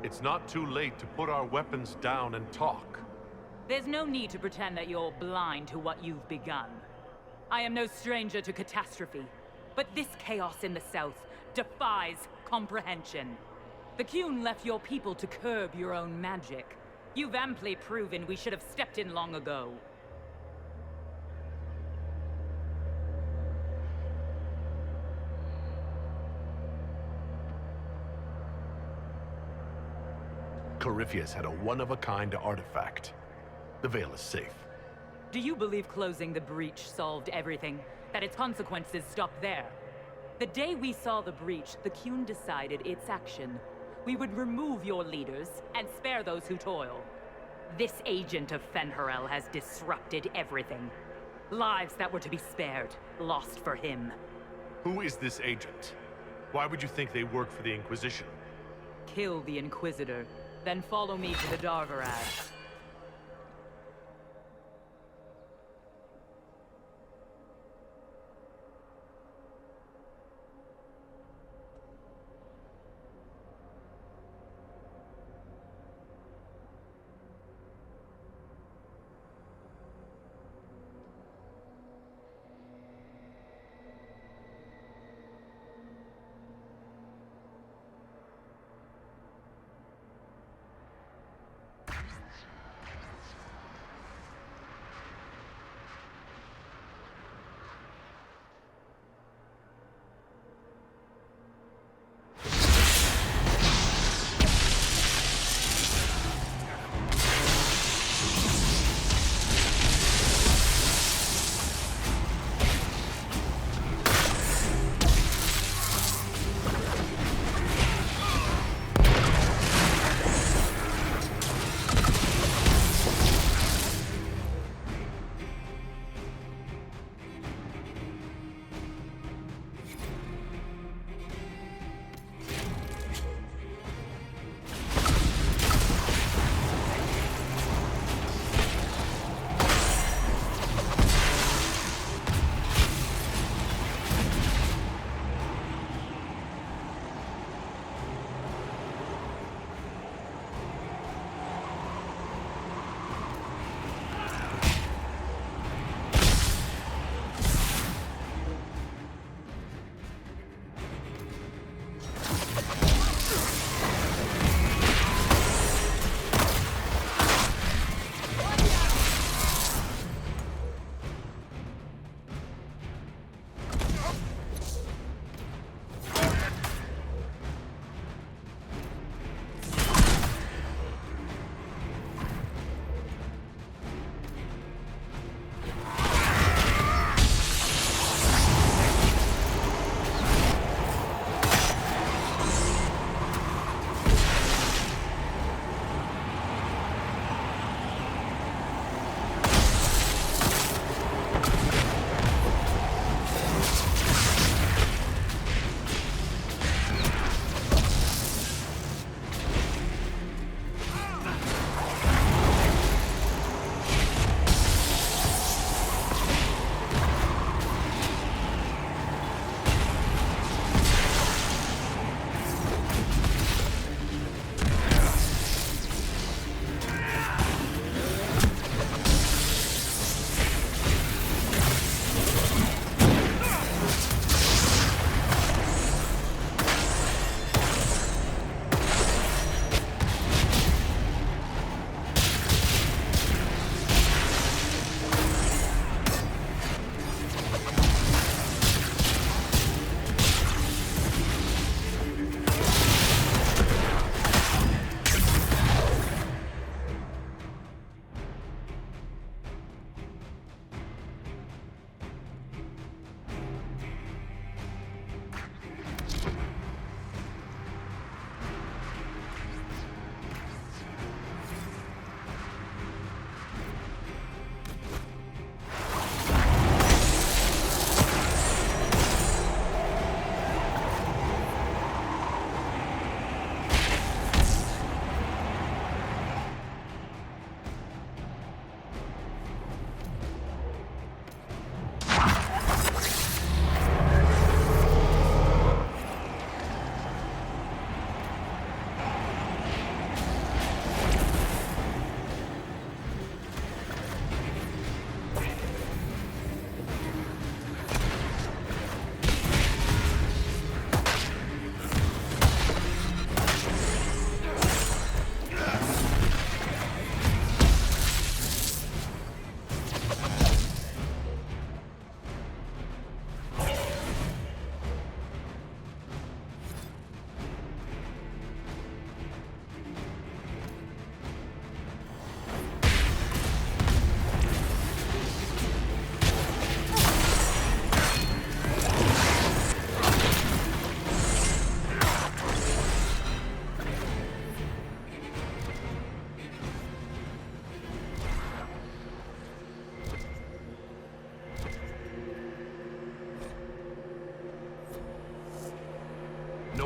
D: It's not too late to put our weapons down and talk.
C: There's no need to pretend that you're blind to what you've begun. I am no stranger to catastrophe, but this chaos in the South defies comprehension. The Qun left your people to curb your own magic. You've amply proven we should have stepped in long ago.
D: Corypheus had a one-of-a-kind artifact. The Veil is safe.
C: Do you believe closing the breach solved everything? That its consequences stopped there? The day we saw the breach, the Qun decided its action we would remove your leaders and spare those who toil. This agent of Fen'Harel has disrupted everything. Lives that were to be spared, lost for him.
D: Who is this agent? Why would you think they work for the Inquisition?
C: Kill the Inquisitor, then follow me to the Dargarad.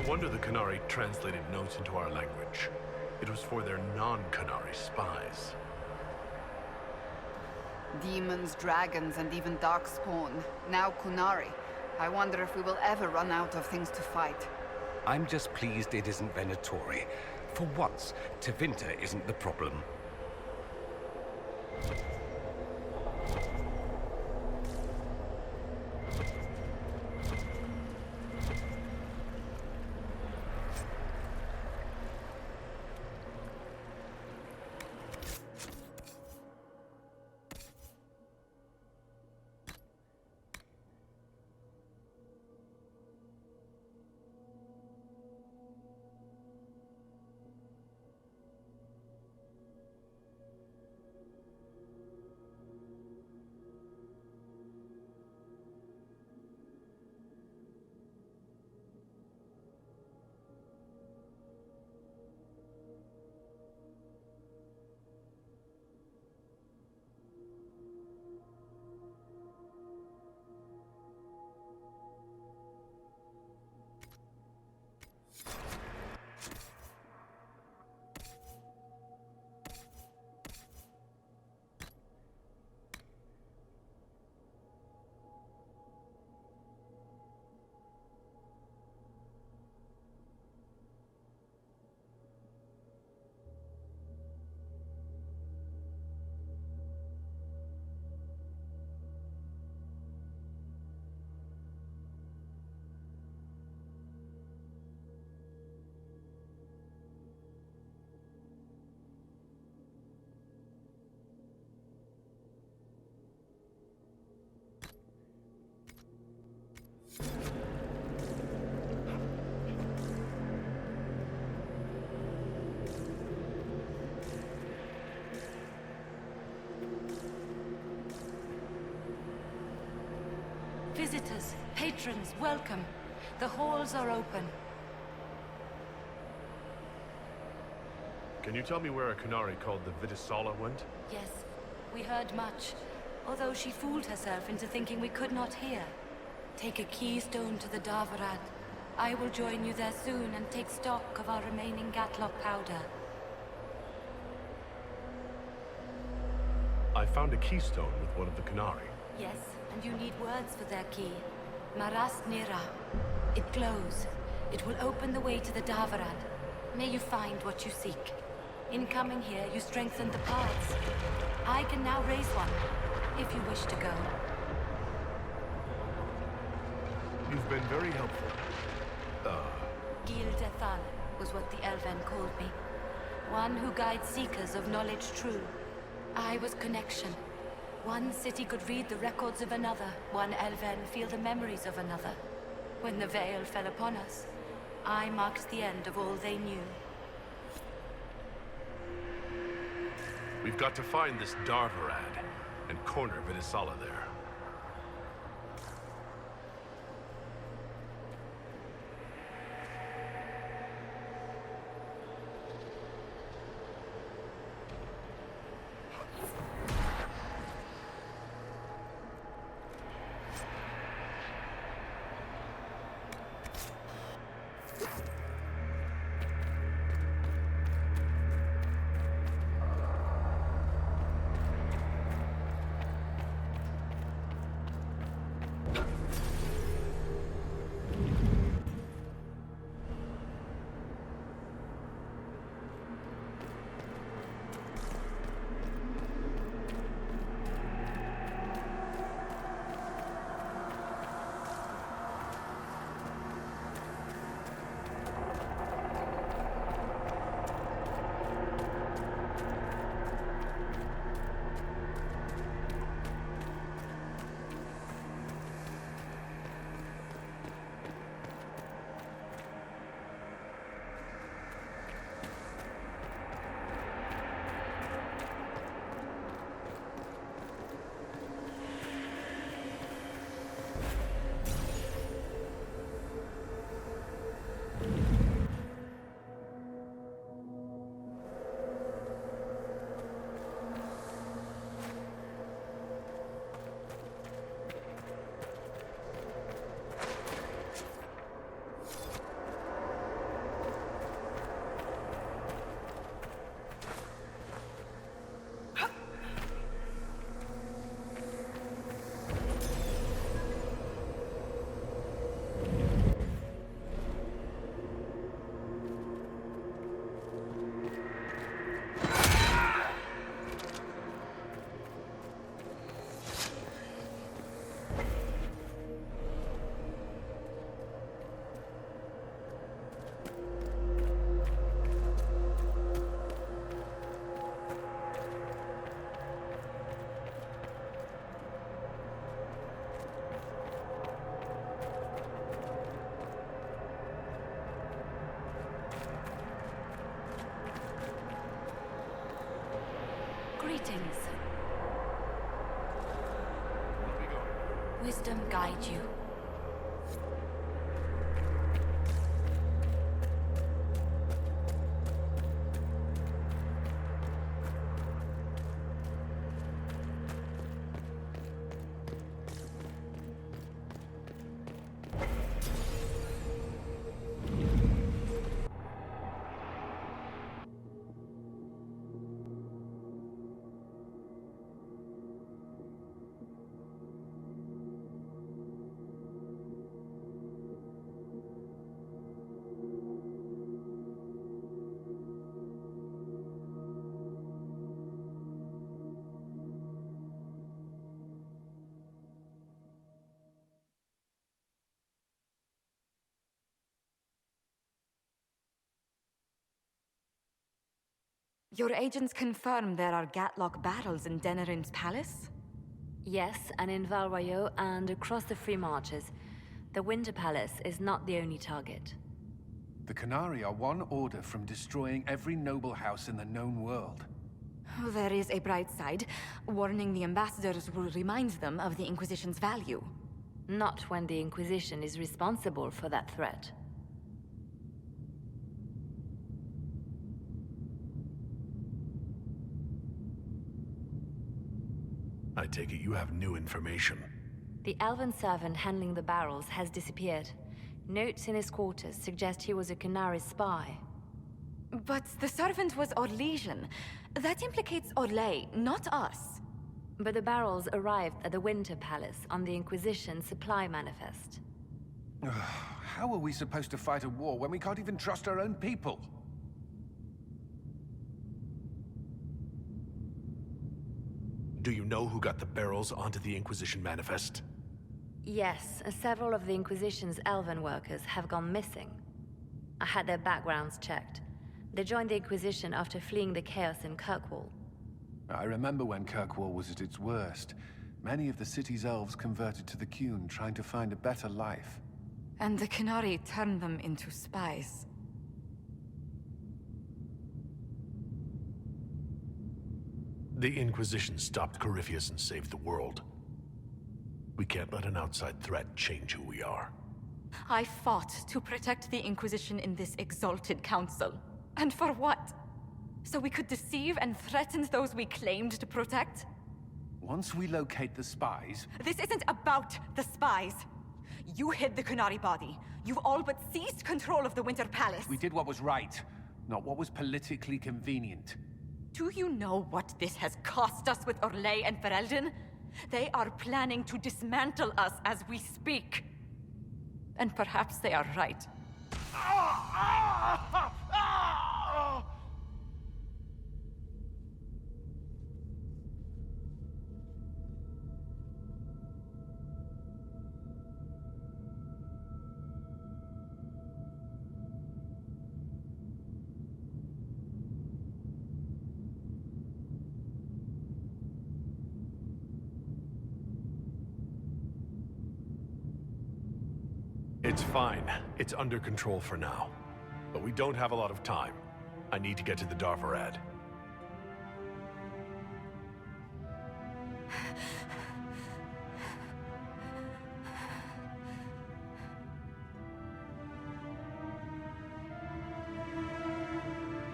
D: No wonder the Qunari translated notes into our language. It was for their non-Qunari spies.
R: Demons, dragons, and even darkspawn. Now Qunari. I wonder if we will ever run out of things to fight.
H: I'm just pleased it isn't Venatori. For once, Tevinter isn't the problem.
K: Visitors, patrons, welcome. The halls are open.
D: Can you tell me where a Qunari called the Vidisala went?
K: Yes, we heard much, although she fooled herself into thinking we could not hear. Take a keystone to the Davarad. I will join you there soon and take stock of our remaining Gatlock powder.
D: I found a keystone with one of the Qunari.
K: Yes, and you need words for their key. Maras Nira. It glows. It will open the way to the Davarad. May you find what you seek. In coming here, you strengthened the paths. I can now raise one, if you wish to go.
D: You've been very helpful.
K: Gildethal was what the Elven called me. One who guides seekers of knowledge true. I was connection. One city could read the records of another, one Elven feel the memories of another. When the veil fell upon us, I marked the end of all they knew.
D: We've got to find this Darvarad and corner Vidisala there.
K: Greetings. Wisdom guide you.
B: Your agents confirm there are Gatlock battles in Denerim's palace?
I: Yes, and in Val Royeaux and across the Free Marches. The Winter Palace is not the only target.
A: The Canari are one order from destroying every noble house in the known world.
B: Oh, there is a bright side. Warning the ambassadors will remind them of the Inquisition's value.
I: Not when the Inquisition is responsible for that threat.
D: I take it you have new information.
I: The elven servant handling the barrels has disappeared. Notes in his quarters suggest he was a Canari spy.
B: But the servant was Orlesian. That implicates Orlais, not us.
I: But the barrels arrived at the Winter Palace on the Inquisition supply manifest.
A: How are we supposed to fight a war when we can't even trust our own people?
D: Do you know who got the barrels onto the Inquisition manifest?
I: Yes, several of the Inquisition's elven workers have gone missing. I had their backgrounds checked. They joined the Inquisition after fleeing the chaos in Kirkwall.
A: I remember when Kirkwall was at its worst. Many of the city's elves converted to the Qun, trying to find a better life.
B: And the Canari turned them into spies.
D: The Inquisition stopped Corypheus and saved the world. We can't let an outside threat change who we are.
B: I fought to protect the Inquisition in this exalted council. And for what? So we could deceive and threaten those we claimed to protect?
A: Once we locate the spies...
B: This isn't about the spies. You hid the Canari body. You've all but seized control of the Winter Palace.
A: We did what was right, not what was politically convenient.
B: Do you know what this has cost us with Orlais and Ferelden? They are planning to dismantle us as we speak. And perhaps they are right.
D: It's fine. It's under control for now. But we don't have a lot of time. I need to get to the Darvarad.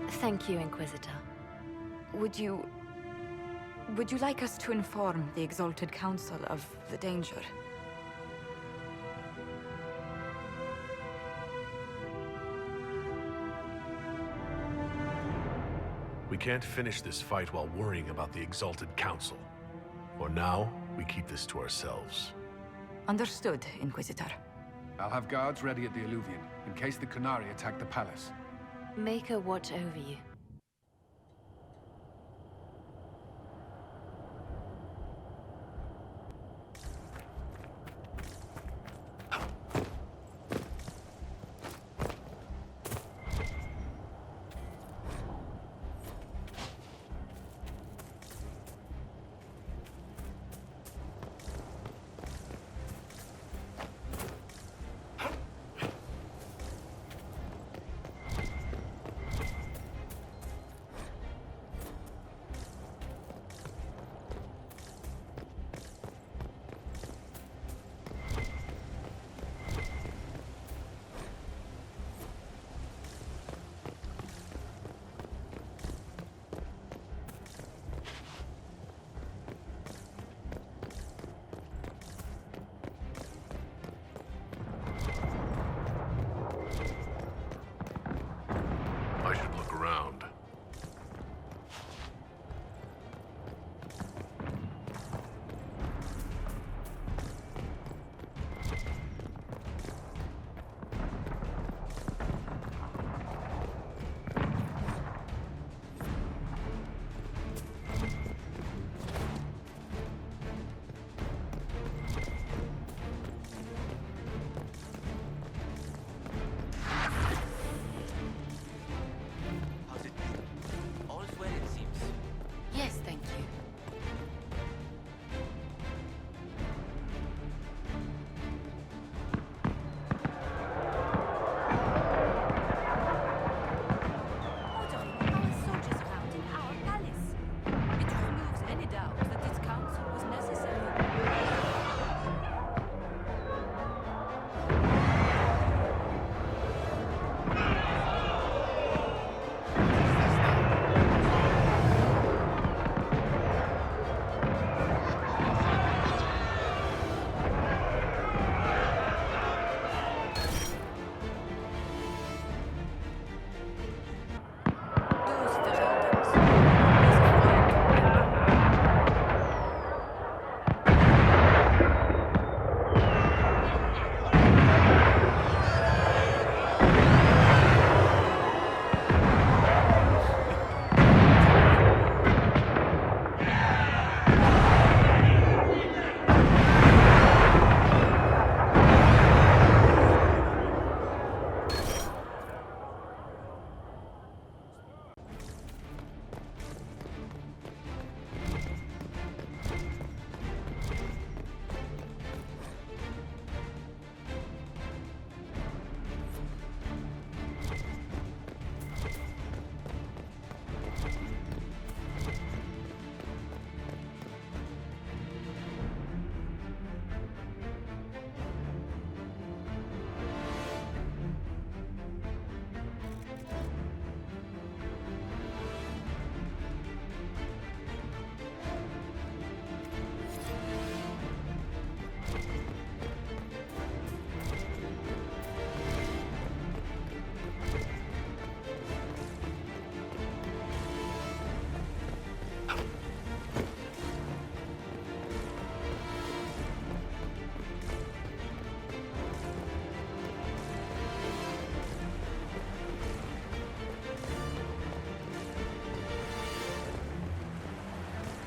I: Thank you, Inquisitor.
B: Would you like us to inform the Exalted Council of the danger?
D: We can't finish this fight while worrying about the Exalted Council. For now, we keep this to ourselves.
B: Understood, Inquisitor.
A: I'll have guards ready at the Alluvion, in case the Canari attack the palace.
I: Make a watch over you.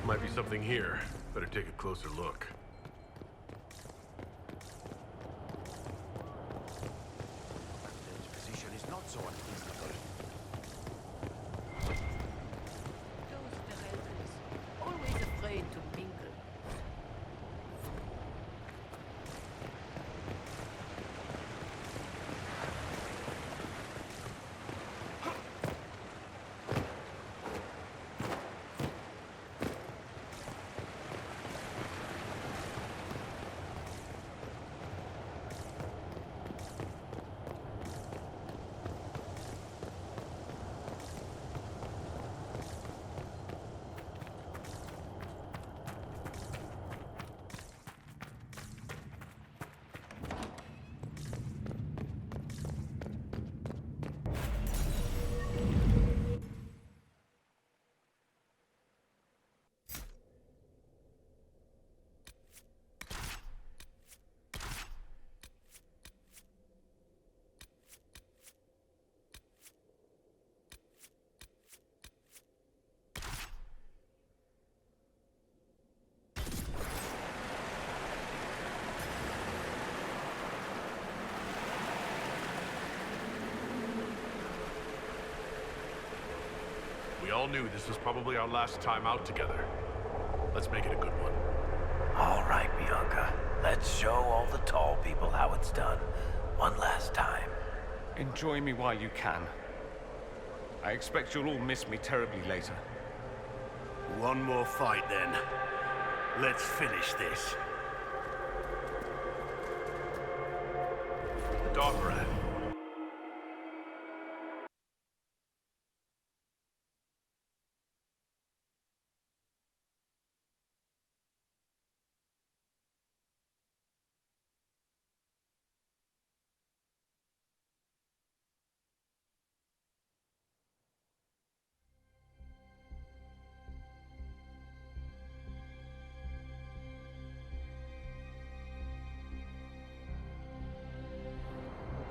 D: Might be something here. Better take a closer look.
S: This position is not so unreasonable.
T: Always afraid to mingle.
D: We all knew this was probably our last time out together. Let's make it a good one.
F: All right, Bianca. Let's show all the tall people how it's done. One last time.
H: Enjoy me while you can. I expect you'll all miss me terribly later.
Q: One more fight, then. Let's finish this.
D: Doggerad.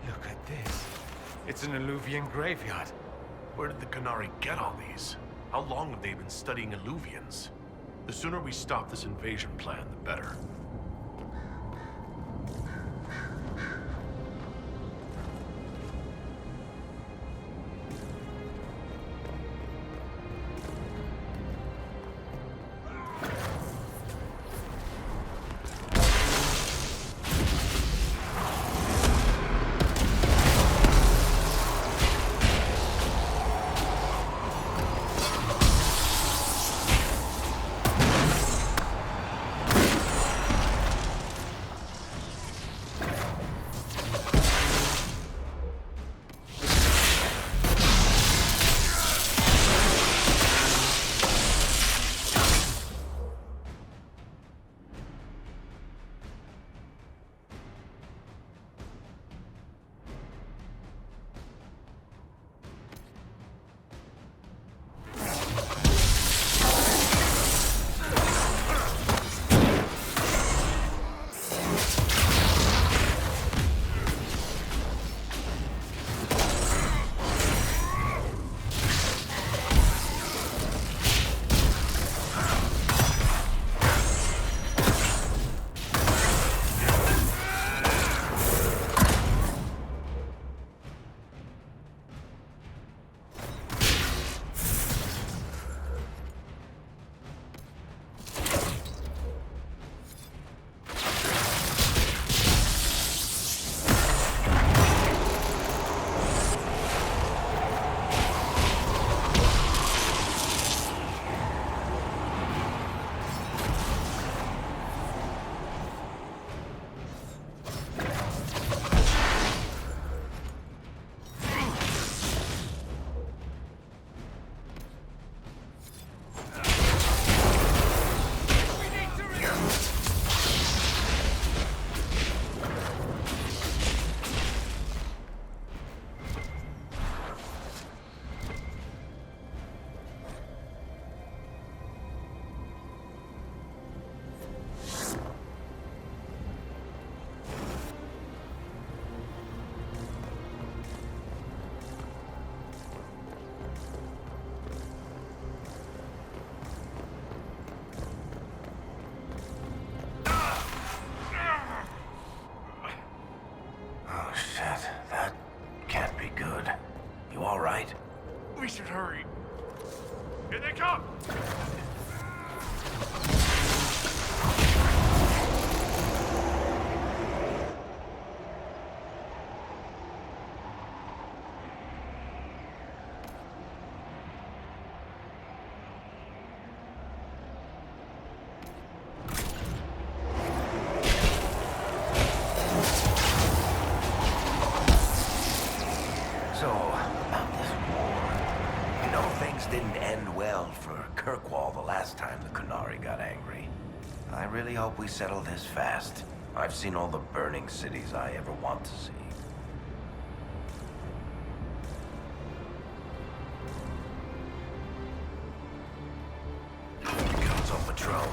H: Look at this. It's an Alluvian graveyard.
D: Where did the Qunari get all these? How long have they been studying Alluvians? The sooner we stop this invasion plan, the better.
F: right?
D: We should hurry. Here they come!
F: So, about this war. You know, things didn't end well for Kirkwall the last time the Qunari got angry. I really hope we settle this fast. I've seen all the burning cities I ever want to see.
Q: Guards on patrol.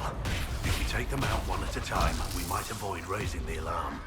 Q: If we take them out one at a time, we might avoid raising the alarm.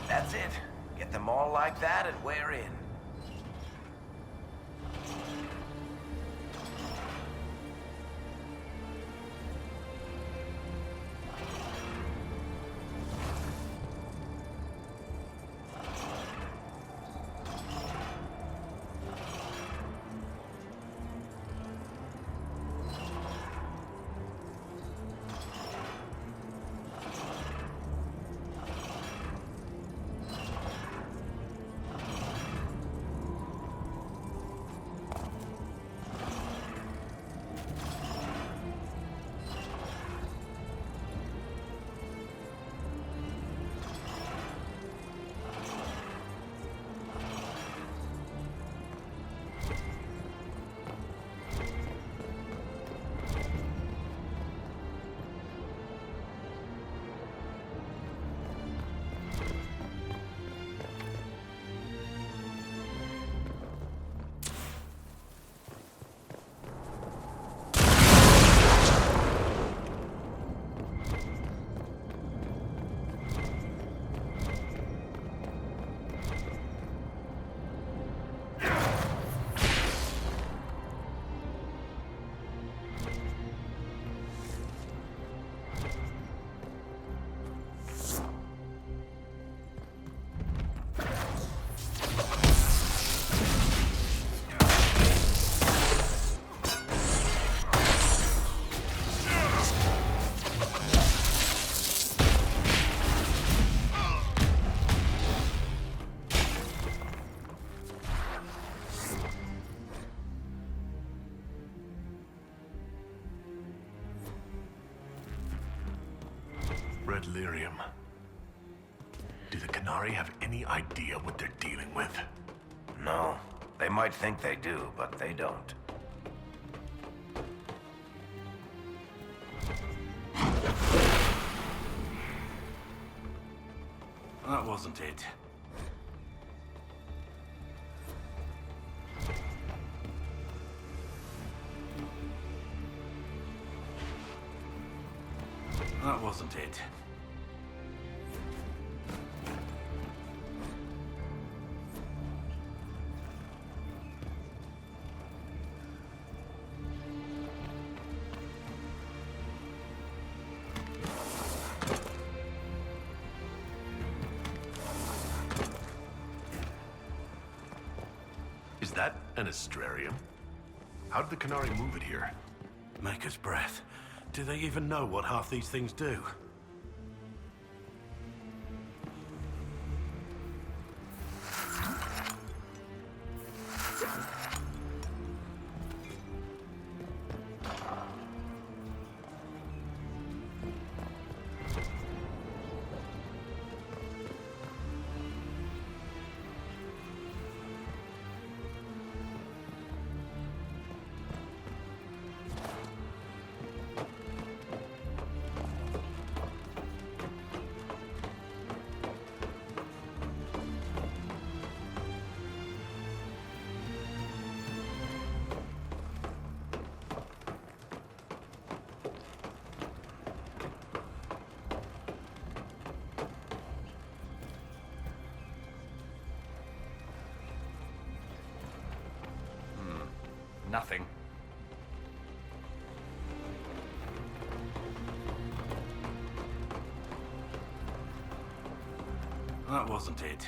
F: That's it. Get them all like that and we're in.
D: red lyrium. Do the Canary have any idea what they're dealing with?
F: No. They might think they do, but they don't.
Q: That wasn't it. That wasn't it.
D: Is that an astrarium? How did the Canary move it here?
Q: Maker's breath. Do they even know what half these things do?
M: Nothing.
Q: That wasn't it.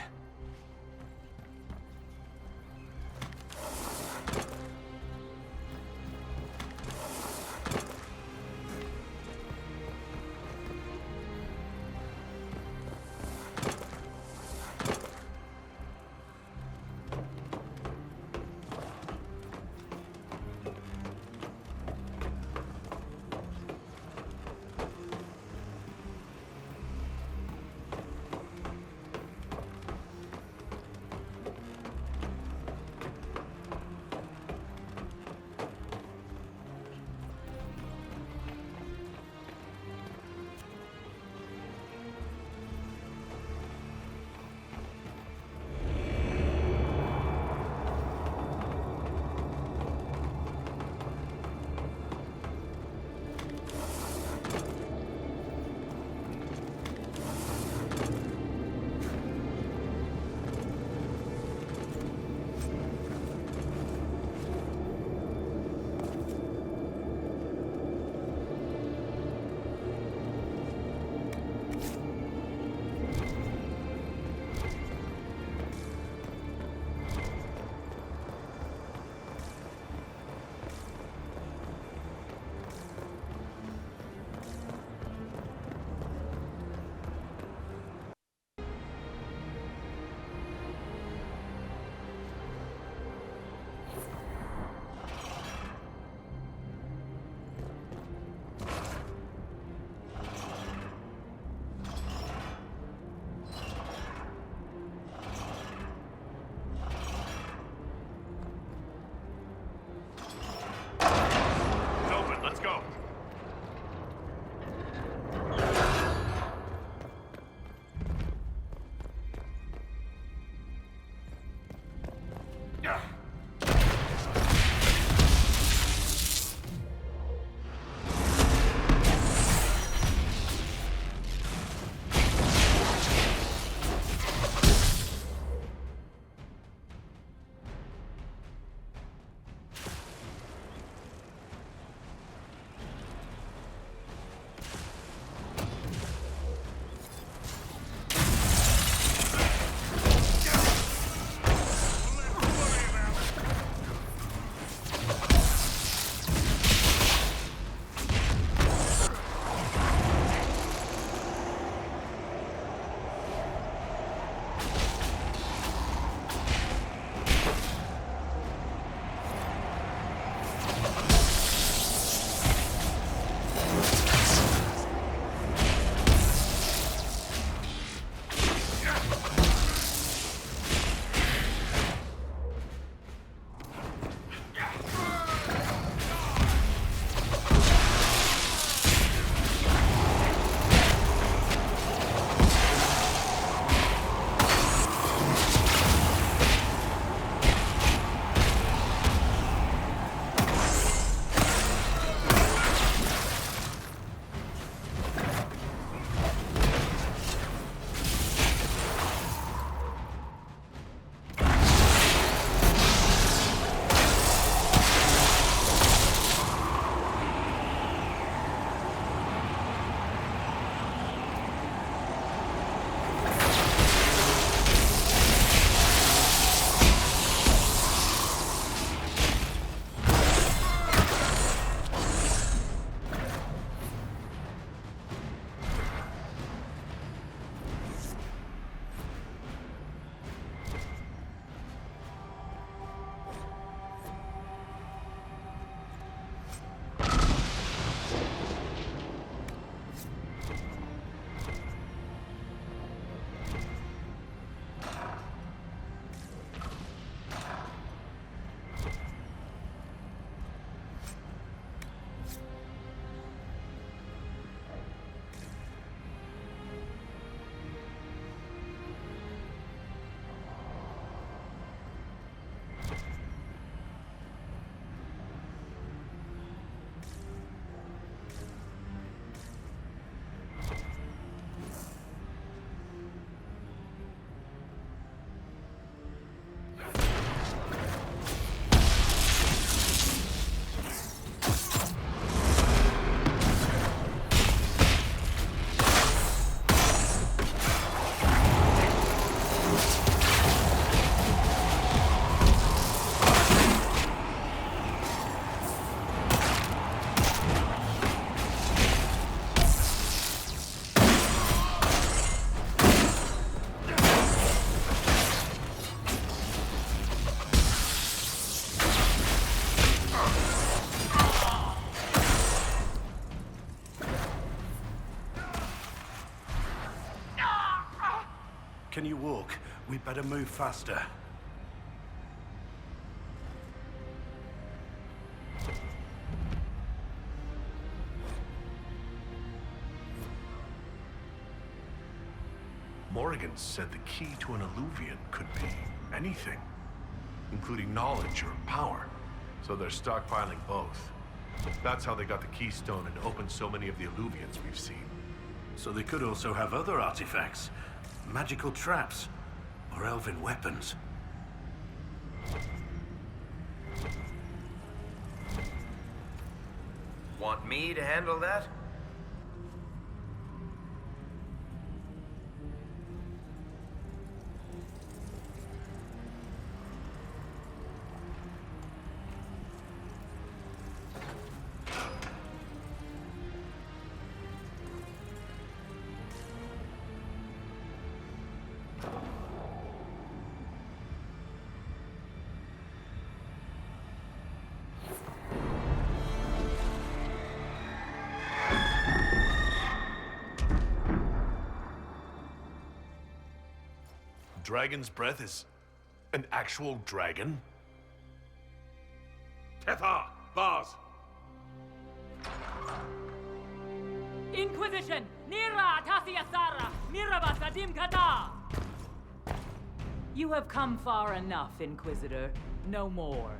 Q: Can you walk? We'd better move faster.
D: Morrigan said the key to an Illuvian could be anything, including knowledge or power. So they're stockpiling both. That's how they got the keystone and opened so many of the Illuvians we've seen.
Q: So they could also have other artifacts, magical traps, or elven weapons.
F: Want me to handle that?
D: Dragon's breath is an actual dragon?
N: Tetha! Bars!
C: Inquisition! Nira Tasiasara! Miraba Sadim Kata! You have come far enough, Inquisitor. No more.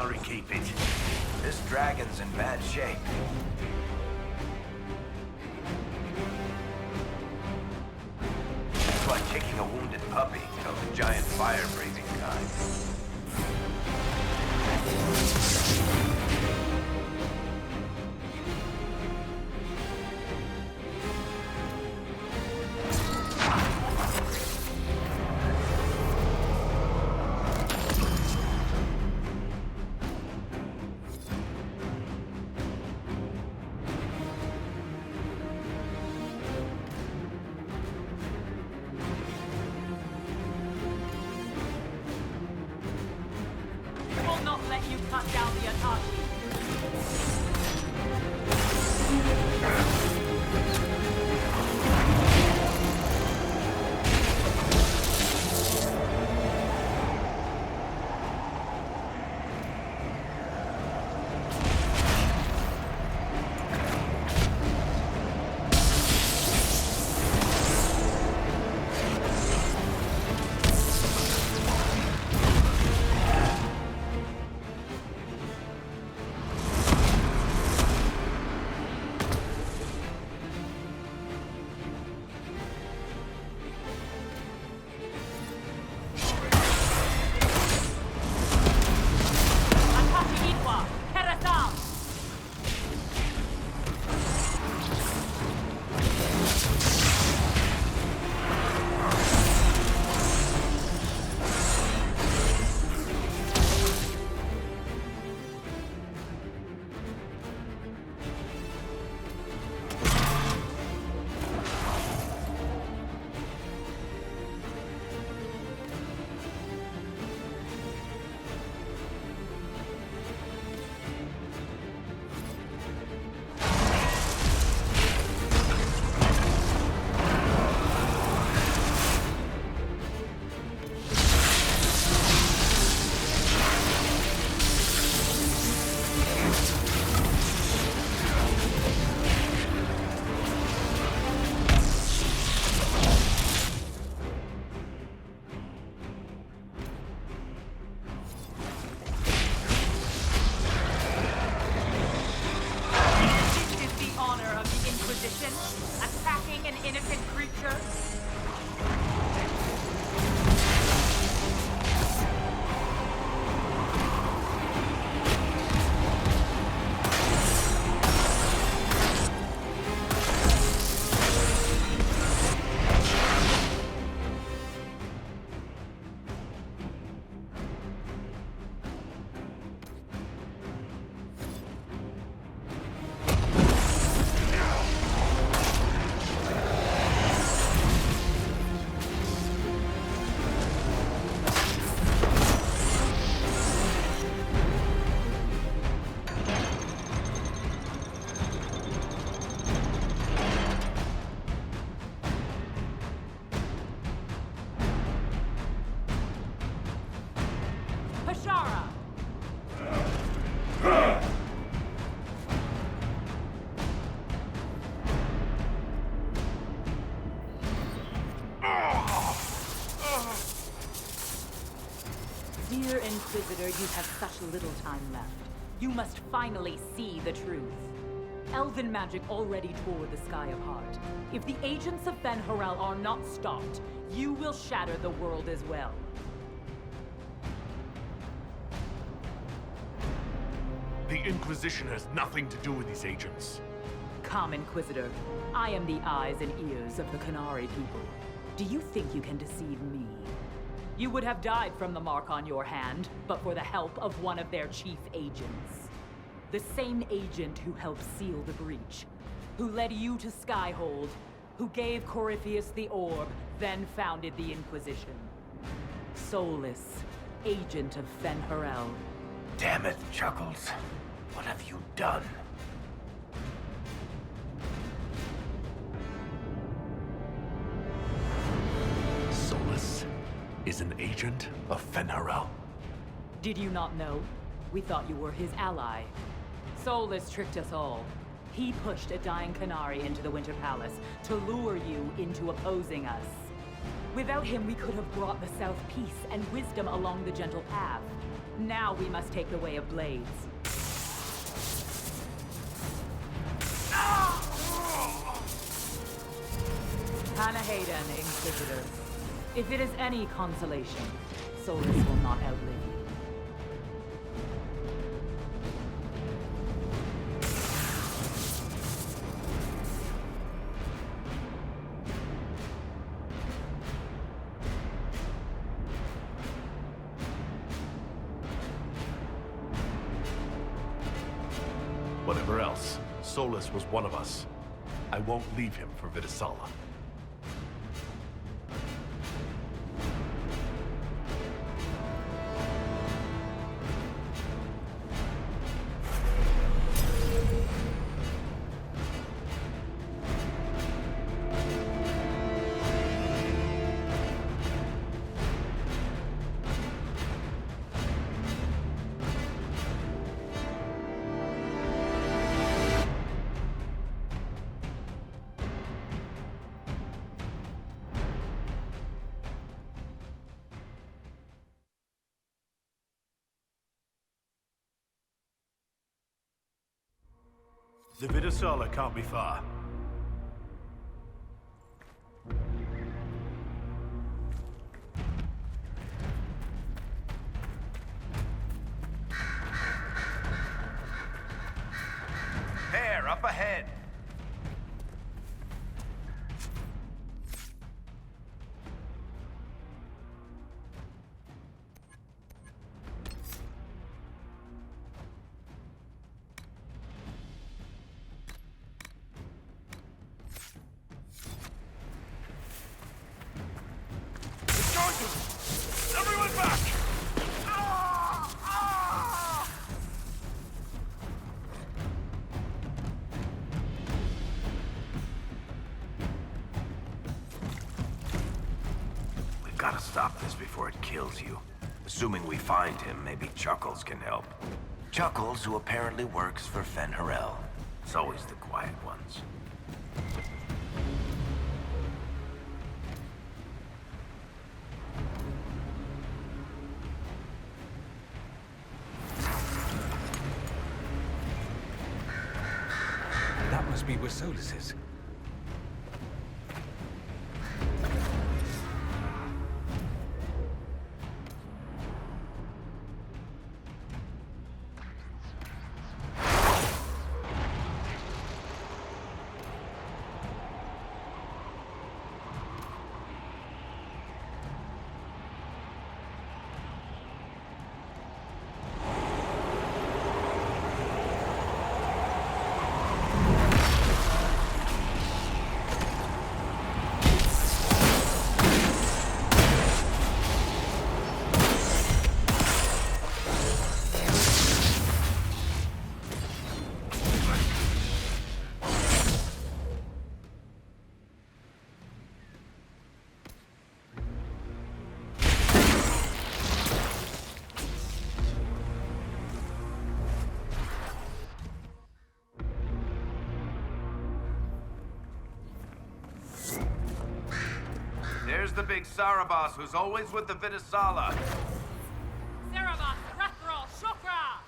Q: gallery keep it.
F: This dragon's in bad shape. It's like kicking a wounded puppy of the giant fire-breathing kind.
C: Attacking an innocent creature? Dear Inquisitor, you have such little time left. You must finally see the truth. Elven magic already tore the sky apart. If the agents of Ben-Harel are not stopped, you will shatter the world as well.
D: The Inquisition has nothing to do with these agents.
C: Come, Inquisitor. I am the eyes and ears of the Canary people. Do you think you can deceive me? You would have died from the mark on your hand, but for the help of one of their chief agents. The same agent who helped seal the breach, who led you to Skyhold, who gave Corypheus the orb, then founded the Inquisition. Soulless, agent of Ben-Harel.
F: Damn it, Chuckles. What have you done?
D: Solus is an agent of Ben-Harel.
C: Did you not know? We thought you were his ally. Solus tricked us all. He pushed a dying Canary into the Winter Palace to lure you into opposing us. Without him, we could have brought the South peace and wisdom along the gentle path. Now we must take the way of blades. Hannah Hayden, Inquisitor. If it is any consolation, Solus will not outlive you.
D: Whatever else, Solus was one of us. I won't leave him for Vidisala. The Vidisala can't be far.
F: There, up ahead.
N: Everyone back!
F: We've got to stop this before it kills you. Assuming we find him, maybe Chuckles can help. Chuckles, who apparently works for Fen'Harel. It's always the quiet ones.
H: That must be where Solus is.
F: There's the big Saraaebas who's always with the Vidisala.
C: Saraaebas, Rathrol, Shokra!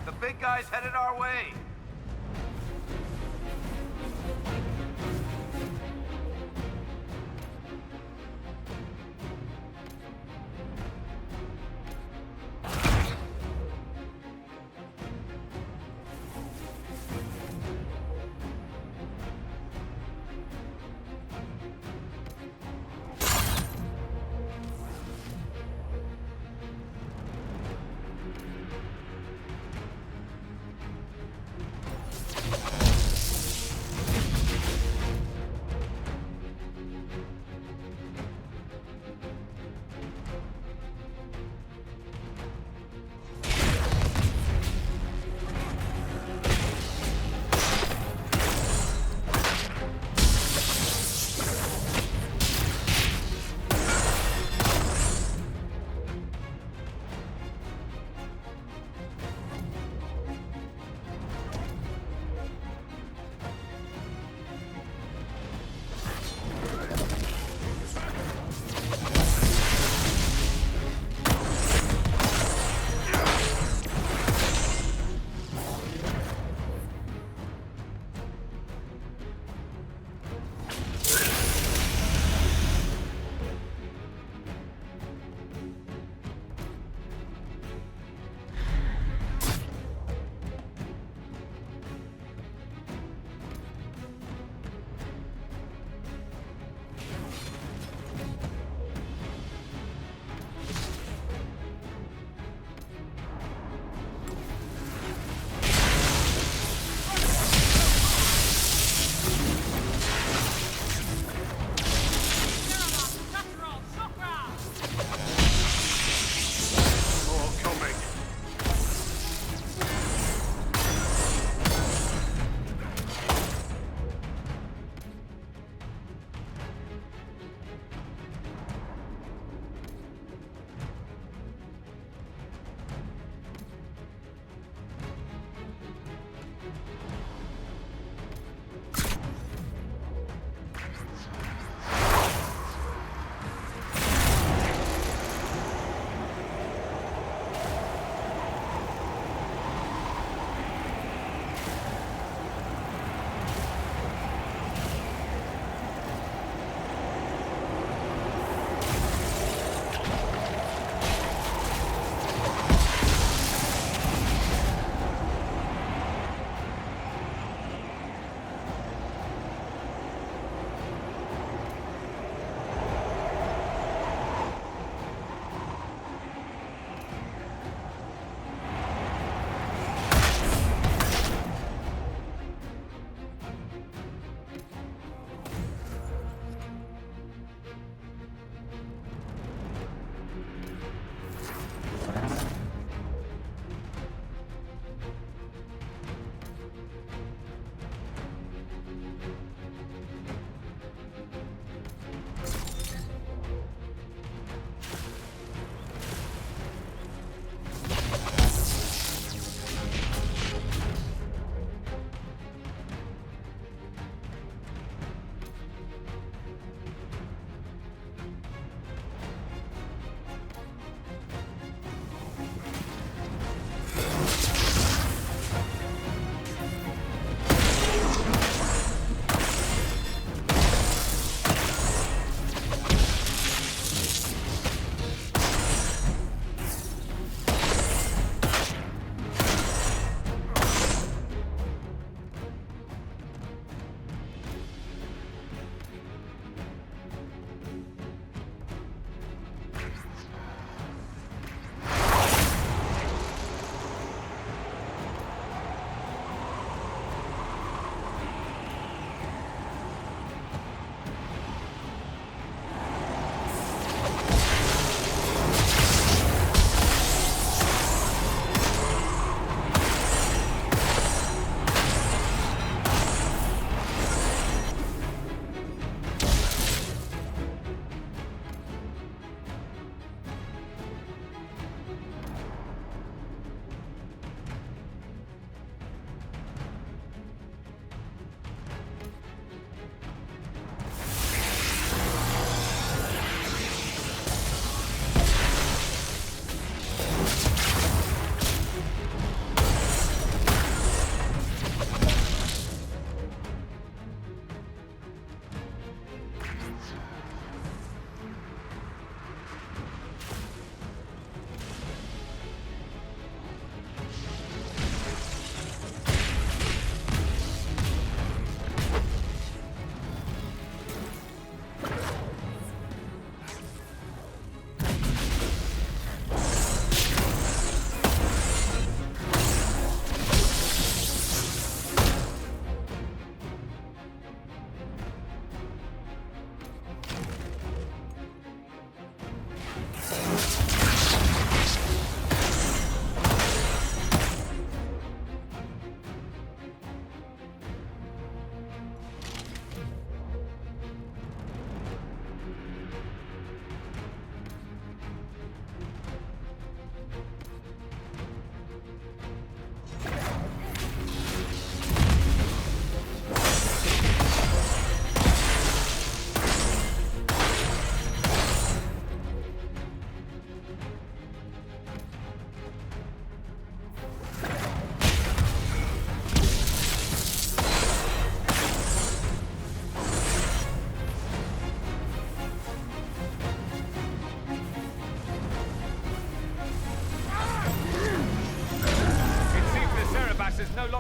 F: The big guy's headed our way.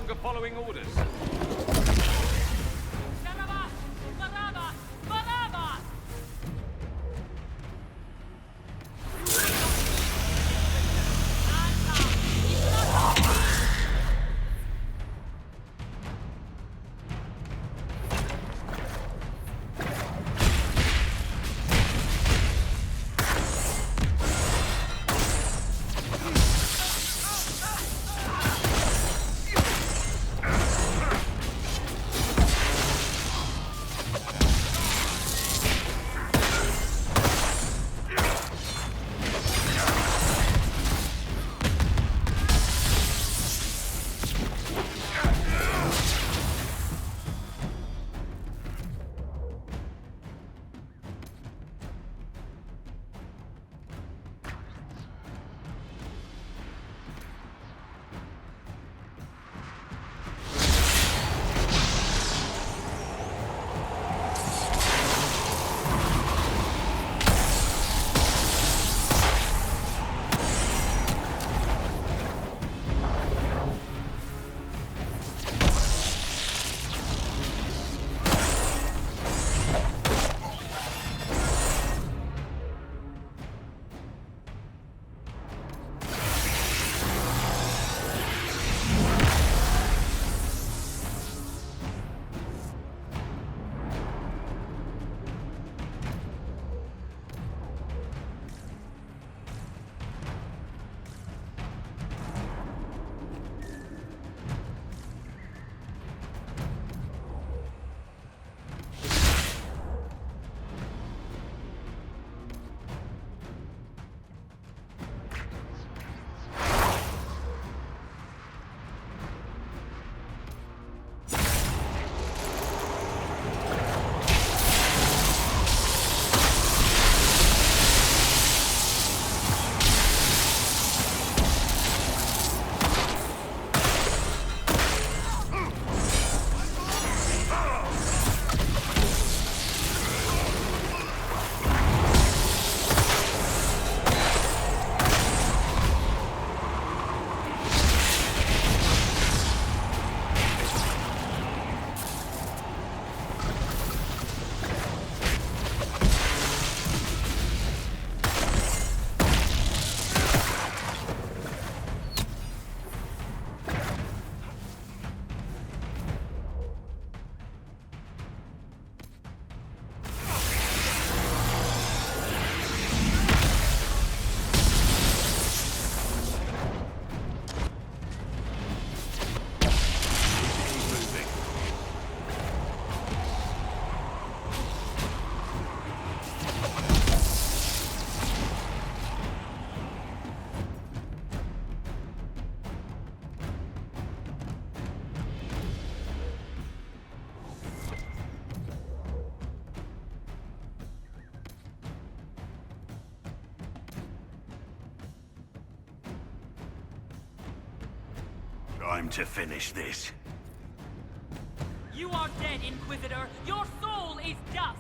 M: longer following orders.
Q: Time to finish this.
C: You are dead, Inquisitor! Your soul is dust!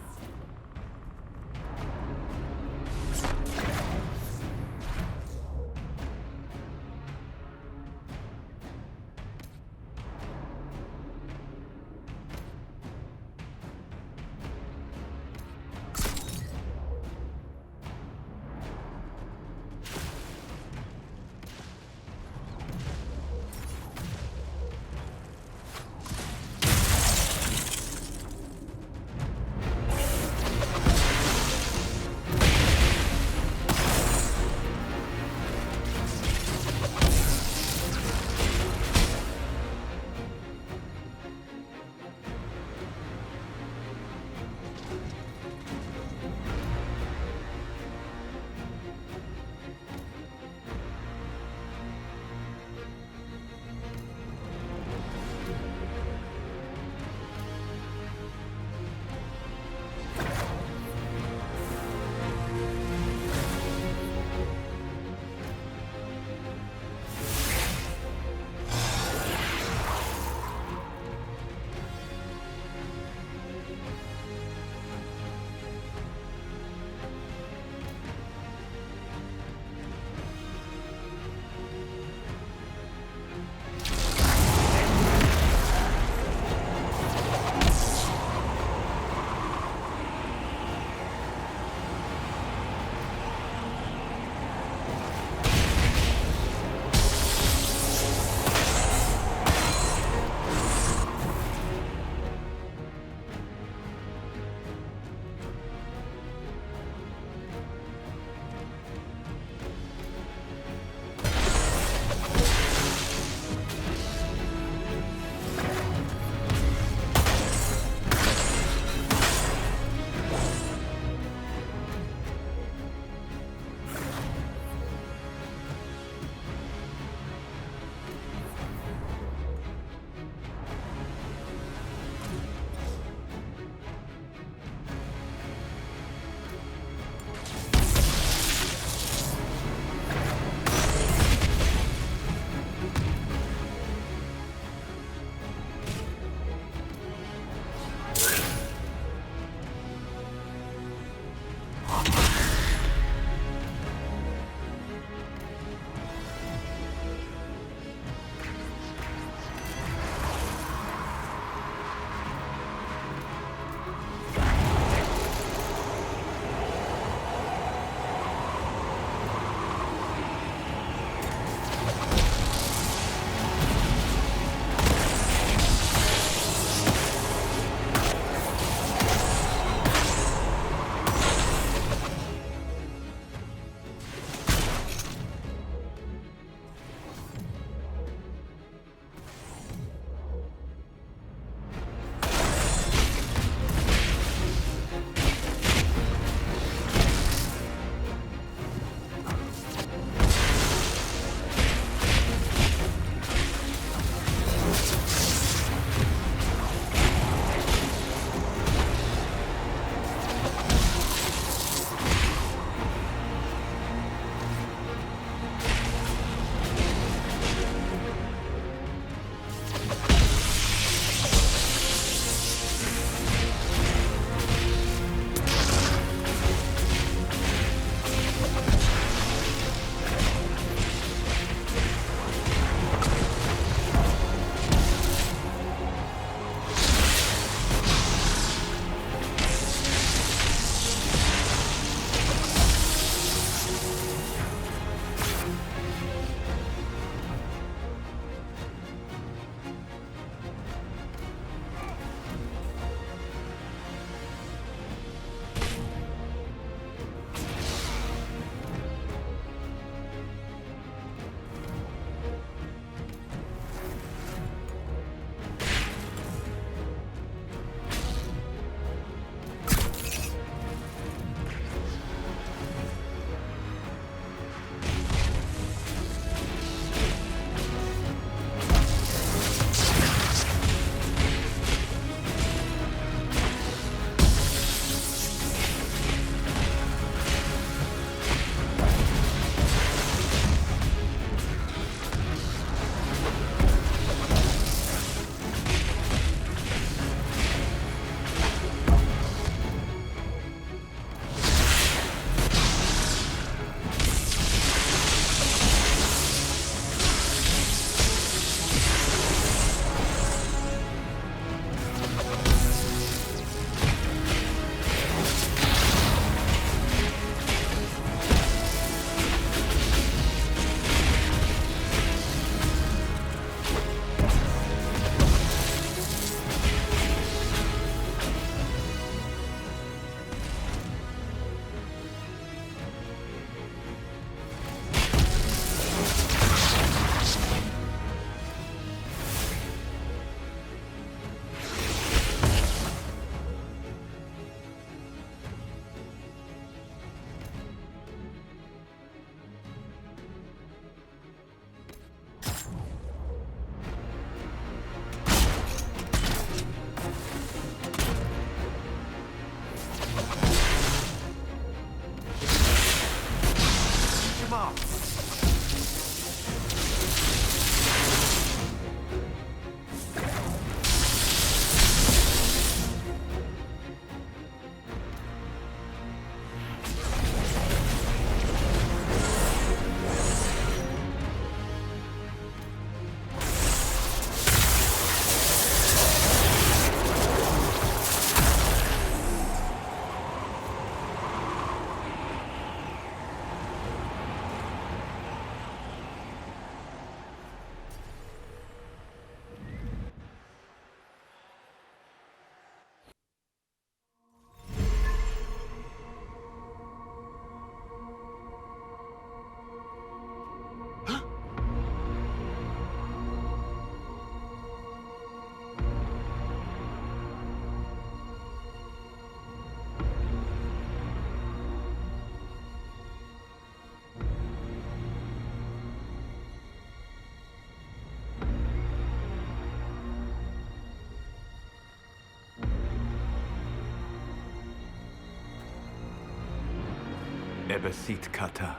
M: Ebesit kata,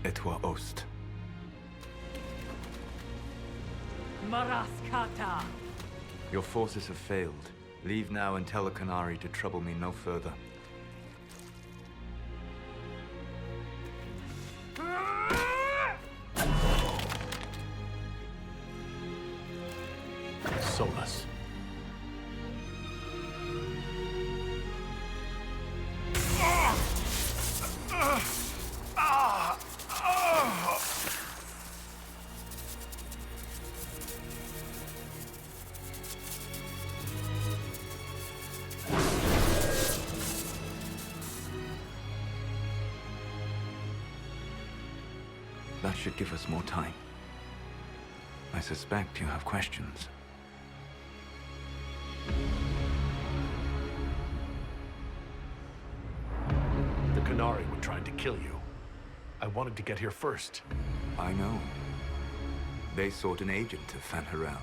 M: etwa ost.
C: Maraskata!
M: Your forces have failed. Leave now and tell the Canary to trouble me no further.
D: Solus.
M: That should give us more time. I suspect you have questions.
D: The Canary were trying to kill you. I wanted to get here first.
M: I know. They sought an agent of Fanharel.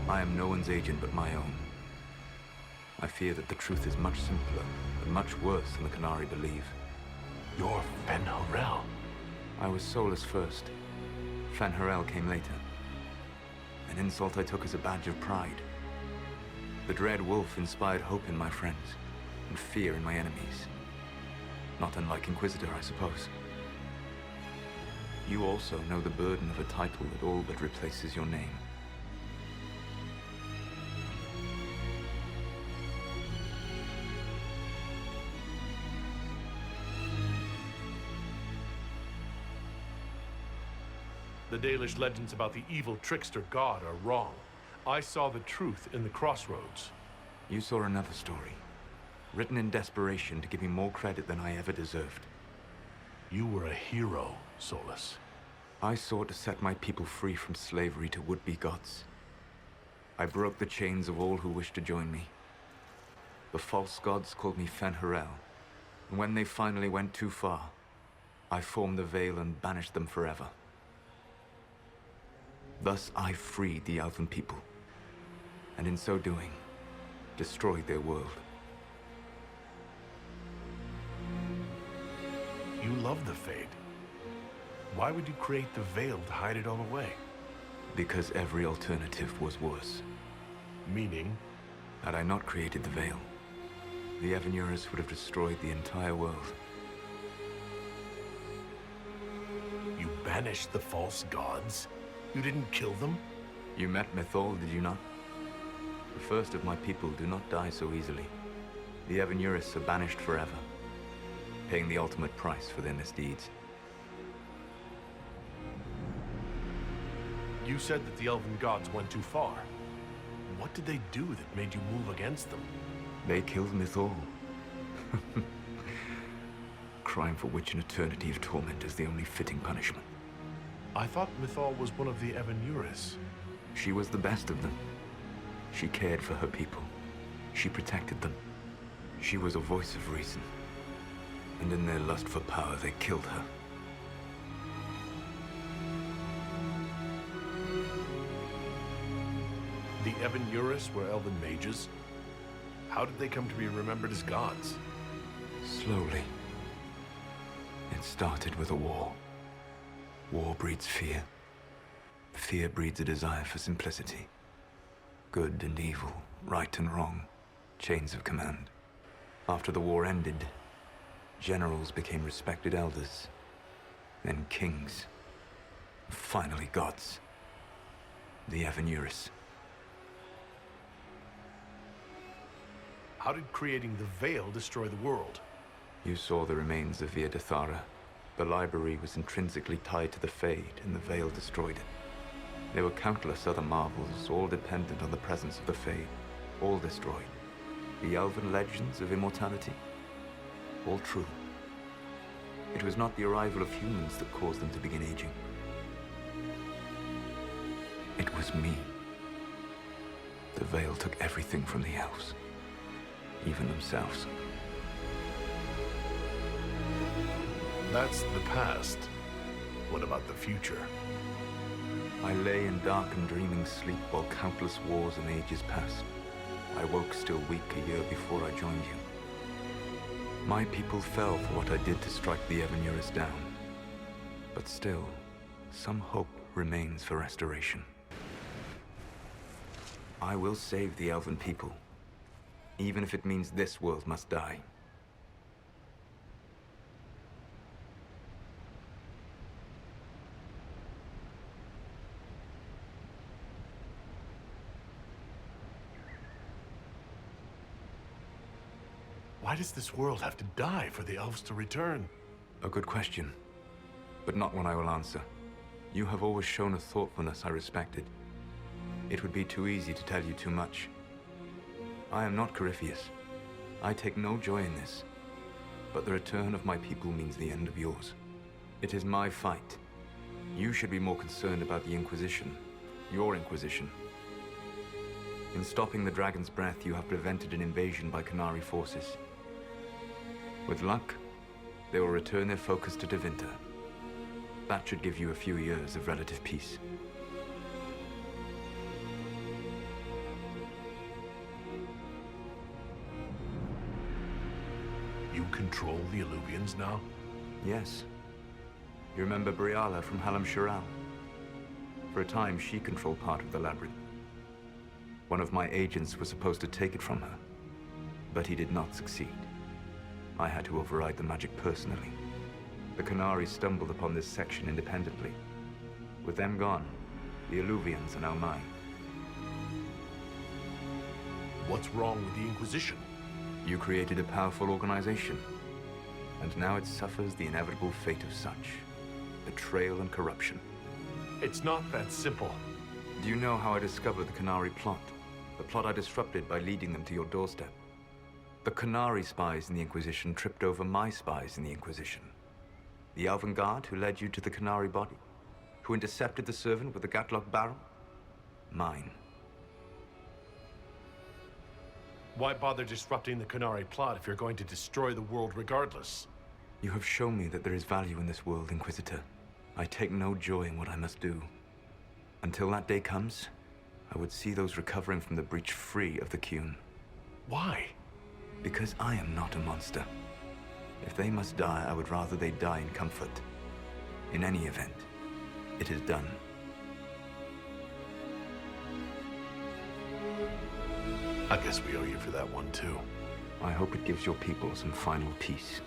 M: I am no one's agent but my own. I fear that the truth is much simpler and much worse than the Canary believe.
D: You're Fanharel?
M: I was Solus first. Fanharel came later. An insult I took as a badge of pride. The Dread Wolf inspired hope in my friends, and fear in my enemies. Not unlike Inquisitor, I suppose. You also know the burden of a title that all but replaces your name.
D: The Dalish legends about the evil trickster god are wrong. I saw the truth in the crossroads.
M: You saw another story, written in desperation to give me more credit than I ever deserved.
D: You were a hero, Solus.
M: I sought to set my people free from slavery to would-be gods. I broke the chains of all who wished to join me. The false gods called me Fanharel, and when they finally went too far, I formed the Veil and banished them forever. Thus I freed the Elven people, and in so doing, destroyed their world.
D: You love the Fade. Why would you create the Veil to hide it all away?
M: Because every alternative was worse.
D: Meaning?
M: Had I not created the Veil, the Evanurus would have destroyed the entire world.
D: You banished the false gods? You didn't kill them?
M: You met Mythal, did you not? The first of my people do not die so easily. The Evanurus are banished forever, paying the ultimate price for their misdeeds.
D: You said that the Elven gods went too far. What did they do that made you move against them?
M: They killed Mythal. Crime for which an eternity of torment is the only fitting punishment.
D: I thought Mythal was one of the Evanurus.
M: She was the best of them. She cared for her people. She protected them. She was a voice of reason. And in their lust for power, they killed her.
D: The Evanurus were Elven mages? How did they come to be remembered as gods?
M: Slowly. It started with a war. War breeds fear. Fear breeds a desire for simplicity. Good and evil, right and wrong, chains of command. After the war ended, generals became respected elders, then kings, finally gods. The Evanurus.
D: How did creating the Veil destroy the world?
M: You saw the remains of Via Dethara. The library was intrinsically tied to the Fade, and the Veil destroyed it. There were countless other marvels, all dependent on the presence of the Fade, all destroyed. The Elven legends of immortality, all true. It was not the arrival of humans that caused them to begin aging. It was me. The Veil took everything from the elves, even themselves.
D: That's the past. What about the future?
M: I lay in dark and dreaming sleep while countless wars and ages passed. I woke still weak a year before I joined you. My people fell for what I did to strike the Evanurus down. But still, some hope remains for restoration. I will save the elven people, even if it means this world must die.
D: Why does this world have to die for the elves to return?
M: A good question, but not one I will answer. You have always shown a thoughtfulness I respected. It would be too easy to tell you too much. I am not Corypheus. I take no joy in this. But the return of my people means the end of yours. It is my fight. You should be more concerned about the Inquisition. Your Inquisition. In stopping the Dragon's Breath, you have prevented an invasion by Qunari forces. With luck, they will return their focus to Tevinter. That should give you a few years of relative peace.
D: You control the Illuvians now?
M: Yes. You remember Briala from Halam Shiral? For a time, she controlled part of the labyrinth. One of my agents was supposed to take it from her, but he did not succeed. I had to override the magic personally. The Qunari stumbled upon this section independently. With them gone, the Illuvians are now mine.
D: What's wrong with the Inquisition?
M: You created a powerful organization, and now it suffers the inevitable fate of such. Betrayal and corruption.
D: It's not that simple.
M: Do you know how I discovered the Qunari plot? The plot I disrupted by leading them to your doorstep. The Qunari spies in the Inquisition tripped over my spies in the Inquisition. The Elven Guard who led you to the Qunari body? Who intercepted the servant with the Gatlock barrel? Mine.
D: Why bother disrupting the Qunari plot if you're going to destroy the world regardless?
M: You have shown me that there is value in this world, Inquisitor. I take no joy in what I must do. Until that day comes, I would see those recovering from the breach free of the Qun.
D: Why?
M: Because I am not a monster. If they must die, I would rather they die in comfort. In any event, it is done.
D: I guess we owe you for that one, too.
M: I hope it gives your people some final peace.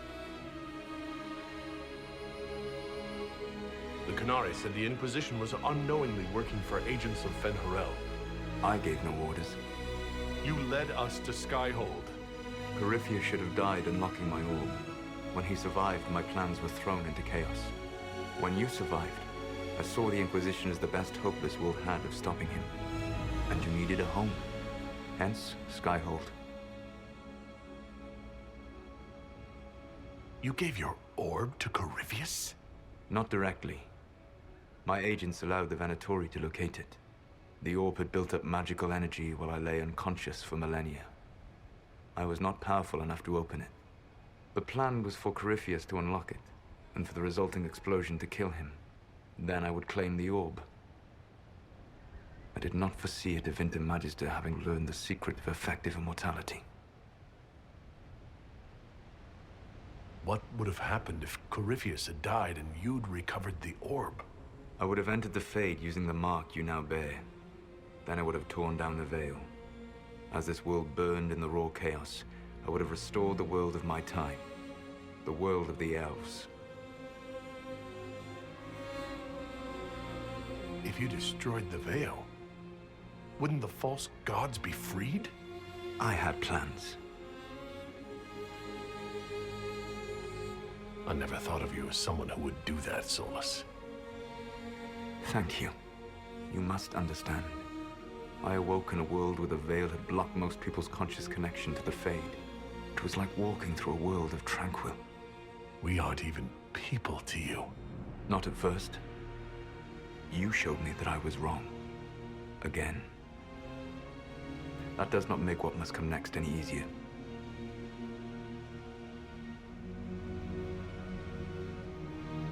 D: The Qunari said the Inquisition was unknowingly working for agents of Fen'Harel.
M: I gave no orders.
D: You led us to Skyhold.
M: Corypheus should have died unlocking my orb. When he survived, my plans were thrown into chaos. When you survived, I saw the Inquisition as the best hope this world had of stopping him. And you needed a home. Hence, Skyhold.
D: You gave your orb to Corypheus?
M: Not directly. My agents allowed the Venatori to locate it. The orb had built up magical energy while I lay unconscious for millennia. I was not powerful enough to open it. The plan was for Corypheus to unlock it, and for the resulting explosion to kill him. Then I would claim the orb. I did not foresee a Tevinter Magister having learned the secret of effective immortality.
D: What would have happened if Corypheus had died and you'd recovered the orb?
M: I would have entered the Fade using the mark you now bear. Then I would have torn down the veil. As this world burned in the raw chaos, I would have restored the world of my time. The world of the elves.
D: If you destroyed the veil, wouldn't the false gods be freed?
M: I had plans.
D: I never thought of you as someone who would do that, Solus.
M: Thank you. You must understand. I awoke in a world where the veil had blocked most people's conscious connection to the Fade. It was like walking through a world of tranquil.
D: We aren't even people to you.
M: Not at first. You showed me that I was wrong. Again. That does not make what must come next any easier.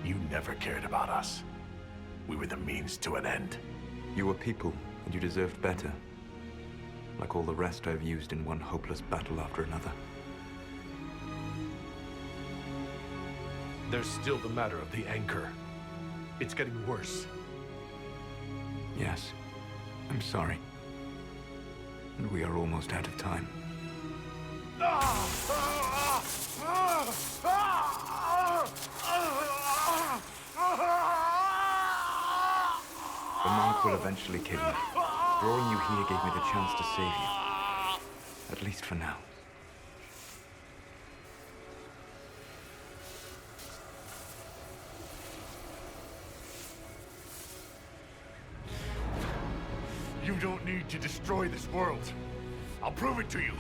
D: You never cared about us. We were the means to an end.
M: You were people, and you deserved better. Like all the rest I've used in one hopeless battle after another.
D: There's still the matter of the anchor. It's getting worse.
M: Yes, I'm sorry. And we are almost out of time. The monk will eventually kill you. Drawing you here gave me the chance to save you. At least for now.
P: You don't need to destroy this world. I'll prove it to you.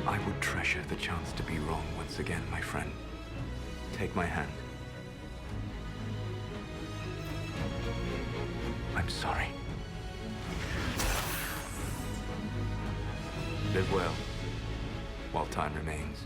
M: I would treasure the chance to be wrong once again, my friend. Take my hand. I'm sorry. Live well, while time remains.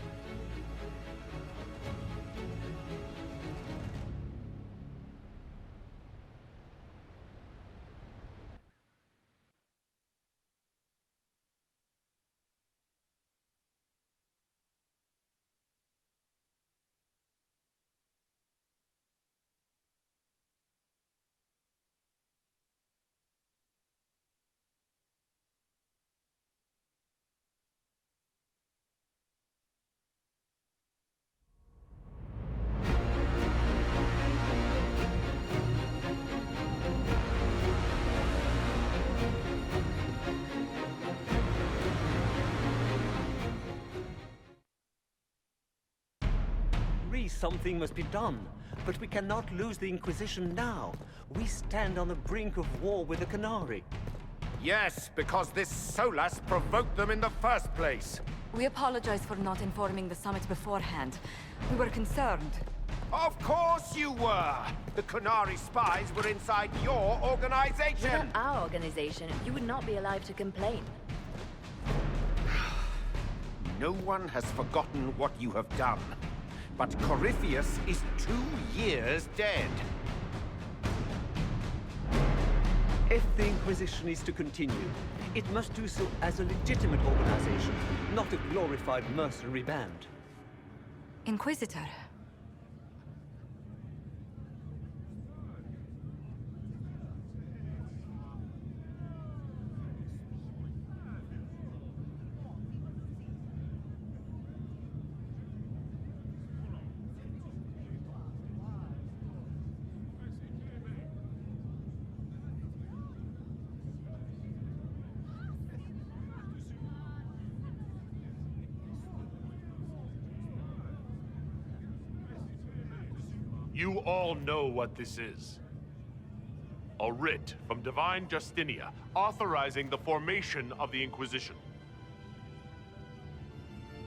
J: Something must be done, but we cannot lose the Inquisition now. We stand on the brink of war with the Canary.
S: Yes, because this Solas provoked them in the first place.
B: We apologize for not informing the summit beforehand. We were concerned.
S: Of course you were! The Canary spies were inside your organization!
I: Without our organization, you would not be alive to complain.
S: No one has forgotten what you have done. But Corypheus is 2 years dead.
J: If the Inquisition is to continue, it must do so as a legitimate organization, not a glorified mercenary band.
B: Inquisitor.
D: You all know what this is. A writ from Divine Justinia authorizing the formation of the Inquisition.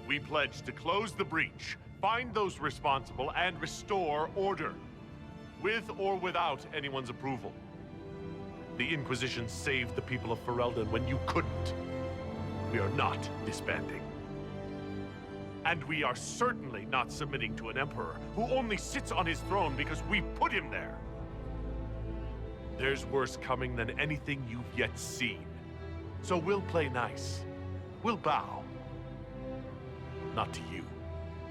D: We pledge to close the breach, find those responsible, and restore order, with or without anyone's approval. The Inquisition saved the people of Ferelden when you couldn't. We are not disbanding. And we are certainly not submitting to an emperor who only sits on his throne because we put him there. There's worse coming than anything you've yet seen. So we'll play nice. We'll bow. Not to you.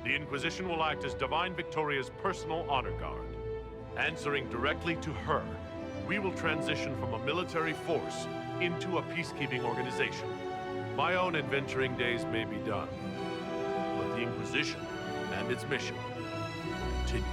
D: The Inquisition will act as Divine Victoria's personal honor guard. Answering directly to her, we will transition from a military force into a peacekeeping organization. My own adventuring days may be done. The Inquisition and its mission continue.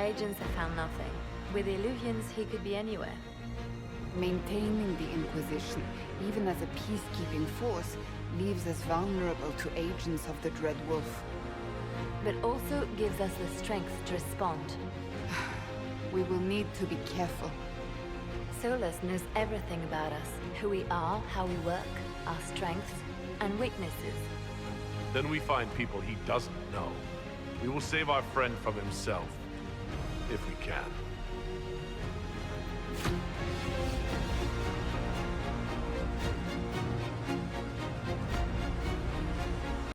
I: agents have found nothing. With the Illuvians, he could be anywhere.
R: Maintaining the Inquisition, even as a peacekeeping force, leaves us vulnerable to agents of the Dread Wolf.
I: But also gives us the strength to respond.
R: We will need to be careful.
I: Solus knows everything about us. Who we are, how we work, our strengths and weaknesses.
D: Then we find people he doesn't know. We will save our friend from himself. If we can.